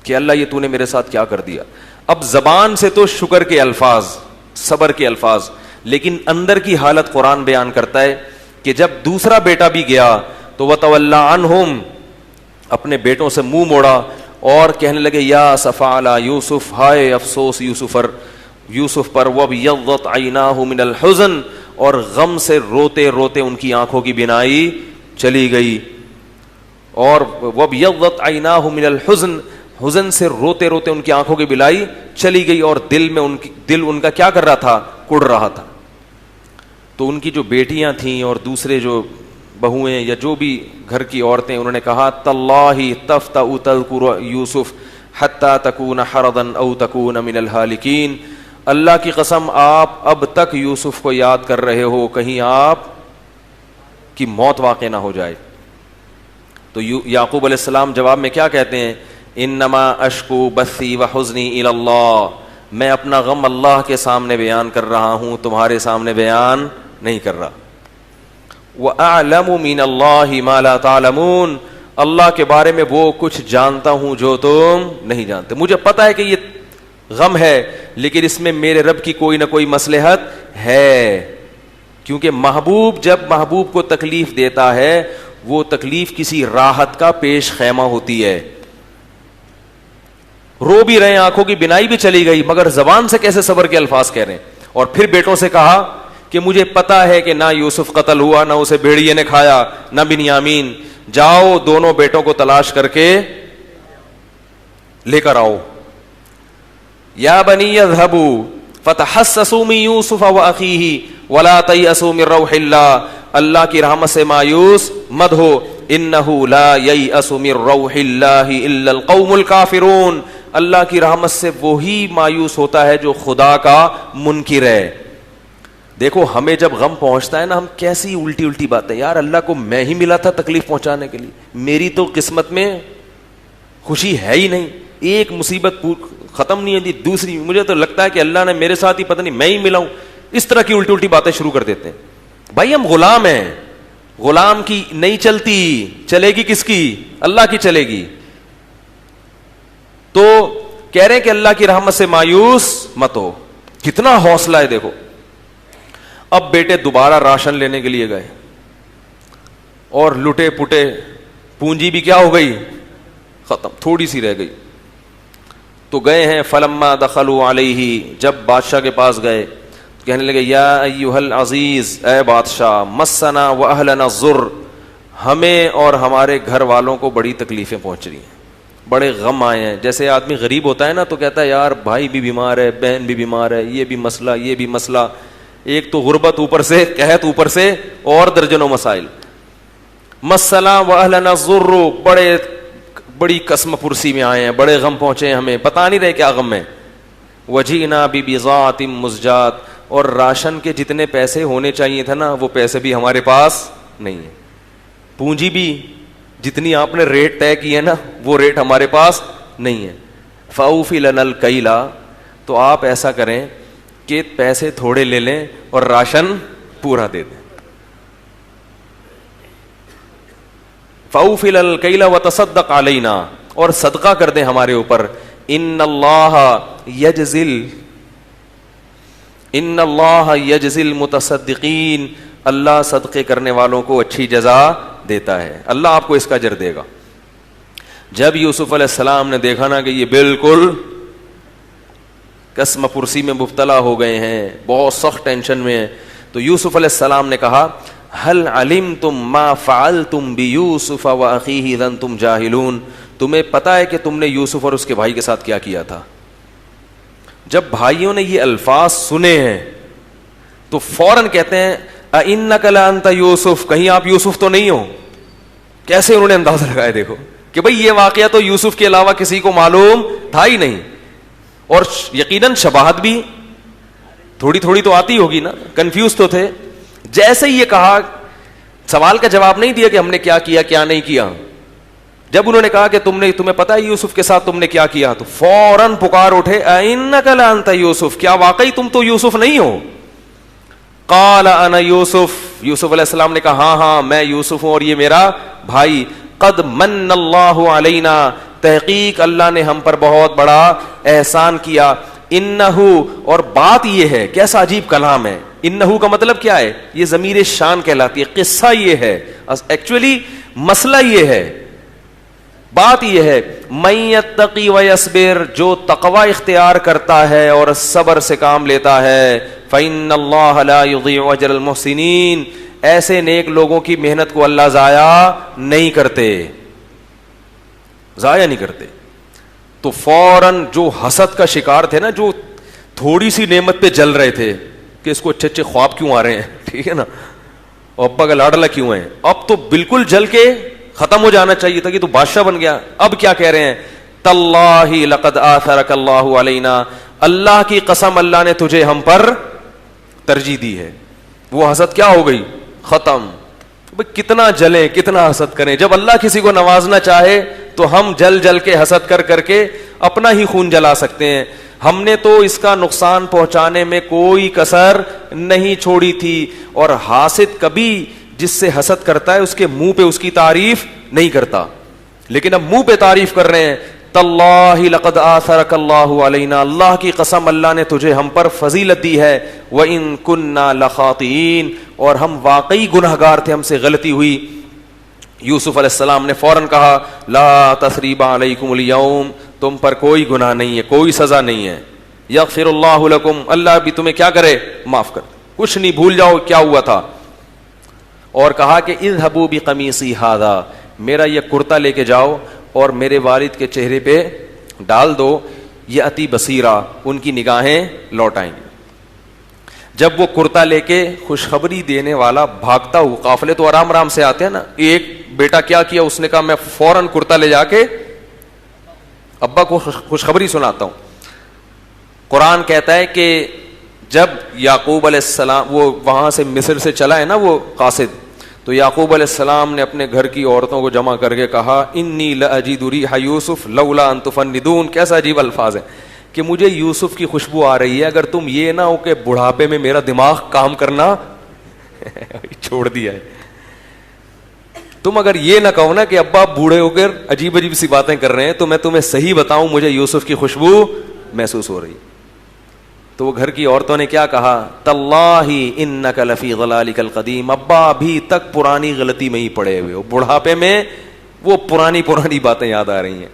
کہ اللہ یہ تو نے میرے ساتھ کیا کر دیا. اب زبان سے تو شکر کے الفاظ, صبر کے الفاظ, لیکن اندر کی حالت قرآن بیان کرتا ہے کہ جب دوسرا بیٹا بھی گیا تو وَتَوَلَّى عَنْهُمْ, اپنے بیٹوں سے منہ موڑا اور کہنے لگے یا اسفا علی یوسف, ہائے افسوس یوسف پر. وَابْيَضَّتْ عَيْنَاهُ مِنَ الْحُزْنِ, اور غم سے روتے روتے ان کی آنکھوں کی بینائی چلی گئی. اور وَابْيَضَّتْ عَيْنَاهُ مِنَ الْحُزْنِ, حزن سے روتے روتے ان کی آنکھوں کی بینائی چلی گئی, اور دل ان کا کیا کر رہا تھا, کڑ رہا تھا. تو ان کی جو بیٹیاں تھیں اور دوسرے جو بہویں یا جو بھی گھر کی عورتیں, انہوں نے کہا تاللہ تفتأ تذکر یوسف حتی تکون حرضا او تکون من الہالکین, اللہ کی قسم آپ اب تک یوسف کو یاد کر رہے ہو, کہیں آپ کی موت واقع نہ ہو جائے. تو یعقوب علیہ السلام جواب میں کیا کہتے ہیں, انما اشکو بثی وحزنی الی اللہ, میں اپنا غم اللہ کے سامنے بیان کر رہا ہوں, تمہارے سامنے بیان نہیں کر رہا. وَأَعْلَمُ مِنَ اللَّهِ مَا لَا تَعْلَمُونَ, اللہ کے بارے میں وہ کچھ جانتا ہوں جو تم نہیں جانتے. مجھے پتا ہے کہ یہ غم ہے, لیکن اس میں میرے رب کی کوئی نہ کوئی مصلحت ہے, کیونکہ محبوب جب محبوب کو تکلیف دیتا ہے وہ تکلیف کسی راحت کا پیش خیمہ ہوتی ہے. رو بھی رہے ہیں, آنکھوں کی بینائی بھی چلی گئی, مگر زبان سے کیسے صبر کے الفاظ کہہ رہے ہیں. اور پھر بیٹوں سے کہا کہ مجھے پتا ہے کہ نہ یوسف قتل ہوا, نہ اسے بھیڑیے نے کھایا, نہ بنیامین, جاؤ دونوں بیٹوں کو تلاش کر کے لے کر آؤ. یا بنی اذهبوا فتحسسوا من یوسف واخیہ ولا تیأسوا من روح اللہ, اللہ کی رحمت سے مایوس مت ہو, انہ لا ییأس من روح اللہ الا القوم الکافرون, اللہ کی رحمت سے وہی مایوس ہوتا ہے جو خدا کا منکر ہے. دیکھو ہمیں جب غم پہنچتا ہے نا, ہم کیسی الٹی باتیں, یار اللہ کو میں ہی ملا تھا تکلیف پہنچانے کے لیے, میری تو قسمت میں خوشی ہے ہی نہیں, ایک مصیبت ختم نہیں ہوتی دوسری, مجھے تو لگتا ہے کہ اللہ نے میرے ساتھ ہی پتہ نہیں میں ہی ملا ہوں. اس طرح کی الٹی باتیں شروع کر دیتے ہیں. بھائی ہم غلام ہیں, غلام کی نہیں چلتی, چلے گی کس کی, اللہ کی چلے گی. تو کہہ رہے ہیں کہ اللہ کی رحمت سے مایوس مت ہو. کتنا حوصلہ ہے دیکھو. اب بیٹے دوبارہ راشن لینے کے لیے گئے اور لٹے پٹے, پونجی بھی کیا ہو گئی, ختم, تھوڑی سی رہ گئی. تو گئے ہیں, فلما دخلوا علیہ, جب بادشاہ کے پاس گئے کہنے لگے یا ایھا العزیز, اے بادشاہ, مسنا واہلنا الضر, ہمیں اور ہمارے گھر والوں کو بڑی تکلیفیں پہنچ رہی ہیں, بڑے غم آئے ہیں. جیسے آدمی غریب ہوتا ہے نا تو کہتا ہے یار بھائی بھی بیمار ہے, بہن بھی بیمار ہے, یہ بھی مسئلہ, یہ بھی مسئلہ. ایک تو غربت اوپر سے, قحط اوپر سے, اور درجنوں مسائل. مسئلہ واہلنا الضر, بڑی قسم پرسی میں آئے ہیں, بڑے غم پہنچے ہیں ہمیں, بتا نہیں رہے کیا غم ہے. وجینا ببضاعۃ مزجاۃ, اور راشن کے جتنے پیسے ہونے چاہیے تھے نا وہ پیسے بھی ہمارے پاس نہیں ہے. پونجی بھی جتنی آپ نے ریٹ طے کی ہے نا وہ ریٹ ہمارے پاس نہیں ہے. فاوفی لنا الکیل, تو آپ ایسا کریں کہ پیسے تھوڑے لے لیں اور راشن پورا دے دیں. فاوفی لنا الکیل وتصدق علینا, اور صدقہ کر دیں ہمارے اوپر. ان اللہ یجزی المتصدقین, اللہ صدقے کرنے والوں کو اچھی جزا دیتا ہے, اللہ آپ کو اس کا اجر دے گا. جب یوسف علیہ السلام نے دیکھا نا کہ یہ بالکل قسم پرسی میں مبتلا ہو گئے ہیں, بہت سخت ٹینشن میں ہیں, تو یوسف علیہ السلام نے کہا هل علمتم ما فعلتم بیوسف واخیہ اذ انتم جاہلون, تمہیں پتا ہے کہ تم نے یوسف اور اس کے بھائی کے ساتھ کیا کیا تھا. جب بھائیوں نے یہ الفاظ سنے ہیں تو فوراً کہتے ہیں اِنَّكَ لَأَنْتَ یوسف, کہیں آپ یوسف تو نہیں ہو. کیسے انہوں نے اندازہ لگایا دیکھو کہ بھئی یہ واقعہ تو یوسف کے علاوہ کسی کو معلوم تھا ہی نہیں, اور یقیناً شباہت بھی تھوڑی تھوڑی تو آتی ہوگی نا, کنفیوز تو تھے. جیسے ہی یہ کہا, سوال کا جواب نہیں دیا کہ ہم نے کیا کیا کیا نہیں کیا. جب انہوں نے کہا کہ تمہیں پتا ہے یوسف کے ساتھ تم نے کیا کیا, تو فوراً پکار اٹھے اِنَّكَ لَأَنْتَ یوسف, کیا واقعی تم تو یوسف نہیں ہو. قال انا یوسف, یوسف علیہ السلام نے کہا ہاں میں یوسف ہوں اور یہ میرا بھائی. قد من اللہ علینا, تحقیق اللہ نے ہم پر بہت بڑا احسان کیا. انہو, اور بات یہ ہے, کیسا عجیب کلام ہے. انہو کا مطلب کیا ہے, یہ ضمیر شان کہلاتی ہے. قصہ یہ ہے, ایکچولی مسئلہ یہ ہے, بات یہ ہے, من یتقی ویصبر, جو تقوی اختیار کرتا ہے اور صبر سے کام لیتا ہے, فإن اللہ لا یضیع اجر المحسنین, ایسے نیک لوگوں کی محنت کو اللہ ضائع نہیں کرتے, ضائع نہیں کرتے. تو فوراً جو حسد کا شکار تھے نا, جو تھوڑی سی نعمت پہ جل رہے تھے کہ اس کو اچھے اچھے خواب کیوں آ رہے ہیں, ٹھیک ہے نا, اور ابا کا لاڈلا کیوں ہے, اب تو بالکل جل کے ختم ہو جانا چاہیے تھا کہ تو بادشاہ بن گیا. اب کیا کہہ رہے ہیں, تاللہ لقد آثرک اللہ علینا, اللہ کی قسم اللہ نے تجھے ہم پر ترجیح دی ہے. وہ حسد کیا ہو گئی, ختم. کتنا جلیں کتنا حسد کریں, جب اللہ کسی کو نوازنا چاہے تو ہم جل جل کے حسد کر کے اپنا ہی خون جلا سکتے ہیں. ہم نے تو اس کا نقصان پہنچانے میں کوئی کسر نہیں چھوڑی تھی, اور حاسد کبھی جس سے حسد کرتا ہے اس کے منہ پہ اس کی تعریف نہیں کرتا, لیکن اب منہ پہ تعریف کر رہے ہیں. تاللہ لقد آثرک اللہ علینا, اللہ کی قسم اللہ نے تجھے ہم پر فضیلت دی ہے. وَإِن كُنَّا لَخَاطِئِينَ, اور ہم واقعی گنہگار تھے, ہم سے غلطی ہوئی. یوسف علیہ السلام نے فوراً کہا لا تثریب علیکم اليوم, تم پر کوئی گناہ نہیں ہے, کوئی سزا نہیں ہے. یغفر اللہ لکم, اللہ بھی تمہیں کیا کرے, معاف کر, کچھ نہیں, بھول جاؤ کیا ہوا تھا. اور کہا کہ اذهبوا بقمیصی ھذا, میرا یہ کرتا لے کے جاؤ اور میرے والد کے چہرے پہ ڈال دو, یأتی بصیرا, ان کی نگاہیں لوٹ آئیں گی. جب وہ کرتا لے کے خوشخبری دینے والا بھاگتا ہوا, قافلے تو آرام آرام سے آتے ہیں نا, ایک بیٹا کیا کیا, اس نے کہا میں فوراً کرتا لے جا کے ابا کو خوشخبری سناتا ہوں. قرآن کہتا ہے کہ جب یعقوب علیہ السلام وہ وہاں سے مصر سے چلا ہے نا وہ قاصد, تو یعقوب علیہ السلام نے اپنے گھر کی عورتوں کو جمع کر کے کہا انی لاجد ریح یوسف لولا ان تفندون. کیسا عجیب الفاظ ہے کہ مجھے یوسف کی خوشبو آ رہی ہے, اگر تم یہ نہ ہو کہ بڑھاپے میں میرا دماغ کام کرنا چھوڑ دیا ہے. تم اگر یہ نہ کہو نا کہ ابا بوڑھے ہو کر عجیب عجیب سی باتیں کر رہے ہیں, تو میں تمہیں صحیح بتاؤں مجھے یوسف کی خوشبو محسوس ہو رہی. تو وہ گھر کی عورتوں نے کیا کہا, تاللہ انک لفی ضلالک القدیم, ابا ابھی تک پرانی غلطی میں ہی پڑے ہوئے ہو, بڑھاپے میں وہ پرانی باتیں یاد آ رہی ہیں.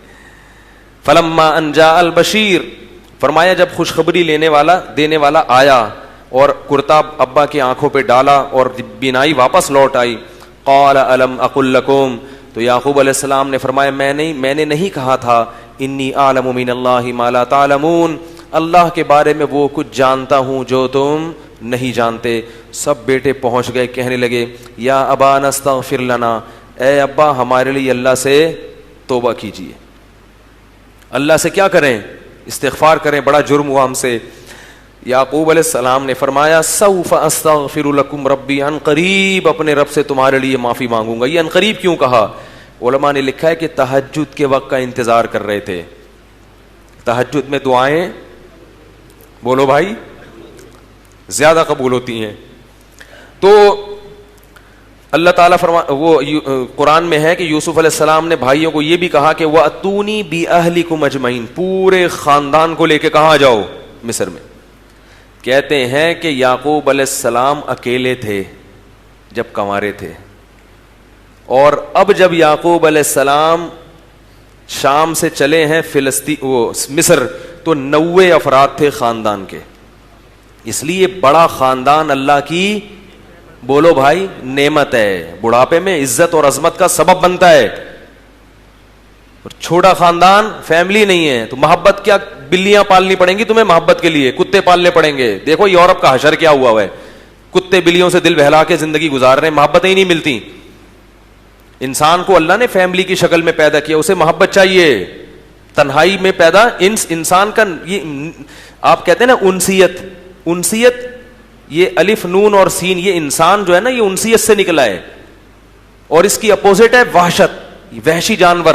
فلما ان جاء البشیر, فرمایا جب خوشخبری دینے والا آیا اور کرتا ابا کی آنکھوں پہ ڈالا اور بینائی واپس لوٹ آئی. قال الم اقل لکم, تو یعقوب علیہ السلام نے فرمایا میں نے نہیں کہا تھا, انی اعلم من اللہ ما لا تعلمون, اللہ کے بارے میں وہ کچھ جانتا ہوں جو تم نہیں جانتے. سب بیٹے پہنچ گئے, کہنے لگے یا ابانا استغفر لنا, اے ابا ہمارے لیے اللہ سے توبہ کیجیے. اللہ سے کیا کریں؟ استغفار کریں, بڑا جرم ہوا ہم سے. یعقوب علیہ السلام نے فرمایا سوف استغفر لکم ربی, ان قریب اپنے رب سے تمہارے لیے معافی مانگوں گا. یہ ان قریب کیوں کہا؟ علماء نے لکھا ہے کہ تہجد کے وقت کا انتظار کر رہے تھے. تہجد میں دعائیں بولو بھائی زیادہ قبول ہوتی ہیں. تو اللہ تعالیٰ وہ قرآن میں ہے کہ یوسف علیہ السلام نے بھائیوں کو یہ بھی کہا کہ وَأْتُونِي بِأَهْلِكُمْ أَجْمَعِينَ, پورے خاندان کو لے کے کہاں جاؤ؟ مصر میں. کہتے ہیں کہ یعقوب علیہ السلام اکیلے تھے جب کنوارے تھے, اور اب جب یعقوب علیہ السلام شام سے چلے ہیں مصر, تو 90 افراد تھے خاندان کے. اس لیے بڑا خاندان اللہ کی بولو بھائی نعمت ہے, بڑھاپے میں عزت اور عظمت کا سبب بنتا ہے. اور چھوٹا خاندان فیملی نہیں ہے تو محبت کیا, بلیاں پالنی پڑیں گی تمہیں محبت کے لیے, کتے پالنے پڑیں گے. دیکھو یورپ کا حشر کیا ہوا ہے, کتے بلیوں سے دل بہلا کے زندگی گزار رہے ہیں, محبتیں ہی نہیں ملتی. انسان کو اللہ نے فیملی کی شکل میں پیدا کیا, اسے محبت چاہیے. تنہائی میں پیدا انسان کا یہ آپ کہتے ہیں نا انسیت, انسیت یہ الف نون اور سین, یہ انسان جو ہے نا یہ انسیت سے نکلا ہے, اور اس کی اپوزٹ ہے وحشت, وحشی جانور.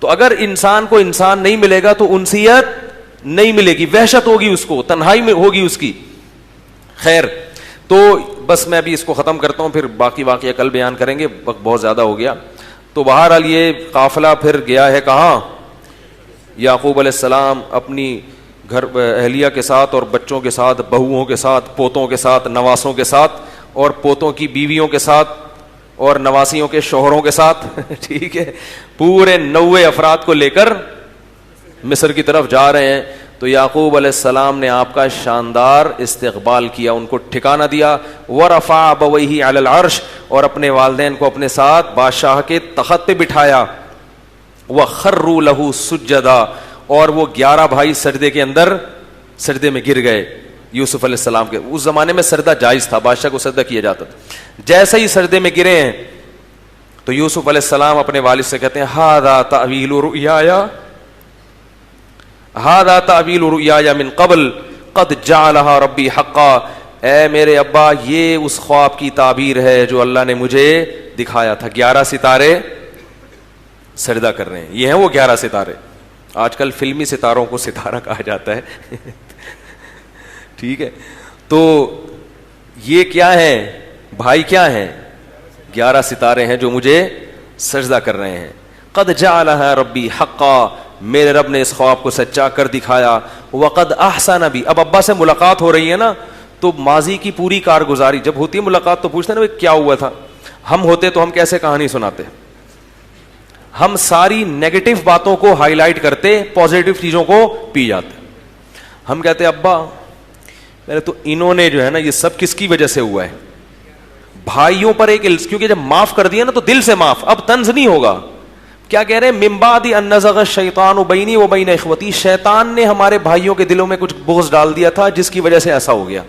تو اگر انسان کو انسان نہیں ملے گا تو انسیت نہیں ملے گی, وحشت ہوگی اس کو, تنہائی میں ہوگی اس کی. خیر, تو بس میں ابھی اس کو ختم کرتا ہوں, پھر باقی واقعہ کل بیان کریں گے, وقت بہت زیادہ ہو گیا. تو بہرحال یہ قافلہ پھر گیا ہے کہاں؟ یعقوب علیہ السلام اپنی گھر اہلیہ کے ساتھ اور بچوں کے ساتھ, بہوؤں کے ساتھ, پوتوں کے ساتھ, نواسوں کے ساتھ, اور پوتوں کی بیویوں کے ساتھ, اور نواسیوں کے شوہروں کے ساتھ ٹھیک ہے, پورے 90 افراد کو لے کر مصر کی طرف جا رہے ہیں. تو یعقوب علیہ السلام نے آپ کا شاندار استقبال کیا, ان کو ٹھکانہ دیا. ورفع ابویہ علی العرش, اور اپنے والدین کو اپنے ساتھ بادشاہ کے تخت پہ بٹھایا. وخروا لہ سجدا, اور وہ 11 بھائی سجدے کے اندر سجدے میں گر گئے یوسف علیہ السلام کے. اس زمانے میں سجدہ جائز تھا, بادشاہ کو سجدہ کیا جاتا تھا. جیسے ہی سجدے میں گرے ہیں تو یوسف علیہ السلام اپنے والد سے کہتے ہیں ھذا تأویل رؤیایا, ھذا تأویل رؤیایا من قبل قد جعلها ربی حقا, اے میرے ابا یہ اس خواب کی تعبیر ہے جو اللہ نے مجھے دکھایا تھا. 11 ستارے سجدہ کر رہے ہیں, یہ ہیں وہ 11 ستارے. آج کل فلمی ستاروں کو ستارہ کہا جاتا ہے ٹھیک ہے. تو یہ کیا ہے بھائی, کیا ہیں 11 ستارے ہیں جو مجھے سجدہ کر رہے ہیں. قد جعلها ربی حقا, میرے رب نے اس خواب کو سچا کر دکھایا. وقد احسن بی, اب ابا سے ملاقات ہو رہی ہے نا, تو ماضی کی پوری کارگزاری جب ہوتی ہے ملاقات تو پوچھتے ہیں نا کیا ہوا تھا. ہم ہوتے تو ہم کیسے کہانی سناتے, ہم ساری نیگیٹو باتوں کو ہائی لائٹ کرتے, پازیٹو چیزوں کو پی جاتے. ہم کہتے ابا میرے تو انہوں نے جو ہے نا یہ سب کس کی وجہ سے ہوا ہے, بھائیوں پر ایک, کیونکہ جب معاف کر دیا نا تو دل سے معاف, اب طنز نہیں ہوگا. کیا کہہ رہے ہیں, من بعد ان نزغ الشیطان بینی و بین اخوتی, شیطان نے ہمارے بھائیوں کے دلوں میں کچھ بغض ڈال دیا تھا جس کی وجہ سے ایسا ہو گیا.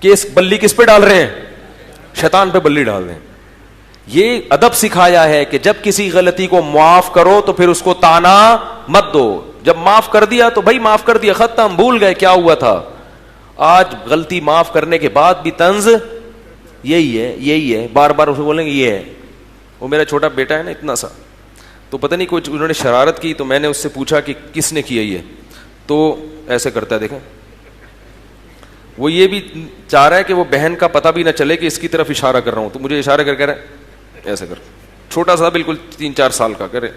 کہ اس بلی کس پہ ڈال رہے ہیں, شیطان پہ بلی ڈال رہے ہیں. یہ ادب سکھایا ہے کہ جب کسی غلطی کو معاف کرو تو پھر اس کو تانا مت دو. جب معاف کر دیا تو بھائی معاف کر دیا, ختم, بھول گئے کیا ہوا تھا. آج غلطی معاف کرنے کے بعد بھی طنز یہی ہے, بار بار اسے بولیں گے یہ ہے. وہ میرا چھوٹا بیٹا ہے نا اتنا سا, تو پتہ نہیں کچھ انہوں نے شرارت کی, تو میں نے اس سے پوچھا کہ کس نے کیا یہ, تو ایسے کرتا ہے, دیکھیں وہ یہ بھی چاہ رہا ہے کہ وہ بہن کا پتہ بھی نہ چلے کہ اس کی طرف اشارہ کر رہا ہوں. تو مجھے اشارہ کر کہہ رہا ہے ایسے کر, چھوٹا سا بالکل 3-4 سال کا, کرے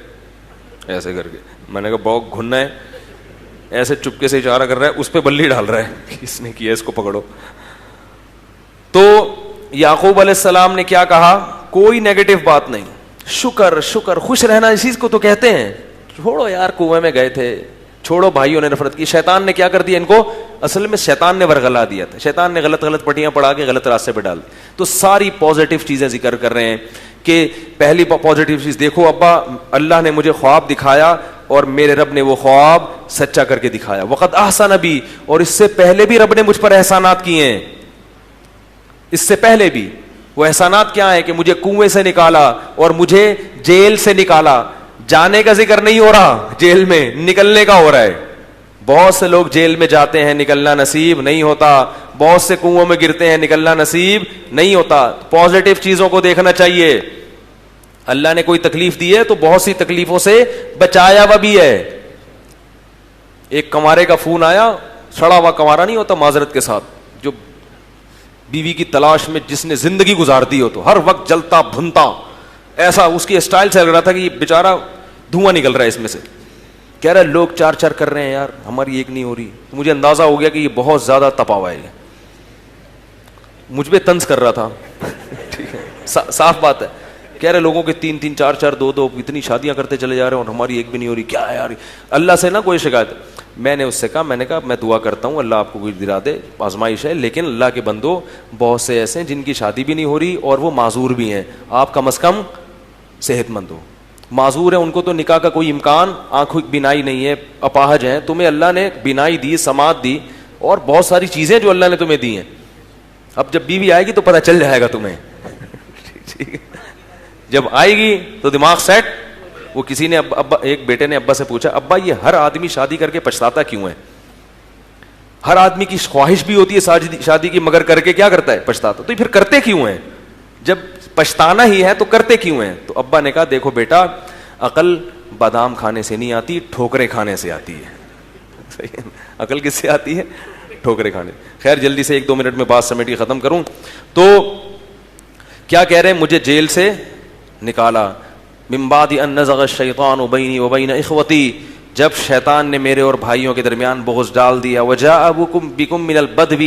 ایسے کر کے. میں نے کہا بہت گھننا ہے, ایسے چپکے سے اشارہ کر رہا ہے, اس پہ بلی ڈال رہا ہے, کس نے کیا اس کو پکڑو. تو یعقوب علیہ السلام نے کیا کہا, کوئی نیگیٹو بات نہیں, شکر خوش رہنا اسی کو تو کہتے ہیں. چھوڑو یار کنویں میں گئے تھے, چھوڑو بھائیوں نے نفرت کی, شیطان نے کیا کر دیا ان کو, اصل میں شیطان نے ورغلا دیا تھا, شیطان نے غلط پٹیاں پڑھا کے غلط راستے پہ ڈال دی. تو ساری پازیٹیو چیزیں ذکر کر رہے ہیں کہ پہلی پازیٹیو چیز دیکھو ابا اللہ نے مجھے خواب دکھایا اور میرے رب نے وہ خواب سچا کر کے دکھایا. وقد احسن بی, اور اس سے پہلے بھی رب نے مجھ پر احسانات کیے ہیں, اس سے پہلے بھی. وہ احسانات کیا ہے کہ مجھے کنویں سے نکالا اور مجھے جیل سے نکالا. جانے کا ذکر نہیں ہو رہا, جیل میں نکلنے کا ہو رہا ہے. بہت سے لوگ جیل میں جاتے ہیں, نکلنا نصیب نہیں ہوتا. بہت سے کنووں میں گرتے ہیں, نکلنا نصیب نہیں ہوتا. پازیٹو چیزوں کو دیکھنا چاہیے. اللہ نے کوئی تکلیف دی ہے تو بہت سی تکلیفوں سے بچایا ہوا بھی ہے. ایک کنوارے کا فون آیا, سڑا ہوا کنوارا نہیں ہوتا معذرت کے ساتھ, جو بیوی کی تلاش میں جس نے زندگی گزار دی ہو, تو ہر وقت جلتا بھنتا, ایسا اس کی اسٹائل سے لگ رہا تھا کہ یہ بیچارہ دھواں نکل رہا ہے اس میں سے. کہہ رہا لوگ چار چار کر رہے ہیں یار, ہماری ایک نہیں ہو رہی. مجھے اندازہ ہو گیا کہ یہ بہت زیادہ تپا ہوا ہے, مجھ پہ طنز کر رہا تھا. ٹھیک ہے, صاف بات ہے. کہہ رہے لوگوں کے تین تین چار چار دو دو اتنی شادیاں کرتے چلے جا رہے ہیں اور ہماری ایک بھی نہیں ہو رہی, کیا ہے یار. اللہ سے نا کوئی شکایت. میں نے اس سے کہا, میں نے کہا میں دعا کرتا ہوں اللہ آپ کو کوئی دلا دے, آزمائش ہے, لیکن اللہ کے بندو بہت سے ایسے ہیں جن کی شادی بھی نہیں ہو رہی اور وہ معذور بھی ہیں. آپ کم از کم صحت مند ہو. معذور ہیں ان کو تو نکاح کا کوئی امکان, آنکھوں کی بینائی نہیں ہے, اپاہج ہیں. تمہیں اللہ نے بینائی دی, سماعت دی, اور بہت ساری چیزیں جو اللہ نے تمہیں دی ہیں. اب جب بیوی آئے گی تو پتہ چل جائے گا تمہیں. جب آئے گی تو دماغ سیٹ. وہ کسی نے ابا, ایک بیٹے نے ابا سے پوچھا, ابا یہ ہر آدمی شادی کر کے پچھتاتا کیوں ہے؟ ہر آدمی کی خواہش بھی ہوتی ہے شادی کی, مگر کر کے کیا کرتا ہے؟ پچھتاتا. تو پھر کرتے کیوں ہیں؟ جب پچھتانا ہی ہے تو کرتے کیوں ہیں؟ تو ابا نے کہا دیکھو بیٹا, عقل بادام کھانے سے نہیں آتی, ٹھوکریں کھانے سے آتی ہے. عقل کس سے آتی ہے؟ ٹھوکریں کھانے. خیر جلدی سے 1-2 منٹ میں بات سمیٹ کے ختم کروں. تو کیا کہہ رہے ہیں, مجھے جیل سے نکالا. من بعد ان نزغ الشیطان بینی وبین اخوتی, جب شیطان نے میرے اور بھائیوں کے درمیان بغض ڈال دیا. وجاء بکم من البدو,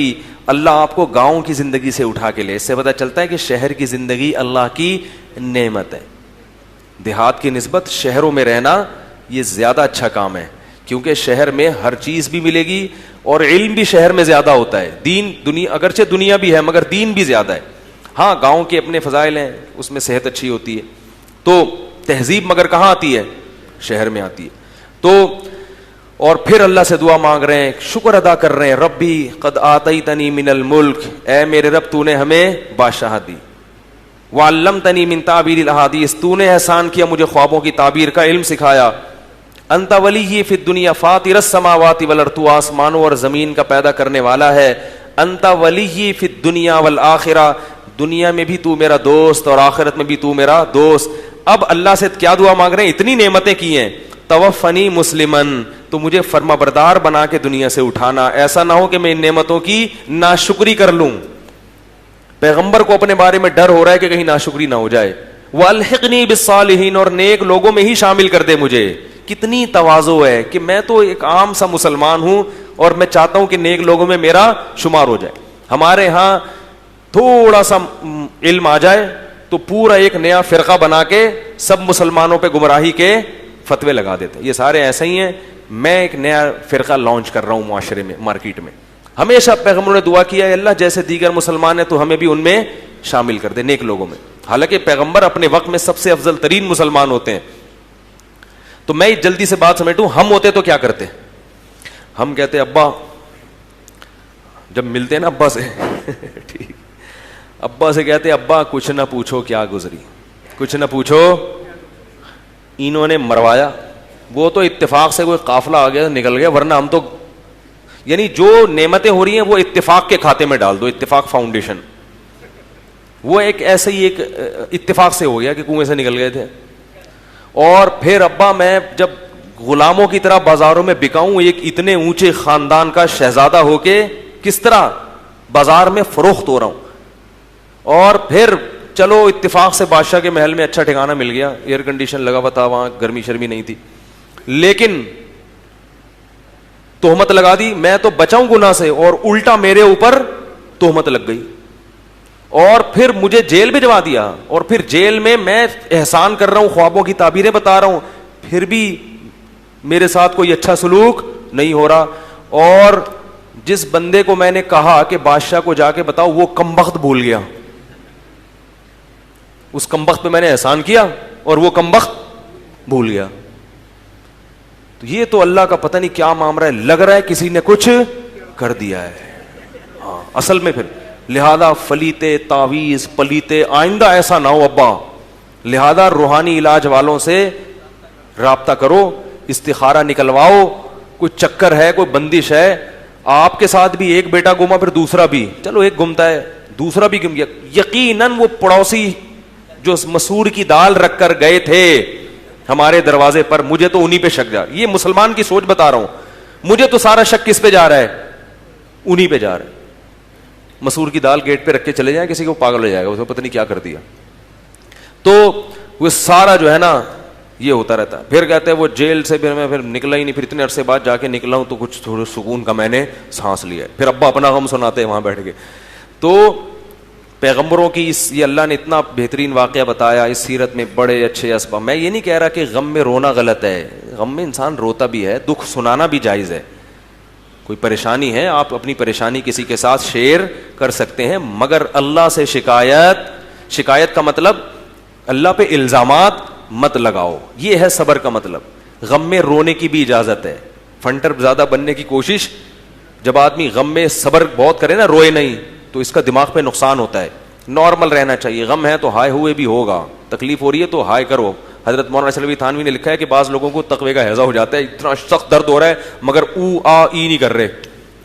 اللہ آپ کو گاؤں کی زندگی سے اٹھا کے لے. اس سے پتہ چلتا ہے کہ شہر کی زندگی اللہ کی نعمت ہے. دیہات کی نسبت شہروں میں رہنا یہ زیادہ اچھا کام ہے, کیونکہ شہر میں ہر چیز بھی ملے گی اور علم بھی شہر میں زیادہ ہوتا ہے. دین دنیا اگرچہ دنیا بھی ہے مگر دین بھی زیادہ ہے. ہاں گاؤں کے اپنے فضائل ہیں, اس میں صحت اچھی ہوتی ہے, تو تہذیب مگر کہاں آتی ہے؟ شہر میں آتی ہے. تو اور پھر اللہ سے دعا مانگ رہے ہیں, شکر ادا کر رہے ہیں, ربی قد آتیتنی من الملک, اے میرے رب تو نے ہمیں بادشاہت دی. وعلمتنی من تعبیر الاحادیث, تو نے احسان کیا مجھے خوابوں کی تعبیر کا علم سکھایا. انت ولی فی الدنیا فاطر السماوات والارض, تو آسمانوں اور زمین کا پیدا کرنے والا ہے. انت ولی فی الدنیا والآخرہ, دنیا میں بھی تو میرا دوست اور آخرت میں بھی تو میرا دوست. اب اللہ سے کیا دعا مانگ رہے ہیں؟ اتنی نعمتیں کی ہیں. توفنی مسلمن, تو مجھے فرما بردار بنا کے دنیا سے اٹھانا, ایسا نہ ہو کہ میں ان نعمتوں کی ناشکری کر لوں. پیغمبر کو اپنے بارے میں ڈر ہو رہا ہے کہ کہیں ناشکری نہ ہو جائے. والحقنی بالصالحین, اور نیک لوگوں میں ہی شامل کر دے مجھے. کتنی تواضع ہے کہ میں تو ایک عام سا مسلمان ہوں اور میں چاہتا ہوں کہ نیک لوگوں میں میرا شمار ہو جائے. ہمارے ہاں تھوڑا سا علم آ جائے تو پورا ایک نیا فرقہ بنا کے سب مسلمانوں پہ گمراہی کے فتوے لگا دیتے. یہ سارے ایسے ہی ہیں. میں ایک نیا فرقہ لانچ کر رہا ہوں معاشرے میں, مارکیٹ میں. ہمیشہ پیغمبروں نے دعا کیا ہے, اللہ جیسے دیگر مسلمان ہیں تو ہمیں بھی ان میں شامل کر دے, نیک لوگوں میں. حالانکہ پیغمبر اپنے وقت میں سب سے افضل ترین مسلمان ہوتے ہیں. تو میں جلدی سے بات سمیٹوں. ہم ہوتے تو کیا کرتے؟ ہم کہتے ابا, جب ملتے نا ابا سے ٹھیک, ابا سے کہتے ابا کچھ نہ پوچھو کیا گزری, کچھ نہ پوچھو انہوں نے مروایا. وہ تو اتفاق سے کوئی قافلہ آ گیا نکل گیا, ورنہ ہم تو یعنی جو نعمتیں ہو رہی ہیں وہ اتفاق کے کھاتے میں ڈال دو. اتفاق فاؤنڈیشن وہ ایک ایسے ہی ایک اتفاق سے ہو گیا کہ کنویں سے نکل گئے تھے. اور پھر ابا میں جب غلاموں کی طرح بازاروں میں بکاؤں, ایک اتنے اونچے خاندان کا شہزادہ ہو کے کس طرح بازار میں فروخت ہو رہا ہوں. اور پھر چلو اتفاق سے بادشاہ کے محل میں اچھا ٹھکانہ مل گیا, ایئر کنڈیشن لگا ہوا تھا, وہاں گرمی شرمی نہیں تھی, لیکن تہمت لگا دی. میں تو بچاؤں گناہ سے اور الٹا میرے اوپر تہمت لگ گئی, اور پھر مجھے جیل بھجوا دیا. اور پھر جیل میں میں احسان کر رہا ہوں, خوابوں کی تعبیریں بتا رہا ہوں, پھر بھی میرے ساتھ کوئی اچھا سلوک نہیں ہو رہا. اور جس بندے کو میں نے کہا کہ بادشاہ کو جا کے بتاؤ, وہ کمبخت بھول گیا. اس کمبخت پہ میں نے احسان کیا اور وہ کمبخت بھول گیا. تو یہ تو اللہ کا پتہ نہیں کیا معاملہ ہے, لگ رہا ہے کسی نے کچھ کر دیا ہے. ہاں اصل میں پھر لہذا فلیتے تعویذ پلیتے آئندہ ایسا نہ ہو ابا, لہذا روحانی علاج والوں سے رابطہ کرو, استخارہ نکلواؤ. کوئی چکر ہے, کوئی بندش ہے, آپ کے ساتھ بھی ایک بیٹا گما پھر دوسرا بھی, چلو ایک گمتا ہے دوسرا بھی گم گیا, یقیناً وہ پڑوسی جو مسور کی دال رکھ کر گئے تھے ہمارے دروازے پر, مجھے تو انہی پہ شک جا, یہ مسلمان کی سوچ بتا رہا ہوں, مجھے تو سارا شک کس پہ جا رہا ہے, انہی پہ جا رہا ہے. مسور کی دال گیٹ پہ رکھ کے چلے جائیں, کسی کو پاگل ہو جائے گا, اس کو پتہ نہیں کیا کر دیا. تو وہ سارا جو ہے نا یہ ہوتا رہتا ہے. پھر کہتے ہیں وہ جیل سے پھر نکلا ہی نہیں, پھر اتنے عرصے بعد جا کے نکلا ہوں تو کچھ تھوڑا سکون کا میں نے سانس لیا. پھر ابا اپنا غم سناتے ہیں وہاں بیٹھ کے. تو پیغمبروں کی یہ اللہ نے اتنا بہترین واقعہ بتایا اس سیرت میں, بڑے اچھے اسباب. میں یہ نہیں کہہ رہا کہ غم میں رونا غلط ہے, غم میں انسان روتا بھی ہے, دکھ سنانا بھی جائز ہے. کوئی پریشانی ہے, آپ اپنی پریشانی کسی کے ساتھ شیئر کر سکتے ہیں, مگر اللہ سے شکایت کا مطلب اللہ پہ الزامات مت لگاؤ, یہ ہے صبر کا مطلب. غم میں رونے کی بھی اجازت ہے, فنٹر زیادہ بننے کی کوشش, جب آدمی غم میں صبر بہت کرے نا, روئے نہیں, تو اس کا دماغ پہ نقصان ہوتا ہے. نارمل رہنا چاہیے, غم ہے تو ہائے ہوئے بھی ہوگا, تکلیف ہو رہی ہے تو ہائے کرو. حضرت مولانا اشرف تھانوی نے لکھا ہے کہ بعض لوگوں کو تقوی کا ہیضہ ہو جاتا ہے, اتنا سخت درد ہو رہا ہے مگر او آ ای نہیں کر رہے,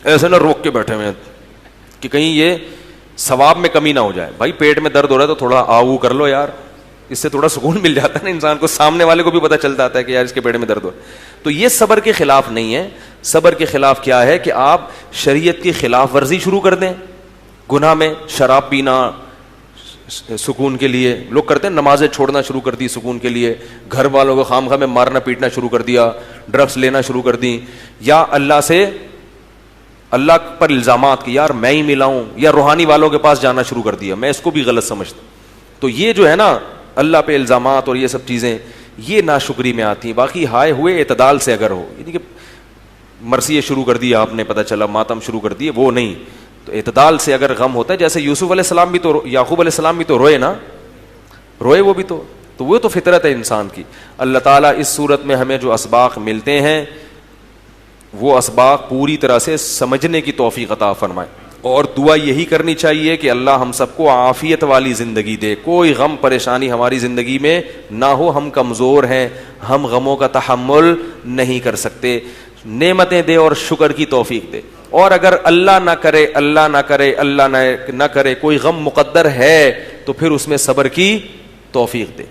ایسے نہ روک کے بیٹھے ہوئے کہ کہیں یہ ثواب میں کمی نہ ہو جائے. بھائی پیٹ میں درد ہو رہا ہے تو تھوڑا آو کر لو یار, اس سے تھوڑا سکون مل جاتا ہے نا انسان کو, سامنے والے کو بھی پتہ چل جاتا ہے کہ یار اس کے پیٹ میں درد ہو. تو یہ صبر کے خلاف نہیں ہے. صبر کے خلاف کیا ہے کہ آپ شریعت کی خلاف ورزی شروع کر دیں, گناہ میں شراب پینا سکون کے لیے لوگ کرتے ہیں, نمازیں چھوڑنا شروع کر دی سکون کے لیے, گھر والوں کو خام خواہ میں مارنا پیٹنا شروع کر دیا, ڈرگس لینا شروع کر دی, یا اللہ پر الزامات کہ یار میں ہی ملا ہوں, یا روحانی والوں کے پاس جانا شروع کر دیا, میں اس کو بھی غلط سمجھتا. تو یہ جو ہے نا اللہ پہ الزامات اور یہ سب چیزیں یہ ناشکری میں آتی ہیں. باقی ہائے ہوئے اعتدال سے اگر ہو, یعنی کہ مرثیے شروع کر دی آپ نے, پتہ چلا ماتم شروع کر دیے, وہ نہیں. تو اعتدال سے اگر غم ہوتا ہے, جیسے یوسف علیہ السلام بھی تو, یعقوب علیہ السلام بھی تو روئے نا, روئے وہ بھی تو وہ تو فطرت ہے انسان کی. اللہ تعالیٰ اس صورت میں ہمیں جو اسباق ملتے ہیں وہ اسباق پوری طرح سے سمجھنے کی توفیق عطا فرمائے, اور دعا یہی کرنی چاہیے کہ اللہ ہم سب کو عافیت والی زندگی دے, کوئی غم پریشانی ہماری زندگی میں نہ ہو. ہم کمزور ہیں, ہم غموں کا تحمل نہیں کر سکتے. نعمتیں دے اور شکر کی توفیق دے. اور اگر اللہ نہ کرے کوئی غم مقدر ہے تو پھر اس میں صبر کی توفیق دے.